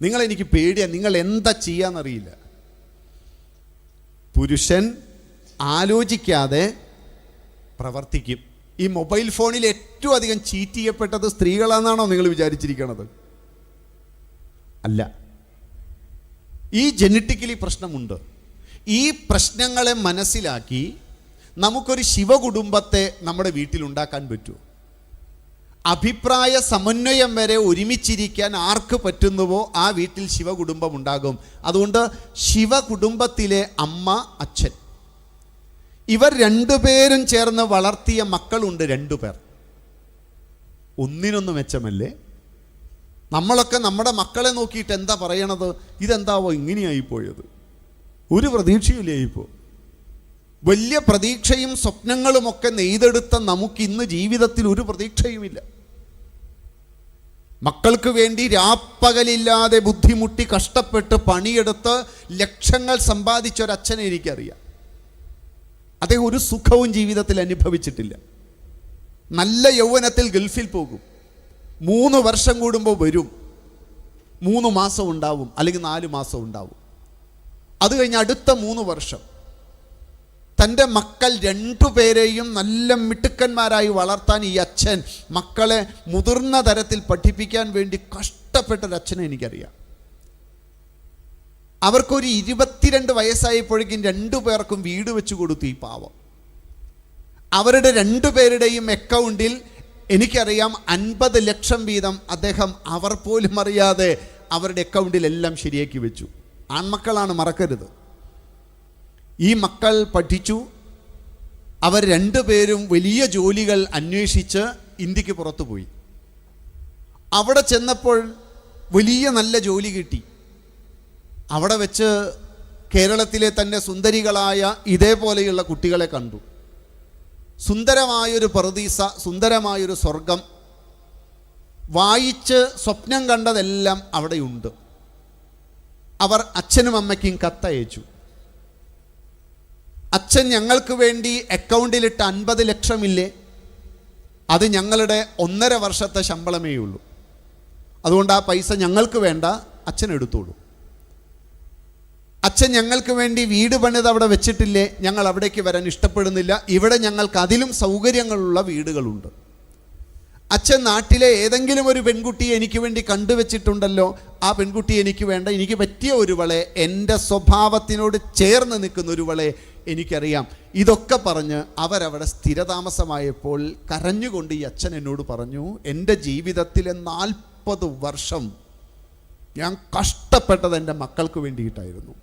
നിങ്ങളെനിക്ക് പേടിയാണ്, നിങ്ങൾ എന്താ ചെയ്യാന്നറിയില്ല. പുരുഷൻ ആലോചിക്കാതെ പ്രവർത്തിക്കും. ഈ മൊബൈൽ ഫോണിൽ ഏറ്റവും അധികം ചീറ്റ് ചെയ്യപ്പെട്ടത് സ്ത്രീകളാണെന്നാണോ നിങ്ങൾ വിചാരിച്ചിരിക്കണത്? അല്ല. ഈ ജനറ്റിക്കലി പ്രശ്നമുണ്ട്. ഈ പ്രശ്നങ്ങളെ മനസ്സിലാക്കി നമുക്കൊരു ശിവകുടുംബത്തെ നമ്മുടെ വീട്ടിലുണ്ടാക്കാൻ പറ്റുമോ? അഭിപ്രായ സമന്വയം വരെ ഒരുമിച്ചിരിക്കാൻ ആർക്ക് പറ്റുന്നുവോ ആ വീട്ടിൽ ശിവകുടുംബം ഉണ്ടാകും. അതുകൊണ്ട് ശിവകുടുംബത്തിലെ അമ്മ, അച്ഛൻ, ഇവർ രണ്ടുപേരും ചേർന്ന് വളർത്തിയ മക്കളുണ്ട്. 2 പേർ, ഒന്നിനൊന്ന് മെച്ചമല്ലേ? നമ്മളൊക്കെ നമ്മുടെ മക്കളെ നോക്കിയിട്ട് എന്താ പറയണത്? ഇതെന്താവോ ഇങ്ങനെയായിപ്പോയത്? ഒരു പ്രതീക്ഷയില്ലേ? ഇപ്പോൾ വലിയ പ്രതീക്ഷയും സ്വപ്നങ്ങളുമൊക്കെ നെയ്തെടുത്ത നമുക്കിന്ന് ജീവിതത്തിൽ ഒരു പ്രതീക്ഷയുമില്ല. മക്കൾക്ക് വേണ്ടി രാപ്പകലില്ലാതെ ബുദ്ധിമുട്ടി കഷ്ടപ്പെട്ട് പണിയെടുത്ത് ലക്ഷങ്ങൾ സമ്പാദിച്ചൊരച്ഛനെ എനിക്കറിയാം. അദ്ദേഹം ഒരു സുഖവും ജീവിതത്തിൽ അനുഭവിച്ചിട്ടില്ല. നല്ല യൗവനത്തിൽ ഗൾഫിൽ പോകും, 3 വർഷം കൂടുമ്പോൾ വരും, 3 മാസം ഉണ്ടാവും അല്ലെങ്കിൽ 4 മാസം ഉണ്ടാവും. അത് കഴിഞ്ഞ് അടുത്ത 3 വർഷം തൻ്റെ മക്കൾ 2 പേരെയും നല്ല മിടുക്കന്മാരായി വളർത്താൻ ഈ അച്ഛൻ മക്കളെ മുതിർന്ന തരത്തിൽ പഠിപ്പിക്കാൻ വേണ്ടി കഷ്ടപ്പെട്ടൊരച്ഛനെ എനിക്കറിയാം. അവർക്കൊരു 22 വയസ്സായപ്പോഴേക്കും 2 പേർക്കും വീട് വെച്ച് കൊടുത്തു ഈ പാവം. അവരുടെ 2 പേരുടെയും അക്കൗണ്ടിൽ എനിക്കറിയാം 50 ലക്ഷം വീതം അദ്ദേഹം അവർ പോലും അറിയാതെ അവരുടെ അക്കൗണ്ടിലെല്ലാം ശരിയാക്കി വെച്ചു. ആൺമക്കളാണ്, മറക്കരുത്. ഈ മക്കൾ പഠിച്ചു. അവർ 2 പേരും വലിയ ജോലികൾ അന്വേഷിച്ച് ഇന്ത്യക്ക് പുറത്തു പോയി. അവിടെ ചെന്നപ്പോൾ വലിയ നല്ല ജോലി കിട്ടി. അവിടെ വെച്ച് കേരളത്തിലെ തന്നെ സുന്ദരികളായ ഇതേപോലെയുള്ള കുട്ടികളെ കണ്ടു. സുന്ദരമായൊരു പറുദീസ, സുന്ദരമായൊരു സ്വർഗം. വായിച്ച് സ്വപ്നം കണ്ടതെല്ലാം അവിടെയുണ്ട്. അവർ അച്ഛനും അമ്മയ്ക്കും കത്തയച്ചു. അച്ഛൻ ഞങ്ങൾക്ക് വേണ്ടി അക്കൗണ്ടിലിട്ട് 50 ലക്ഷമില്ലേ, അത് ഞങ്ങളുടെ 1.5 വർഷത്തെ ശമ്പളമേ ഉള്ളൂ. അതുകൊണ്ട് ആ പൈസ ഞങ്ങൾക്ക് വേണ്ട, അച്ഛൻ എടുത്തോളൂ. അച്ഛൻ ഞങ്ങൾക്ക് വേണ്ടി വീട് പണിത് അവിടെ വെച്ചിട്ടില്ലേ, ഞങ്ങൾ അവിടേക്ക് വരാൻ ഇഷ്ടപ്പെടുന്നില്ല, ഇവിടെ ഞങ്ങൾക്ക് അതിലും സൗകര്യങ്ങളുള്ള വീടുകളുണ്ട്. അച്ഛൻ നാട്ടിലെ ഏതെങ്കിലും ഒരു പെൺകുട്ടിയെ എനിക്ക് വേണ്ടി കണ്ടുവച്ചിട്ടുണ്ടല്ലോ, ആ പെൺകുട്ടി എനിക്ക് വേണ്ട, എനിക്ക് പറ്റിയ ഒരുവളെ, എൻ്റെ സ്വഭാവത്തിനോട് ചേർന്ന് നിൽക്കുന്ന ഒരുവളെ എനിക്കറിയാം. ഇതൊക്കെ പറഞ്ഞ് അവരവിടെ സ്ഥിരതാമസമായപ്പോൾ കരഞ്ഞുകൊണ്ട് ഈ അച്ഛൻ എന്നോട് പറഞ്ഞു, എൻ്റെ ജീവിതത്തിലെ 40 വർഷം ഞാൻ കഷ്ടപ്പെട്ടത് എൻ്റെ മക്കൾക്ക് വേണ്ടിയിട്ടായിരുന്നു.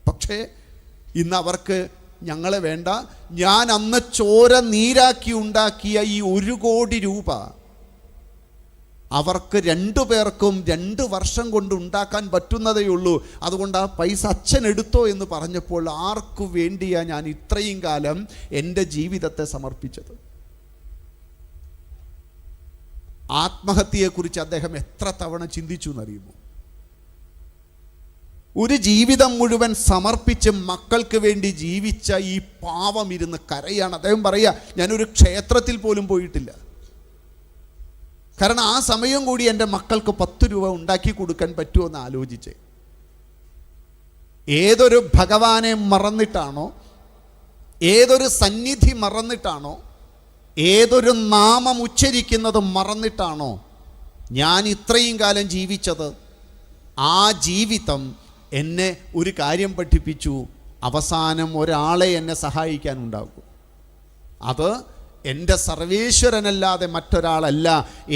പക്ഷേ ഇന്ന് അവർക്ക് ഞങ്ങളെ വേണ്ട. ഞാൻ അന്ന് ചോര നീരാക്കി ഉണ്ടാക്കിയ ഈ 1 കോടി രൂപ അവർക്ക് 2 പേർക്കും 2 വർഷം കൊണ്ട് ഉണ്ടാക്കാൻ പറ്റുന്നതേ ഉള്ളൂ. അതുകൊണ്ട് ആ പൈസ അച്ഛൻ എടുത്തോ എന്ന് പറഞ്ഞപ്പോൾ ആർക്കു വേണ്ടിയാ ഞാൻ ഇത്രയും കാലം എൻ്റെ ജീവിതത്തെ സമർപ്പിച്ചത്? ആത്മഹത്യയെക്കുറിച്ച് അദ്ദേഹം എത്ര തവണ ചിന്തിച്ചു എന്നറിയുമോ? ഒരു ജീവിതം മുഴുവൻ സമർപ്പിച്ച് മക്കൾക്ക് വേണ്ടി ജീവിച്ച ഈ പാവം ഇരുന്ന് കരയാണ്. അദ്ദേഹം പറയുക, ഞാനൊരു ക്ഷേത്രത്തിൽ പോലും പോയിട്ടില്ല. കാരണം ആ സമയം കൂടി എൻ്റെ മക്കൾക്ക് 10 രൂപ ഉണ്ടാക്കി കൊടുക്കാൻ പറ്റുമോ എന്ന് ആലോചിച്ചേ. ഏതൊരു ഭഗവാനെ മറന്നിട്ടാണോ, ഏതൊരു സന്നിധി മറന്നിട്ടാണോ, ഏതൊരു നാമം ഉച്ചരിക്കുന്നത് മറന്നിട്ടാണോ ഞാൻ ഇത്രയും കാലം ജീവിച്ചത്? ആ ജീവിതം എന്നെ ഒരു കാര്യം പഠിപ്പിച്ചു, അവസാനം ഒരാളെ എന്നെ സഹായിക്കാനുണ്ടാകും. അത് എൻ്റെ സർവേശ്വരനല്ലാതെ മറ്റൊരാളല്ല.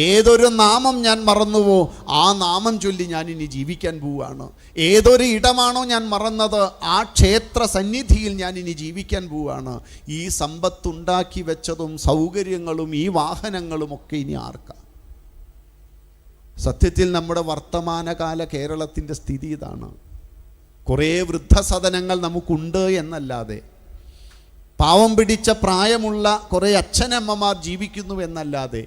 ഏതൊരു നാമം ഞാൻ മറന്നുവോ ആ നാമം ചൊല്ലി ഞാൻ ഇനി ജീവിക്കാൻ പോവുകയാണ്. ഏതൊരു ഇടമാണോ ഞാൻ മറന്നത് ആ ക്ഷേത്ര സന്നിധിയിൽ ഞാൻ ഇനി ജീവിക്കാൻ പോവുകയാണ്. ഈ സമ്പത്തുണ്ടാക്കി വെച്ചതും സൗകര്യങ്ങളും ഈ വാഹനങ്ങളുമൊക്കെ ഇനി ആർക്കാ? സത്യത്തിൽ നമ്മുടെ വർത്തമാനകാല കേരളത്തിൻ്റെ സ്ഥിതി ഇതാണ്. കുറേ വൃദ്ധസദനങ്ങൾ നമുക്കുണ്ട് എന്നല്ലാതെ, പാവം പിടിച്ച പ്രായമുള്ള കുറേ അച്ഛനമ്മമാർ ജീവിക്കുന്നു എന്നല്ലാതെ,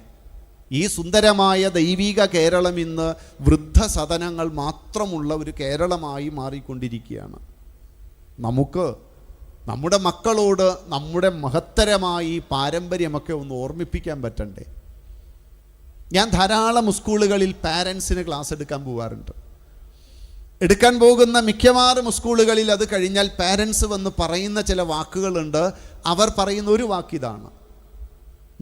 ഈ സുന്ദരമായ ദൈവിക കേരളം ഇന്ന് വൃദ്ധസദനങ്ങൾ മാത്രമുള്ള ഒരു കേരളമായി മാറിക്കൊണ്ടിരിക്കുകയാണ്. നമുക്ക് നമ്മുടെ മക്കളോട് നമ്മുടെ മഹത്തരമായ ഈ പാരമ്പര്യമൊക്കെ ഒന്ന് ഓർമ്മിപ്പിക്കാൻ പറ്റണ്ടേ? ഞാൻ ധാരാളം സ്കൂളുകളിൽ പാരൻസിന് ക്ലാസ് എടുക്കാൻ പോകാറുണ്ട്. എടുക്കാൻ പോകുന്ന മിക്കവാറും സ്കൂളുകളിൽ അത് കഴിഞ്ഞാൽ പാരൻസ് വന്ന് പറയുന്ന ചില വാക്കുകളുണ്ട്. അവർ പറയുന്ന ഒരു വാക്കിതാണ്,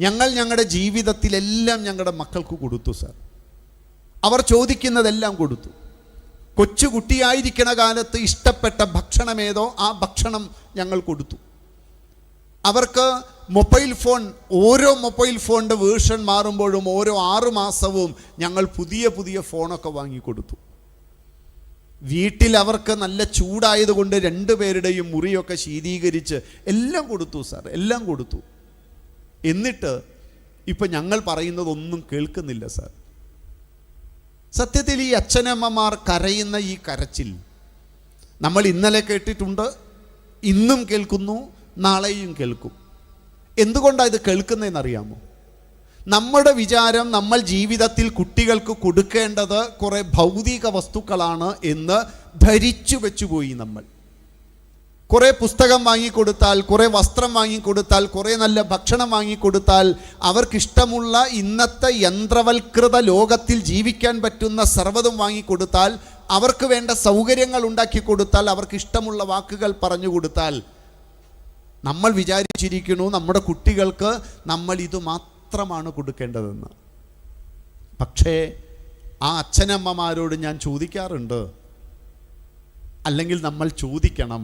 ഞങ്ങൾ ഞങ്ങളുടെ ജീവിതത്തിലെല്ലാം ഞങ്ങളുടെ മക്കൾക്ക് കൊടുത്തു സാർ. അവർ ചോദിക്കുന്നതെല്ലാം കൊടുത്തു. കൊച്ചുകുട്ടിയായിരിക്കണ കാലത്ത് ഇഷ്ടപ്പെട്ട ഭക്ഷണമേതോ ആ ഭക്ഷണം ഞങ്ങൾ കൊടുത്തു. അവർക്ക് മൊബൈൽ ഫോൺ, ഓരോ മൊബൈൽ ഫോണിൻ്റെ വേർഷൻ മാറുമ്പോഴും ഓരോ 6 മാസവും ഞങ്ങൾ പുതിയ പുതിയ ഫോണൊക്കെ വാങ്ങിക്കൊടുത്തു. വീട്ടിൽ അവർക്ക് നല്ല ചൂടായതുകൊണ്ട് 2 പേരുടെയും മുറിയൊക്കെ ശീതീകരിച്ച് എല്ലാം കൊടുത്തു സാർ, എല്ലാം കൊടുത്തു. എന്നിട്ട് ഇപ്പം ഞങ്ങൾ പറയുന്നതൊന്നും കേൾക്കുന്നില്ല സാർ. സത്യത്തിൽ ഈ അച്ഛനമ്മമാർ കരയുന്ന ഈ കരച്ചിൽ നമ്മൾ ഇന്നലെ കേട്ടിട്ടുണ്ട്, ഇന്നും കേൾക്കുന്നു, നാളെയും കേൾക്കും. എന്തുകൊണ്ടാണ് ഇത് കേൾക്കുന്നതെന്നറിയാമോ? നമ്മുടെ വിചാരം നമ്മൾ ജീവിതത്തിൽ കുട്ടികൾക്ക് കൊടുക്കേണ്ടത് കുറേ ഭൗതിക വസ്തുക്കളാണ് എന്ന് ധരിച്ചു വെച്ചുപോയി നമ്മൾ. കുറേ പുസ്തകം വാങ്ങിക്കൊടുത്താൽ, കുറേ വസ്ത്രം വാങ്ങിക്കൊടുത്താൽ, കുറേ നല്ല ഭക്ഷണം വാങ്ങിക്കൊടുത്താൽ, അവർക്കിഷ്ടമുള്ള ഇന്നത്തെ യന്ത്രവൽകൃത ലോകത്തിൽ ജീവിക്കാൻ പറ്റുന്ന സർവ്വതും വാങ്ങിക്കൊടുത്താൽ, അവർക്ക് വേണ്ട സൗകര്യങ്ങൾ ഉണ്ടാക്കി കൊടുത്താൽ, അവർക്കിഷ്ടമുള്ള വാക്കുകൾ പറഞ്ഞു കൊടുത്താൽ, നമ്മൾ വിചാരിച്ചിരിക്കുന്നു നമ്മുടെ കുട്ടികൾക്ക് നമ്മൾ ഇത് മാത്രമാണ് കൊടുക്കേണ്ടതെന്ന്. പക്ഷേ ആ അച്ഛനമ്മമാരോട് ഞാൻ ചോദിക്കാറുണ്ട്, അല്ലെങ്കിൽ നമ്മൾ ചോദിക്കണം,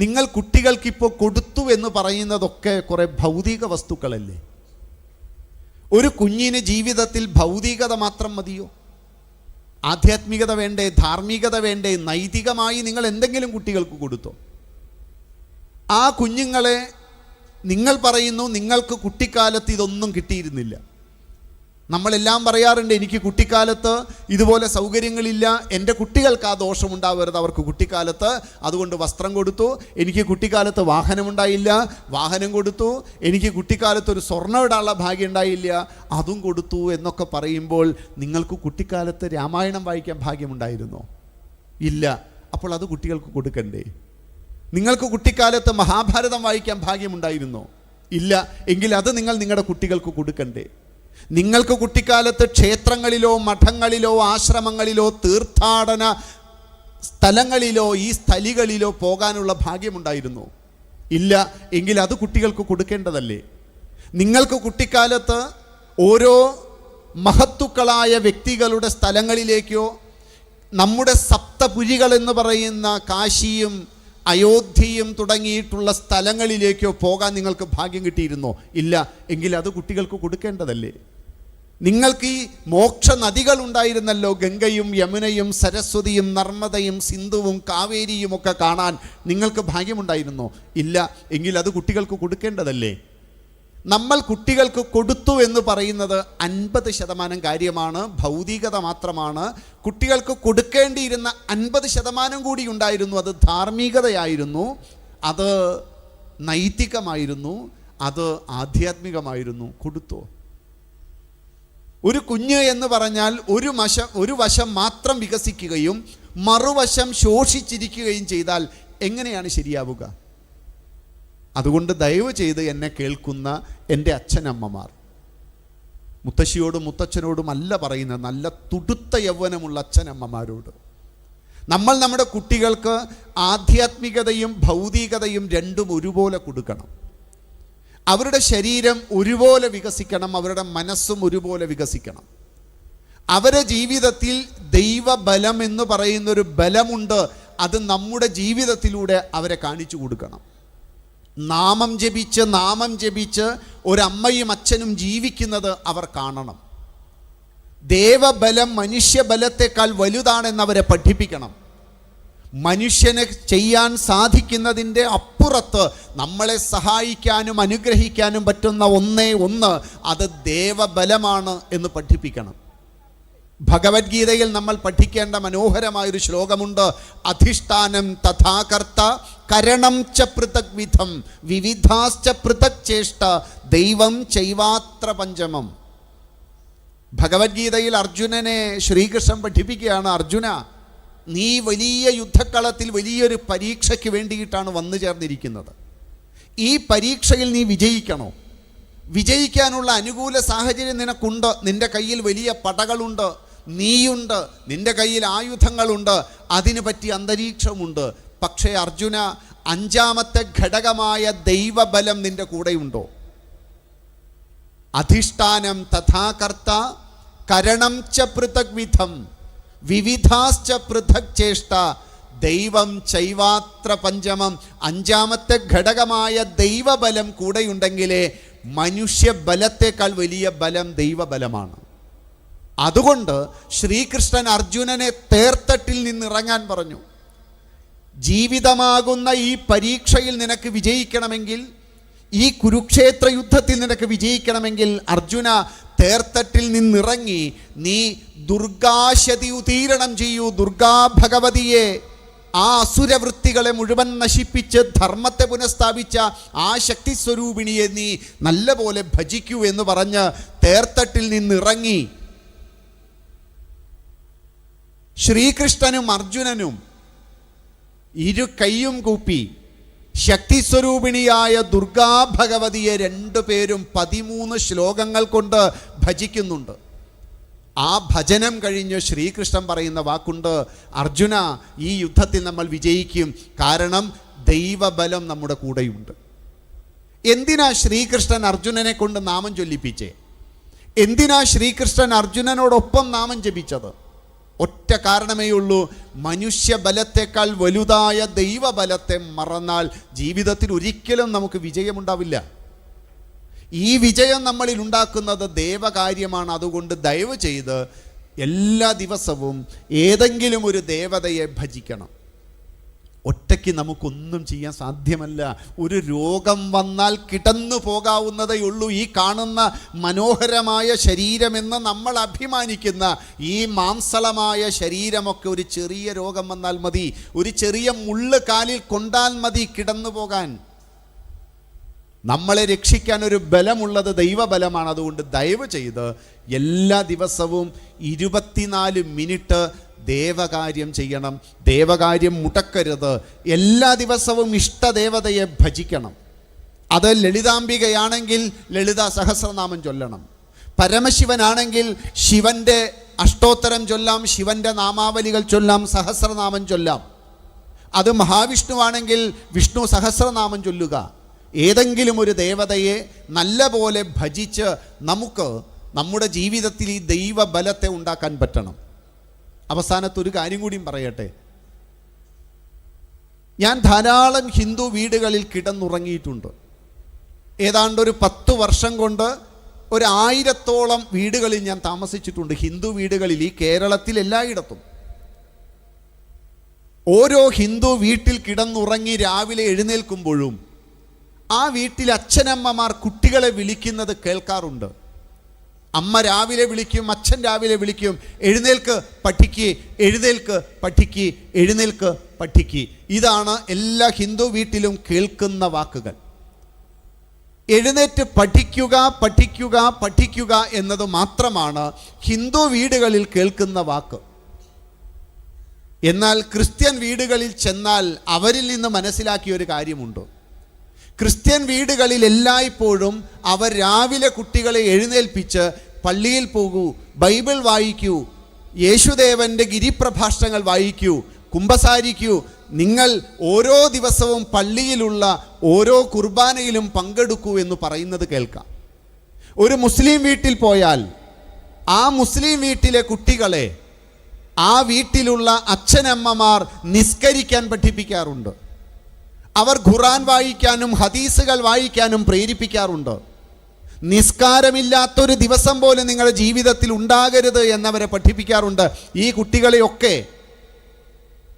നിങ്ങൾ കുട്ടികൾക്കിപ്പോൾ കൊടുത്തു എന്ന് പറയുന്നതൊക്കെ കുറേ ഭൗതിക വസ്തുക്കളല്ലേ? ഒരു കുഞ്ഞിന് ജീവിതത്തിൽ ഭൗതികത മാത്രം മതിയോ? ആധ്യാത്മികത വേണ്ടേ? ധാർമ്മികത വേണ്ടേ? നൈതികമായി നിങ്ങൾ എന്തെങ്കിലും കുട്ടികൾക്ക് കൊടുത്തോ? ആ കുഞ്ഞുങ്ങളെ നിങ്ങൾ പറയുന്നു നിങ്ങൾക്ക് കുട്ടിക്കാലത്ത് ഇതൊന്നും കിട്ടിയിരുന്നില്ല. നമ്മളെല്ലാം പറയാറുണ്ട്, എനിക്ക് കുട്ടിക്കാലത്ത് ഇതുപോലെ സൗകര്യങ്ങളില്ല, എൻ്റെ കുട്ടികൾക്ക് ആ ദോഷമുണ്ടാവരുത്, അവർക്ക് കുട്ടിക്കാലത്ത് അതുകൊണ്ട് വസ്ത്രം കൊടുത്തു, എനിക്ക് കുട്ടിക്കാലത്ത് വാഹനമുണ്ടായില്ല, വാഹനം കൊടുത്തു, എനിക്ക് കുട്ടിക്കാലത്ത് ഒരു സ്വർണ്ണം ഇടാനുള്ള ഭാഗ്യം ഉണ്ടായില്ല, അതും കൊടുത്തു എന്നൊക്കെ പറയുമ്പോൾ നിങ്ങൾക്ക് കുട്ടിക്കാലത്ത് രാമായണം വായിക്കാൻ ഭാഗ്യമുണ്ടായിരുന്നോ? ഇല്ല. അപ്പോൾ അത് കുട്ടികൾക്ക് കൊടുക്കണ്ടേ? നിങ്ങൾക്ക് കുട്ടിക്കാലത്ത് മഹാഭാരതം വായിക്കാൻ ഭാഗ്യമുണ്ടായിരുന്നോ? ഇല്ല. എങ്കിൽ അത് നിങ്ങൾ നിങ്ങളുടെ കുട്ടികൾക്ക് കൊടുക്കണ്ടേ? നിങ്ങൾക്ക് കുട്ടിക്കാലത്ത് ക്ഷേത്രങ്ങളിലോ മഠങ്ങളിലോ ആശ്രമങ്ങളിലോ തീർത്ഥാടന സ്ഥലങ്ങളിലോ ഈ സ്ഥലികളിലോ പോകാനുള്ള ഭാഗ്യമുണ്ടായിരുന്നു? ഇല്ല. എങ്കിൽ അത് കുട്ടികൾക്ക് കൊടുക്കേണ്ടതല്ലേ? നിങ്ങൾക്ക് കുട്ടിക്കാലത്ത് ഓരോ മഹത്തുക്കളായ വ്യക്തികളുടെ സ്ഥലങ്ങളിലേക്കോ നമ്മുടെ സപ്തപുരികൾ എന്ന് പറയുന്ന കാശിയും അയോധ്യയും തുടങ്ങിയിട്ടുള്ള സ്ഥലങ്ങളിലേക്കോ പോകാൻ നിങ്ങൾക്ക് ഭാഗ്യം കിട്ടിയിരുന്നോ? ഇല്ല. എങ്കിൽ അത് കുട്ടികൾക്ക് കൊടുക്കേണ്ടതല്ലേ? നിങ്ങൾക്ക് ഈ മോക്ഷ നദികൾ ഉണ്ടായിരുന്നല്ലോ, ഗംഗയും യമുനയും സരസ്വതിയും നർമ്മദയും സിന്ധുവും കാവേരിയും ഒക്കെ കാണാൻ നിങ്ങൾക്ക് ഭാഗ്യമുണ്ടായിരുന്നോ? ഇല്ല. എങ്കിൽ അത് കുട്ടികൾക്ക് കൊടുക്കേണ്ടതല്ലേ? നമ്മൾ കുട്ടികൾക്ക് കൊടുത്തു എന്ന് പറയുന്നത് 50% കാര്യമാണ്, ഭൗതികത മാത്രമാണ്. കുട്ടികൾക്ക് കൊടുക്കേണ്ടിയിരുന്ന 50% കൂടി ഉണ്ടായിരുന്നു. അത് ധാർമ്മികതയായിരുന്നു, അത് നൈതികമായിരുന്നു, അത് ആധ്യാത്മികമായിരുന്നു. കൊടുത്തോ? ഒരു കുഞ്ഞ് എന്ന് പറഞ്ഞാൽ ഒരു വശം മാത്രം വികസിക്കുകയും മറുവശം ശോഷിച്ചിരിക്കുകയും ചെയ്താൽ എങ്ങനെയാണ് ശരിയാവുക? അതുകൊണ്ട് ദയവ് ചെയ്ത് എന്നെ കേൾക്കുന്ന എൻ്റെ അച്ഛനമ്മമാർ, മുത്തശ്ശിയോടും മുത്തച്ഛനോടും അല്ല പറയുന്നത്, നല്ല തുടുത്ത യൗവനമുള്ള അച്ഛനമ്മമാരോട്, നമ്മൾ നമ്മുടെ കുട്ടികൾക്ക് ആധ്യാത്മികതയും ഭൗതികതയും രണ്ടും ഒരുപോലെ കൊടുക്കണം. അവരുടെ ശരീരം ഒരുപോലെ വികസിക്കണം, അവരുടെ മനസ്സും ഒരുപോലെ വികസിക്കണം. അവരുടെ ജീവിതത്തിൽ ദൈവബലം എന്ന് പറയുന്നൊരു ബലമുണ്ട്, അത് നമ്മുടെ ജീവിതത്തിലൂടെ അവരെ കാണിച്ചു കൊടുക്കണം. നാമം ജപിച്ച് ഒരമ്മയും അച്ഛനും ജീവിക്കുന്നത് അവർ കാണണം. ദേവബലം മനുഷ്യബലത്തെക്കാൾ വലുതാണെന്നവരെ പഠിപ്പിക്കണം. മനുഷ്യന് ചെയ്യാൻ സാധിക്കുന്നതിൻ്റെ അപ്പുറത്ത് നമ്മളെ സഹായിക്കാനും അനുഗ്രഹിക്കാനും പറ്റുന്ന ഒന്നേ ഒന്ന്, അത് ദേവബലമാണ് എന്ന് പഠിപ്പിക്കണം. ഭഗവത്ഗീതയിൽ നമ്മൾ പഠിക്കേണ്ട മനോഹരമായൊരു ശ്ലോകമുണ്ട്. അധിഷ്ഠാനം തഥാകർത്ത കരണം ച പൃഥക് വിധം വിവിധാശ്ച പൃഥക് ചേഷ്ട ദൈവം ചൈവാത്ര പഞ്ചമം. ഭഗവത്ഗീതയിൽ അർജുനനെ ശ്രീകൃഷ്ണൻ പഠിപ്പിക്കുകയാണ്, അർജുന, നീ വലിയ യുദ്ധക്കളത്തിൽ വലിയൊരു പരീക്ഷയ്ക്ക് വേണ്ടിയിട്ടാണ് വന്നു ചേർന്നിരിക്കുന്നത്. ഈ പരീക്ഷയിൽ നീ വിജയിക്കണോ? വിജയിക്കാനുള്ള അനുകൂല സാഹചര്യം നിനക്കുണ്ട്. നിന്റെ കയ്യിൽ വലിയ പടകളുണ്ട്, നീയുണ്ട്, നിന്റെ കയ്യിൽ ആയുധങ്ങളുണ്ട്, അതിനു പറ്റിയ അന്തരീക്ഷമുണ്ട്. പക്ഷേ അർജുന, 5ാമത്തെ ഘടകമായ ദൈവബലം നിന്റെ കൂടെയുണ്ടോ? അധിഷ്ഠാനം തഥാകർത്ത കരണം ച പൃഥക് വിധം വിവിധാശ്ച പൃഥക് ചേഷ്ട ദൈവം ചൈവാത്ര പഞ്ചമം. 5ാമത്തെ ഘടകമായ ദൈവബലം കൂടെയുണ്ടെങ്കിലേ മനുഷ്യബലത്തേക്കാൾ വലിയ ബലം ദൈവബലമാണ്. അതുകൊണ്ട് ശ്രീകൃഷ്ണൻ അർജുനനെ തേർത്തട്ടിൽ നിന്നിറങ്ങാൻ പറഞ്ഞു. ജീവിതമാകുന്ന ഈ പരീക്ഷയിൽ നിനക്ക് വിജയിക്കണമെങ്കിൽ, ഈ കുരുക്ഷേത്ര യുദ്ധത്തിൽ നിനക്ക് വിജയിക്കണമെങ്കിൽ അർജുന, തേർത്തട്ടിൽ നിന്നിറങ്ങി നീ ദുർഗാശതി ഉതീരണം ചെയ്യൂ. ദുർഗാ ഭഗവതിയെ, ആ അസുരവൃത്തികളെ മുഴുവൻ നശിപ്പിച്ച് ധർമ്മത്തെ പുനഃസ്ഥാപിച്ച ആ ശക്തി സ്വരൂപിണിയെ നീ നല്ലപോലെ ഭജിക്കൂ എന്ന് പറഞ്ഞ് തേർത്തട്ടിൽ നിന്നിറങ്ങി. ശ്രീകൃഷ്ണനും അർജുനനും ഇരു കൈയും കൂപ്പി ശക്തിസ്വരൂപിണിയായ ദുർഗാ ഭഗവതിയെ രണ്ടുപേരും 13 ശ്ലോകങ്ങൾ കൊണ്ട് ഭജിക്കുന്നുണ്ട്. ആ ഭജനം കഴിഞ്ഞ് ശ്രീകൃഷ്ണൻ പറയുന്ന വാക്കുണ്ട്, അർജുന, ഈ യുദ്ധത്തിൽ നമ്മൾ വിജയിക്കും, കാരണം ദൈവബലം നമ്മുടെ കൂടെയുണ്ട്. എന്തിനാ ശ്രീകൃഷ്ണൻ അർജുനനെ കൊണ്ട് നാമം ചൊല്ലിപ്പിച്ചേ? എന്തിനാ ശ്രീകൃഷ്ണൻ അർജുനനോടൊപ്പം നാമം ജപിച്ചത്? ഒറ്റ കാരണമേ ഉള്ളൂ, മനുഷ്യബലത്തെക്കാൾ വലുതായ ദൈവബലത്തെ മറന്നാൽ ജീവിതത്തിൽ ഒരിക്കലും നമുക്ക് വിജയമുണ്ടാവില്ല. ഈ വിജയം നമ്മളിൽ ഉണ്ടാക്കുന്നത് ദേവകാര്യമാണ്. അതുകൊണ്ട് ദയവ് ചെയ്ത് എല്ലാ ദിവസവും ഏതെങ്കിലും ഒരു ദേവതയെ ഭജിക്കണം. ഒറ്റയ്ക്ക് നമുക്കൊന്നും ചെയ്യാൻ സാധ്യമല്ല. ഒരു രോഗം വന്നാൽ കിടന്നു പോകാവുന്നതേ ഉള്ളൂ. ഈ കാണുന്ന മനോഹരമായ ശരീരമെന്ന് നമ്മൾ അഭിമാനിക്കുന്ന ഈ മാംസളമായ ശരീരമൊക്കെ ഒരു ചെറിയ രോഗം വന്നാൽ മതി, ഒരു ചെറിയ മുള്ള് കാലിൽ കൊണ്ടാൽ മതി കിടന്നു പോകാൻ. നമ്മളെ രക്ഷിക്കാൻ ഒരു ബലമുള്ളത് ദൈവബലമാണ്. അതുകൊണ്ട് ദയവ് ചെയ്ത് എല്ലാ ദിവസവും 24 മിനിറ്റ് ദേവകാര്യം ചെയ്യണം. ദേവകാര്യം മുടക്കരുത്. എല്ലാ ദിവസവും ഇഷ്ടദേവതയെ ഭജിക്കണം. അത് ലളിതാംബികയാണെങ്കിൽ ലളിത സഹസ്രനാമം ചൊല്ലണം. പരമശിവനാണെങ്കിൽ ശിവൻ്റെ അഷ്ടോത്തരം ചൊല്ലാം, ശിവൻ്റെ നാമാവലികൾ ചൊല്ലാം, സഹസ്രനാമം ചൊല്ലാം. അത് മഹാവിഷ്ണുവാണെങ്കിൽ വിഷ്ണു സഹസ്രനാമം ചൊല്ലുക. ഏതെങ്കിലും ഒരു ദേവതയെ നല്ല പോലെ ഭജിച്ച് നമുക്ക് നമ്മുടെ ജീവിതത്തിൽ ഈ ദൈവബലത്തെ ഉണ്ടാക്കാൻ പറ്റണം. അവസാനത്തൊരു കാര്യം കൂടിയും പറയട്ടെ. ഞാൻ ധാരാളം ഹിന്ദു വീടുകളിൽ കിടന്നുറങ്ങിയിട്ടുണ്ട്. ഏതാണ്ട് ഒരു 10 വർഷം കൊണ്ട് 1000-ഓളം വീടുകളിൽ ഞാൻ താമസിച്ചിട്ടുണ്ട്. ഹിന്ദു വീടുകളിൽ ഈ കേരളത്തിൽ എല്ലായിടത്തും. ഓരോ ഹിന്ദു വീട്ടിൽ കിടന്നുറങ്ങി രാവിലെ എഴുന്നേൽക്കുമ്പോഴും ആ വീട്ടിൽ അച്ഛനമ്മമാർ കുട്ടികളെ വിളിക്കുന്നത് കേൾക്കാറുണ്ട്. അമ്മ രാവിലെ വിളിക്കും, അച്ഛൻ രാവിലെ വിളിക്കും, എഴുന്നേൽക്ക് പഠിക്ക്, എഴുന്നേൽക്ക് പഠിക്ക്, എഴുന്നേൽക്ക് പഠിക്ക്. ഇതാണ് എല്ലാ ഹിന്ദു വീട്ടിലും കേൾക്കുന്ന വാക്കുകൾ. എഴുന്നേറ്റ് പഠിക്കുക, പഠിക്കുക, പഠിക്കുക എന്നത് മാത്രമാണ് ഹിന്ദു വീടുകളിൽ കേൾക്കുന്ന വാക്ക്. എന്നാൽ ക്രിസ്ത്യൻ വീടുകളിൽ ചെന്നാൽ അവരിൽ നിന്ന് മനസ്സിലാക്കിയ ഒരു കാര്യമുണ്ട്. ക്രിസ്ത്യൻ വീടുകളിൽ എല്ലായ്പ്പോഴും അവർ രാവിലെ കുട്ടികളെ എഴുന്നേൽപ്പിച്ച് പള്ളിയിൽ പോകൂ, ബൈബിൾ വായിക്കൂ, യേശുദേവൻ്റെ ഗിരിപ്രഭാഷണങ്ങൾ വായിക്കൂ, കുമ്പസാരിക്കൂ, നിങ്ങൾ ഓരോ ദിവസവും പള്ളിയിലുള്ള ഓരോ കുർബാനയിലും പങ്കെടുക്കൂ എന്ന് പറയുന്നത് കേൾക്കാം. ഒരു മുസ്ലിം വീട്ടിൽ പോയാൽ ആ മുസ്ലിം വീട്ടിലെ കുട്ടികളെ ആ വീട്ടിലുള്ള അച്ഛനമ്മമാർ നിസ്കരിക്കാൻ പഠിപ്പിക്കാറുണ്ട്. അവർ ഖുർആൻ വായിക്കാനും ഹദീസുകൾ വായിക്കാനും പ്രേരിപ്പിക്കാറുണ്ട്. നിസ്കാരമില്ലാത്തൊരു ദിവസം പോലും നിങ്ങളുടെ ജീവിതത്തിൽ ഉണ്ടാകരുത് എന്നവരെ പഠിപ്പിക്കാറുണ്ട്.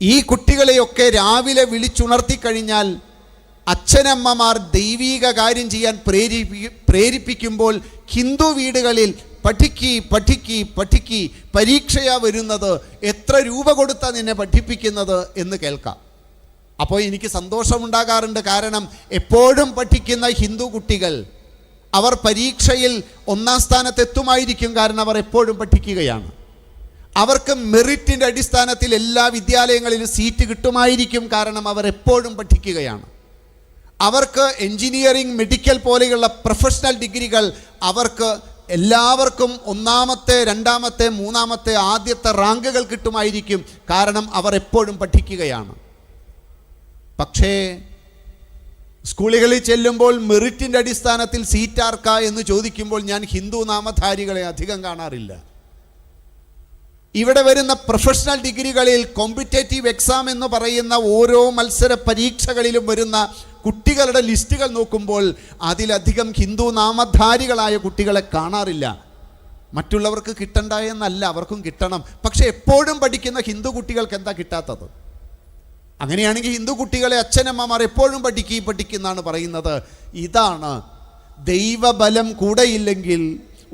ഈ കുട്ടികളെയൊക്കെ രാവിലെ വിളിച്ചുണർത്തിക്കഴിഞ്ഞാൽ അച്ഛനമ്മമാർ ദൈവീക കാര്യം ചെയ്യാൻ പ്രേരിപ്പിക്കുമ്പോൾ ഹിന്ദു വീടുകളിൽ പഠിക്കി പഠിക്കി പഠിക്കി, പരീക്ഷയാ വരുന്നത്, എത്ര രൂപ കൊടുത്താ നിന്നെ പഠിപ്പിക്കുന്നത് എന്ന് കേൾക്കാം. അപ്പോൾ എനിക്ക് സന്തോഷമുണ്ടാകാറുണ്ട്. കാരണം എപ്പോഴും പഠിക്കുന്ന ഹിന്ദു കുട്ടികൾ അവർ പരീക്ഷയിൽ 1-ാം സ്ഥാനത്തെത്തുമായിരിക്കും. കാരണം അവർ എപ്പോഴും പഠിക്കുകയാണ്. അവർക്ക് മെറിറ്റിൻ്റെ അടിസ്ഥാനത്തിൽ എല്ലാ വിദ്യാലയങ്ങളിലും സീറ്റ് കിട്ടുമായിരിക്കും. കാരണം അവർ എപ്പോഴും പഠിക്കുകയാണ്. അവർക്ക് എൻജിനീയറിംഗ്, മെഡിക്കൽ പോലെയുള്ള പ്രൊഫഷണൽ ഡിഗ്രികൾ അവർക്ക് എല്ലാവർക്കും 1-ാമത്തെ, 2-ാമത്തെ, 3-ാമത്തെ, ആദ്യത്തെ റാങ്കുകൾ കിട്ടുമായിരിക്കും. കാരണം അവർ എപ്പോഴും പഠിക്കുകയാണ്. പക്ഷേ സ്കൂളുകളിൽ ചെല്ലുമ്പോൾ മെറിറ്റിൻ്റെ അടിസ്ഥാനത്തിൽ സീറ്റ് ആർക്കാ എന്ന് ചോദിക്കുമ്പോൾ ഞാൻ ഹിന്ദു നാമധാരികളെ അധികം കാണാറില്ല. ഇവിടെ വരുന്ന പ്രൊഫഷണൽ ഡിഗ്രികളിൽ കോമ്പറ്റേറ്റീവ് എക്സാം എന്ന് പറയുന്ന ഓരോ മത്സര പരീക്ഷകളിലും വരുന്ന കുട്ടികളുടെ ലിസ്റ്റുകൾ നോക്കുമ്പോൾ അതിലധികം ഹിന്ദു നാമധാരികളായ കുട്ടികളെ കാണാറില്ല. മറ്റുള്ളവർക്ക് കിട്ടണ്ട എന്നല്ല, അവർക്കും കിട്ടണം. പക്ഷെ എപ്പോഴും പഠിക്കുന്ന ഹിന്ദു കുട്ടികൾക്ക് എന്താ കിട്ടാത്തത്? അങ്ങനെയാണെങ്കിൽ ഹിന്ദു കുട്ടികളെ അച്ഛനമ്മമാർ എപ്പോഴും പഠിക്കുന്നാണ് പറയുന്നത്. ഇതാണ് ദൈവബലം കൂടെയില്ലെങ്കിൽ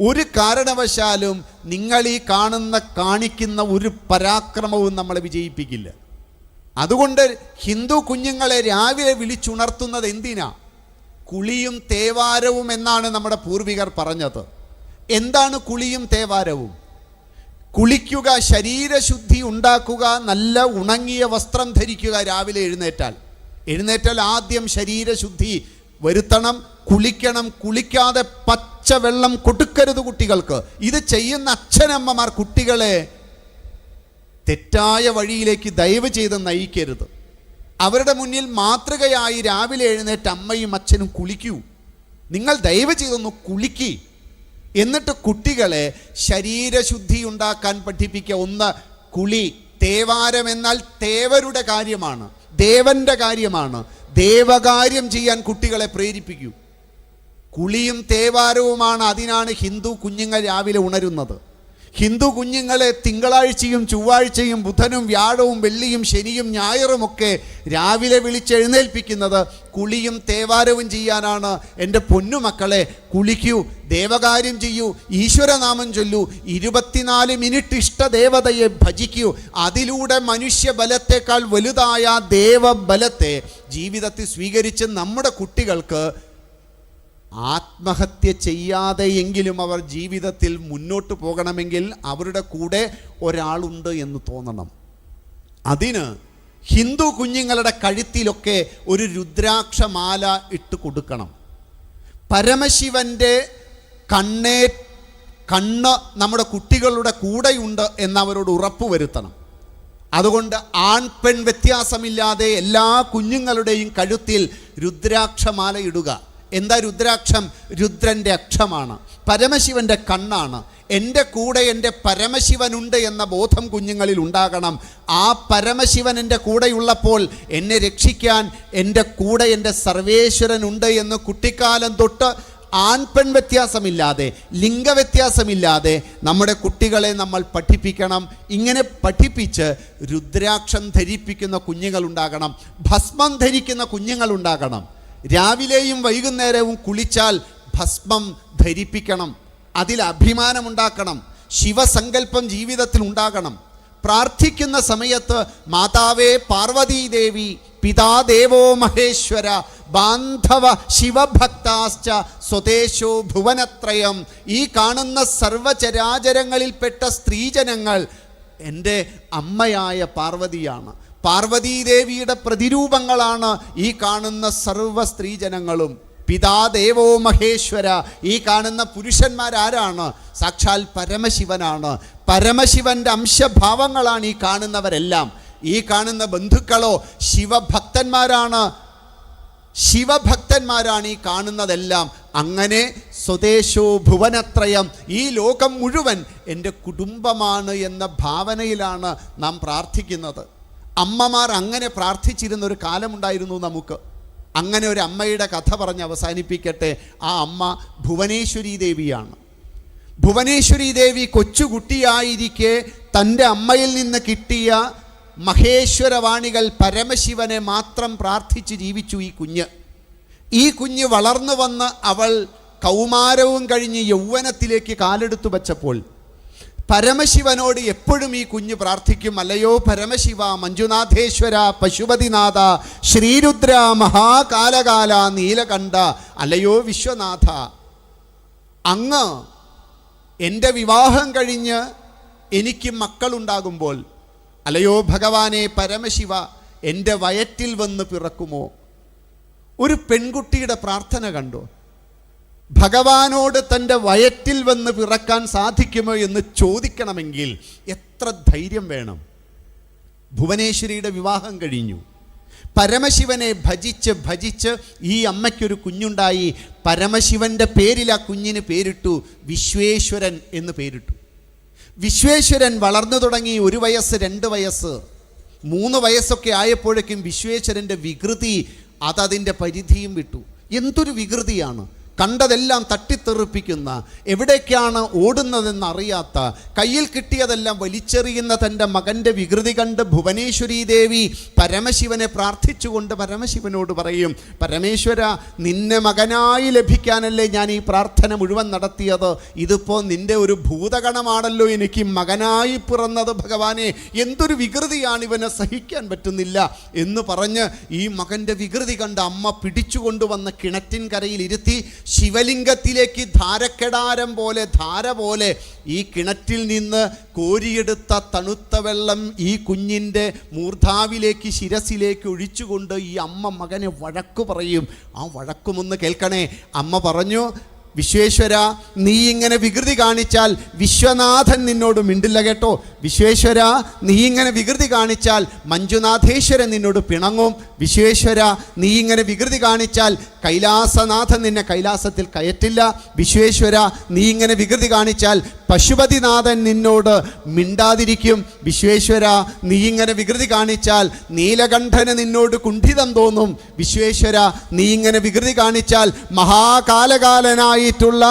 ഒരു കാരണവശാലും നിങ്ങൾ ഈ കാണിക്കുന്ന ഒരു പരാക്രമവും നമ്മളെ വിജയിപ്പിക്കില്ല. അതുകൊണ്ട് ഹിന്ദു കുഞ്ഞുങ്ങളെ രാവിലെ വിളിച്ചുണർത്തുന്നത് എന്തിനാ? കുളിയും തേവാരവും എന്നാണ് നമ്മുടെ പൂർവികർ പറഞ്ഞത്. എന്താണ് കുളിയും തേവാരവും? കുളിക്കുക, ശരീരശുദ്ധി ഉണ്ടാക്കുക, നല്ല ഉണങ്ങിയ വസ്ത്രം ധരിക്കുക. രാവിലെ എഴുന്നേറ്റാൽ ആദ്യം ശരീരശുദ്ധി വരുത്തണം, കുളിക്കണം. കുളിക്കാതെ പച്ചവെള്ളം കൊടുക്കരുത് കുട്ടികൾക്ക്. ഇത് ചെയ്യുന്ന അച്ഛനമ്മമാർ കുട്ടികളെ തെറ്റായ വഴിയിലേക്ക് ദയവ് ചെയ്ത് നയിക്കരുത്. അവരുടെ മുന്നിൽ മാതൃകയായി രാവിലെ എഴുന്നേറ്റ് അമ്മയും അച്ഛനും കുളിക്കൂ. നിങ്ങൾ ദയവ് ചെയ്തൊന്ന് കുളിക്കി. എന്നിട്ട് കുട്ടികളെ ശരീരശുദ്ധി ഉണ്ടാക്കാൻ പഠിപ്പിക്കുക. ഒന്ന്, കുളി. തേവാരം എന്നാൽ തേവരുടെ കാര്യമാണ്, ദേവന്റെ കാര്യമാണ്. ദേവകാര്യം ചെയ്യാൻ കുട്ടികളെ പ്രേരിപ്പിക്കൂ. കുളിയും തേവാരവുമാണ്. അതിനാണ് ഹിന്ദു കുഞ്ഞുങ്ങൾ രാവിലെ ഉണരുന്നത്. ഹിന്ദു കുഞ്ഞുങ്ങളെ തിങ്കളാഴ്ചയും ചൊവ്വാഴ്ചയും ബുധനും വ്യാഴവും വെള്ളിയും ശനിയും ഞായറുമൊക്കെ രാവിലെ വിളിച്ചെഴുന്നേൽപ്പിക്കുന്നത് കുളിയും തേവാരവും ചെയ്യാനാണ്. എൻ്റെ പൊന്നുമക്കളെ, കുളിക്കൂ, ദേവകാര്യം ചെയ്യൂ, ഈശ്വരനാമം ചൊല്ലൂ, 24 മിനിറ്റ് ഇഷ്ടദേവതയെ ഭജിക്കൂ. അതിലൂടെ മനുഷ്യബലത്തെക്കാൾ വലുതായ ദേവബലത്തെ ജീവിതത്തിൽ സ്വീകരിച്ച് നമ്മുടെ കുട്ടികൾക്ക് ആത്മഹത്യ ചെയ്യാതെയെങ്കിലും അവർ ജീവിതത്തിൽ മുന്നോട്ട് പോകണമെങ്കിൽ അവരുടെ കൂടെ ഒരാളുണ്ട് എന്ന് തോന്നണം. അതിന് ഹിന്ദു കുഞ്ഞുങ്ങളുടെ കഴുത്തിലൊക്കെ ഒരു രുദ്രാക്ഷമാല ഇട്ട് കൊടുക്കണം. പരമശിവൻ്റെ കണ്ണ് നമ്മുടെ കുട്ടികളുടെ കൂടെയുണ്ട് എന്നവരോട് ഉറപ്പുവരുത്തണം. അതുകൊണ്ട് ആൺ പെൺ വ്യത്യാസമില്ലാതെ എല്ലാ കുഞ്ഞുങ്ങളുടെയും കഴുത്തിൽ രുദ്രാക്ഷമാല ഇടുക. എന്താ രുദ്രാക്ഷം? രുദ്രൻ്റെ അക്ഷമാണ്, പരമശിവൻ്റെ കണ്ണാണ്. എൻ്റെ കൂടെ എൻ്റെ പരമശിവനുണ്ട് എന്ന ബോധം കുഞ്ഞുങ്ങളിൽ ഉണ്ടാകണം. ആ പരമശിവൻ എൻ്റെ കൂടെയുള്ളപ്പോൾ എന്നെ രക്ഷിക്കാൻ എൻ്റെ കൂടെ എൻ്റെ സർവേശ്വരനുണ്ട് എന്ന് കുട്ടിക്കാലം തൊട്ട് ആൺപെൺ വ്യത്യാസമില്ലാതെ, ലിംഗവ്യത്യാസമില്ലാതെ നമ്മുടെ കുട്ടികളെ നമ്മൾ പഠിപ്പിക്കണം. ഇങ്ങനെ പഠിപ്പിച്ച് രുദ്രാക്ഷം ധരിപ്പിക്കുന്ന കുഞ്ഞുങ്ങളുണ്ടാകണം, ഭസ്മം ധരിക്കുന്ന കുഞ്ഞുങ്ങളുണ്ടാകണം. രാവിലെയും വൈകുന്നേരവും കുളിച്ചാൽ ഭസ്മം ധരിപ്പിക്കണം. അതിൽ അഭിമാനമുണ്ടാക്കണം. ശിവസങ്കല്പം ജീവിതത്തിൽ ഉണ്ടാകണം. പ്രാർത്ഥിക്കുന്ന സമയത്ത് മാതാവേ പാർവതീദേവി, പിതാദേവോ മഹേശ്വര, ബാന്ധവ ശിവഭക്താശ്ച സ്വദേശോ ഭുവനത്രയം, ഈ കാണുന്ന സർവചരാചരങ്ങളിൽപ്പെട്ട സ്ത്രീജനങ്ങൾ എൻ്റെ അമ്മയായ പാർവതിയാണ്. പാർവതീദേവിയുടെ പ്രതിരൂപങ്ങളാണ് ഈ കാണുന്ന സർവ സ്ത്രീജനങ്ങളും. പിതാദേവോ മഹേശ്വര, ഈ കാണുന്ന പുരുഷന്മാരാരാണ്? സാക്ഷാൽ പരമശിവനാണ്. പരമശിവന്റെ അംശഭാവങ്ങളാണ് ഈ കാണുന്നവരെല്ലാം. ഈ കാണുന്ന ബന്ധുക്കളോ ശിവഭക്തന്മാരാണ് ഈ കാണുന്നതെല്ലാം. അങ്ങനെ സ്വദേശോ ഭുവനത്രയം, ഈ ലോകം മുഴുവൻ എൻ്റെ കുടുംബമാണ് എന്ന ഭാവനയിലാണ് നാം പ്രാർത്ഥിക്കുന്നത്. അമ്മമാർ അങ്ങനെ പ്രാർത്ഥിച്ചിരുന്നൊരു കാലമുണ്ടായിരുന്നു നമുക്ക്. അങ്ങനെ ഒരു അമ്മയുടെ കഥ പറഞ്ഞ് അവസാനിപ്പിക്കട്ടെ. ആ അമ്മ ഭുവനേശ്വരി ദേവിയാണ്. ഭുവനേശ്വരി ദേവി കൊച്ചുകുട്ടിയായിരിക്കെ തൻ്റെ അമ്മയിൽ നിന്ന് കിട്ടിയ മഹേശ്വരവാണികൾ പരമശിവനെ മാത്രം പ്രാർത്ഥിച്ച് ജീവിച്ചു ഈ കുഞ്ഞ് വളർന്നു വന്ന് അവൾ കൗമാരവും കഴിഞ്ഞ് യൗവനത്തിലേക്ക് കാലെടുത്തു വച്ചപ്പോൾ പരമശിവനോട് എപ്പോഴും ഈ കുഞ്ഞ് പ്രാർത്ഥിക്കും, അല്ലയോ പരമശിവ, മഞ്ജുനാഥേശ്വര, പശുപതിനാഥ, ശ്രീരുദ്ര, മഹാകാലകാല, നീലകണ്ഠ, അല്ലയോ വിശ്വനാഥ, അങ്ങ് എൻ്റെ വിവാഹം കഴിഞ്ഞ് എനിക്ക് മക്കളുണ്ടാകുമ്പോൾ, അല്ലയോ ഭഗവാനെ പരമശിവ, എൻ്റെ വയറ്റിൽ വന്ന് പിറക്കുമോ? ഒരു പെൺകുട്ടിയുടെ പ്രാർത്ഥന കണ്ടോ? ഭഗവാനോട് തൻ്റെ വയറ്റിൽ വന്ന് പിറക്കാൻ സാധിക്കുമോ എന്ന് ചോദിക്കണമെങ്കിൽ എത്ര ധൈര്യം വേണം. ഭുവനേശ്വരിയുടെ വിവാഹം കഴിഞ്ഞു. പരമശിവനെ ഭജിച്ച് ഈ അമ്മയ്ക്കൊരു കുഞ്ഞുണ്ടായി. പരമശിവൻ്റെ പേരിൽ ആ കുഞ്ഞിന് പേരിട്ടു, വിശ്വേശ്വരൻ എന്ന് പേരിട്ടു. വിശ്വേശ്വരൻ വളർന്നു തുടങ്ങി. 1 വയസ്സ്, 2 വയസ്സ്, 3 വയസ്സൊക്കെ ആയപ്പോഴേക്കും വിശ്വേശ്വരൻ്റെ വികൃതി അതതിൻ്റെ പരിധിയും വിട്ടു. എന്തൊരു വികൃതിയാണ്! കണ്ടതെല്ലാം തട്ടിത്തെറിപ്പിക്കുന്ന, എവിടേക്കാണ് ഓടുന്നതെന്നറിയാത്ത, കയ്യിൽ കിട്ടിയതെല്ലാം വലിച്ചെറിയുന്ന തൻ്റെ മകൻ്റെ വികൃതി കണ്ട് ഭുവനേശ്വരി ദേവി പരമശിവനെ പ്രാർത്ഥിച്ചുകൊണ്ട് പരമശിവനോട് പറയും, പരമേശ്വര, നിന്നെ മകനായി ലഭിക്കാനല്ലേ ഞാൻ ഈ പ്രാർത്ഥന മുഴുവൻ നടത്തിയത്. ഇതിപ്പോൾ നിൻ്റെ ഒരു ഭൂതഗണമാണല്ലോ എനിക്ക് മകനായി പിറന്നത്. ഭഗവാനെ, എന്തൊരു വികൃതിയാണ്, ഇവനെ സഹിക്കാൻ പറ്റുന്നില്ല എന്ന് പറഞ്ഞ് ഈ മകൻ്റെ വികൃതി കണ്ട് അമ്മ പിടിച്ചുകൊണ്ടുവന്ന് കിണറ്റിൻ കരയിൽ ഇരുത്തി ശിവലിംഗത്തിലേക്ക് ധാരക്കെടാരം പോലെ ധാര പോലെ ഈ കിണറ്റിൽ നിന്ന് കോരിയെടുത്ത തണുത്ത വെള്ളം ഈ കുഞ്ഞിൻ്റെ മൂർധാവിലേക്ക് ശിരസിലേക്ക് ഒഴിച്ചുകൊണ്ട് ഈ അമ്മ മകനെ വഴക്കു പറയും. ആ വഴക്കുമൊന്ന് കേൾക്കണേ. അമ്മ പറഞ്ഞു, വിശ്വേശ്വര, നീ ഇങ്ങനെ വികൃതി കാണിച്ചാൽ വിശ്വനാഥൻ നിന്നോട് മിണ്ടില്ല കേട്ടോ. വിശ്വേശ്വര, നീ ഇങ്ങനെ വികൃതി കാണിച്ചാൽ മഞ്ജുനാഥേശ്വരൻ നിന്നോട് പിണങ്ങും. വിശ്വേശ്വര, നീ ഇങ്ങനെ വികൃതി കാണിച്ചാൽ കൈലാസനാഥൻ നിന്നെ കൈലാസത്തിൽ കയറ്റില്ല. വിശ്വേശ്വര, നീ ഇങ്ങനെ വികൃതി കാണിച്ചാൽ പശുപതിനാഥൻ നിന്നോട് മിണ്ടാതിരിക്കും. വിശ്വേശ്വര, നീ ഇങ്ങനെ വികൃതി കാണിച്ചാൽ നീലകണ്ഠന് നിന്നോട് കുണ്ഠിതം തോന്നും. വിശ്വേശ്വര, നീ ഇങ്ങനെ വികൃതി കാണിച്ചാൽ മഹാകാലകാലനായിട്ടുള്ള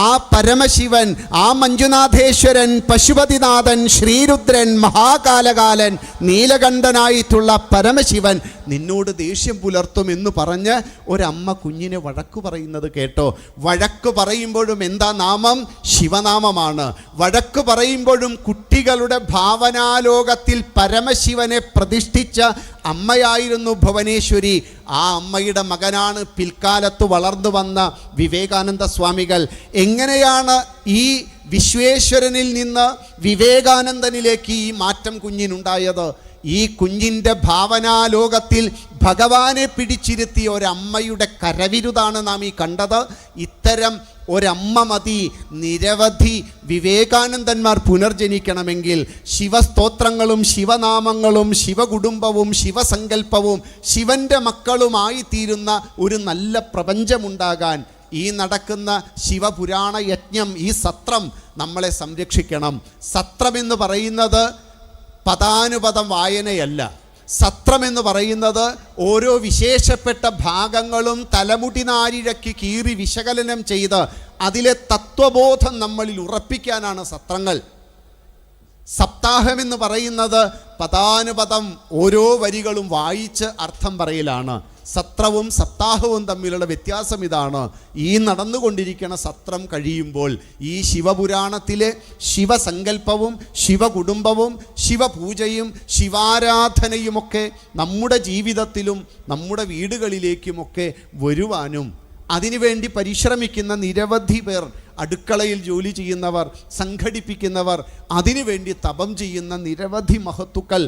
ആ പരമശിവൻ, ആ മഞ്ജുനാഥേശ്വരൻ, പശുപതിനാഥൻ, ശ്രീരുദ്രൻ, മഹാകാലകാലൻ, നീലകണ്ഠനായിട്ടുള്ള പരമശിവൻ നിന്നോട് ദേഷ്യം പുലർത്തും എന്ന് പറഞ്ഞ് ഒരമ്മ കുഞ്ഞിനെ വഴക്കു പറയുന്നത് കേട്ടോ. വഴക്കു പറയുമ്പോഴും എന്താ നാമം? ശിവനാമമാണ്. വഴക്കു പറയുമ്പോഴും കുട്ടികളുടെ ഭാവനാലോകത്തിൽ പരമശിവനെ പ്രതിഷ്ഠിച്ച അമ്മയായിരുന്നു ഭുവനേശ്വരി. ആ അമ്മയുടെ മകനാണ് പിൽക്കാലത്ത് വളർന്നു വന്ന വിവേകാനന്ദ സ്വാമികൾ. എങ്ങനെയാണ് ഈ വിശ്വേശ്വരനിൽ നിന്ന് വിവേകാനന്ദനിലേക്ക് ഈ മാറ്റം കുഞ്ഞിനുണ്ടായത്? ഈ കുഞ്ഞിൻ്റെ ഭാവനാലോകത്തിൽ ഭഗവാനെ പിടിച്ചിരുത്തിയ ഒരമ്മയുടെ കരവിരുതാണ് നാം ഈ കണ്ടത്. ഇത്തരം ഒരമ്മ മതി നിരവധി വിവേകാനന്ദന്മാർ പുനർജനിക്കണമെങ്കിൽ. ശിവസ്തോത്രങ്ങളും ശിവനാമങ്ങളും ശിവകുടുംബവും ശിവസങ്കല്പവും ശിവൻ്റെ മക്കളുമായി തീരുന്ന ഒരു നല്ല പ്രപഞ്ചമുണ്ടാകാൻ ഈ നടക്കുന്ന ശിവപുരാണ യജ്ഞം, ഈ സത്രം നമ്മളെ സംരക്ഷിക്കണം. സത്രമെന്ന് പറയുന്നത് പദാനുപദം വായനയല്ല. സത്രമെന്ന് പറയുന്നത് ഓരോ വിശേഷപ്പെട്ട ഭാഗങ്ങളും തലമുടി നാരിഴയ്ക്ക് കീറി വിശകലനം ചെയ്ത് അതിലെ തത്വബോധം നമ്മളിൽ ഉറപ്പിക്കാനാണ് സത്രങ്ങൾ. സപ്താഹമെന്ന് പറയുന്നത് പദാനുപദം ഓരോ വരികളും വായിച്ച് അർത്ഥം പറയലാണ്. സത്രവും സപ്താഹവും തമ്മിലുള്ള വ്യത്യാസം ഇതാണ്. ഈ നടന്നുകൊണ്ടിരിക്കുന്ന സത്രം കഴിയുമ്പോൾ ഈ ശിവപുരാണത്തിലെ ശിവസങ്കല്പവും ശിവകുടുംബവും ശിവപൂജയും ശിവാരാധനയുമൊക്കെ നമ്മുടെ ജീവിതത്തിലും നമ്മുടെ വീടുകളിലേക്കുമൊക്കെ വരുവാനും അതിനുവേണ്ടി പരിശ്രമിക്കുന്ന നിരവധി പേർ, അടുക്കളയിൽ ജോലി ചെയ്യുന്നവർ, സംഘടിപ്പിക്കുന്നവർ, അതിനുവേണ്ടി തപം ചെയ്യുന്ന നിരവധി മഹത്തുക്കൾ,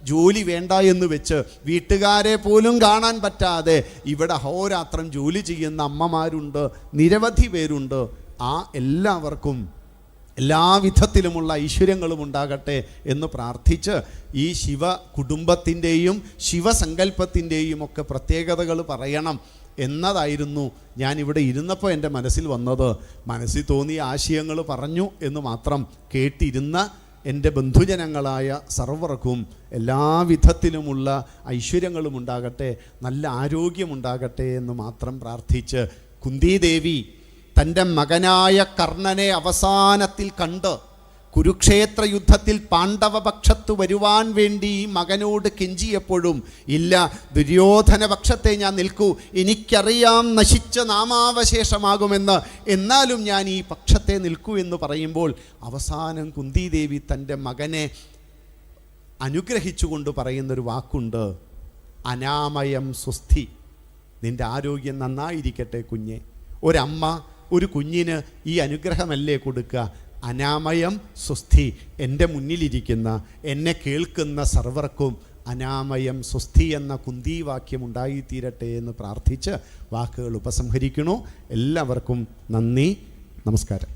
ജോലി വേണ്ട എന്ന് വെച്ച് വീട്ടുകാരെ പോലും കാണാൻ പറ്റാതെ ഇവിടെ അഹോരാത്രം ജോലി ചെയ്യുന്ന അമ്മമാരുണ്ട്, നിരവധി പേരുണ്ട്. ആ എല്ലാവർക്കും എല്ലാവിധത്തിലുമുള്ള ഐശ്വര്യങ്ങളും ഉണ്ടാകട്ടെ എന്ന് പ്രാർത്ഥിച്ച് ഈ ശിവ കുടുംബത്തിൻ്റെയും ശിവസങ്കല്പത്തിൻ്റെയും ഒക്കെ പ്രത്യേകതകൾ പറയണം എന്നതായിരുന്നു ഞാനിവിടെ ഇരുന്നപ്പോൾ എൻ്റെ മനസ്സിൽ വന്നത്. മനസ്സിൽ തോന്നിയ ആശയങ്ങൾ പറഞ്ഞു എന്ന് മാത്രം. കേട്ടിരുന്ന എൻ്റെ ബന്ധുജനങ്ങളായ സർവർക്കും എല്ലാവിധത്തിലുമുള്ള ഐശ്വര്യങ്ങളും ഉണ്ടാകട്ടെ, നല്ല ആരോഗ്യമുണ്ടാകട്ടെ എന്ന് മാത്രം പ്രാർത്ഥിച്ച് കുന്തിദേവി തൻ്റെ മകനായ കർണനെ അവസാനത്തിൽ കണ്ട് കുരുക്ഷേത്ര യുദ്ധത്തിൽ പാണ്ഡവപക്ഷത്ത് വരുവാൻ വേണ്ടി മകനോട് കെഞ്ചിയപ്പോഴും ഇല്ല, ദുര്യോധന പക്ഷത്തെ ഞാൻ നിൽക്കൂ, എനിക്കറിയാം നശിച്ച നാമാവശേഷമാകുമെന്ന്, എന്നാലും ഞാൻ ഈ പക്ഷത്തെ നിൽക്കൂ എന്ന് പറയുമ്പോൾ അവസാനം കുന്തിദേവി തൻ്റെ മകനെ അനുഗ്രഹിച്ചുകൊണ്ട് പറയുന്നൊരു വാക്കുണ്ട്, അനാമയം സ്വസ്തി. നിൻ്റെ ആരോഗ്യം നന്നായിരിക്കട്ടെ കുഞ്ഞെ. ഒരമ്മ ഒരു കുഞ്ഞിന് ഈ അനുഗ്രഹമല്ലേ കൊടുക്കുക? അനാമയം സ്വസ്തി. എൻ്റെ മുന്നിലിരിക്കുന്ന എന്നെ കേൾക്കുന്ന സർവർക്കും അനാമയം സ്വസ്തി എന്ന കുന്തിവാക്യം ഉണ്ടായിത്തീരട്ടെ എന്ന് പ്രാർത്ഥിച്ച് വാക്കുകൾ ഉപസംഹരിക്കണു. എല്ലാവർക്കും നന്ദി, നമസ്കാരം.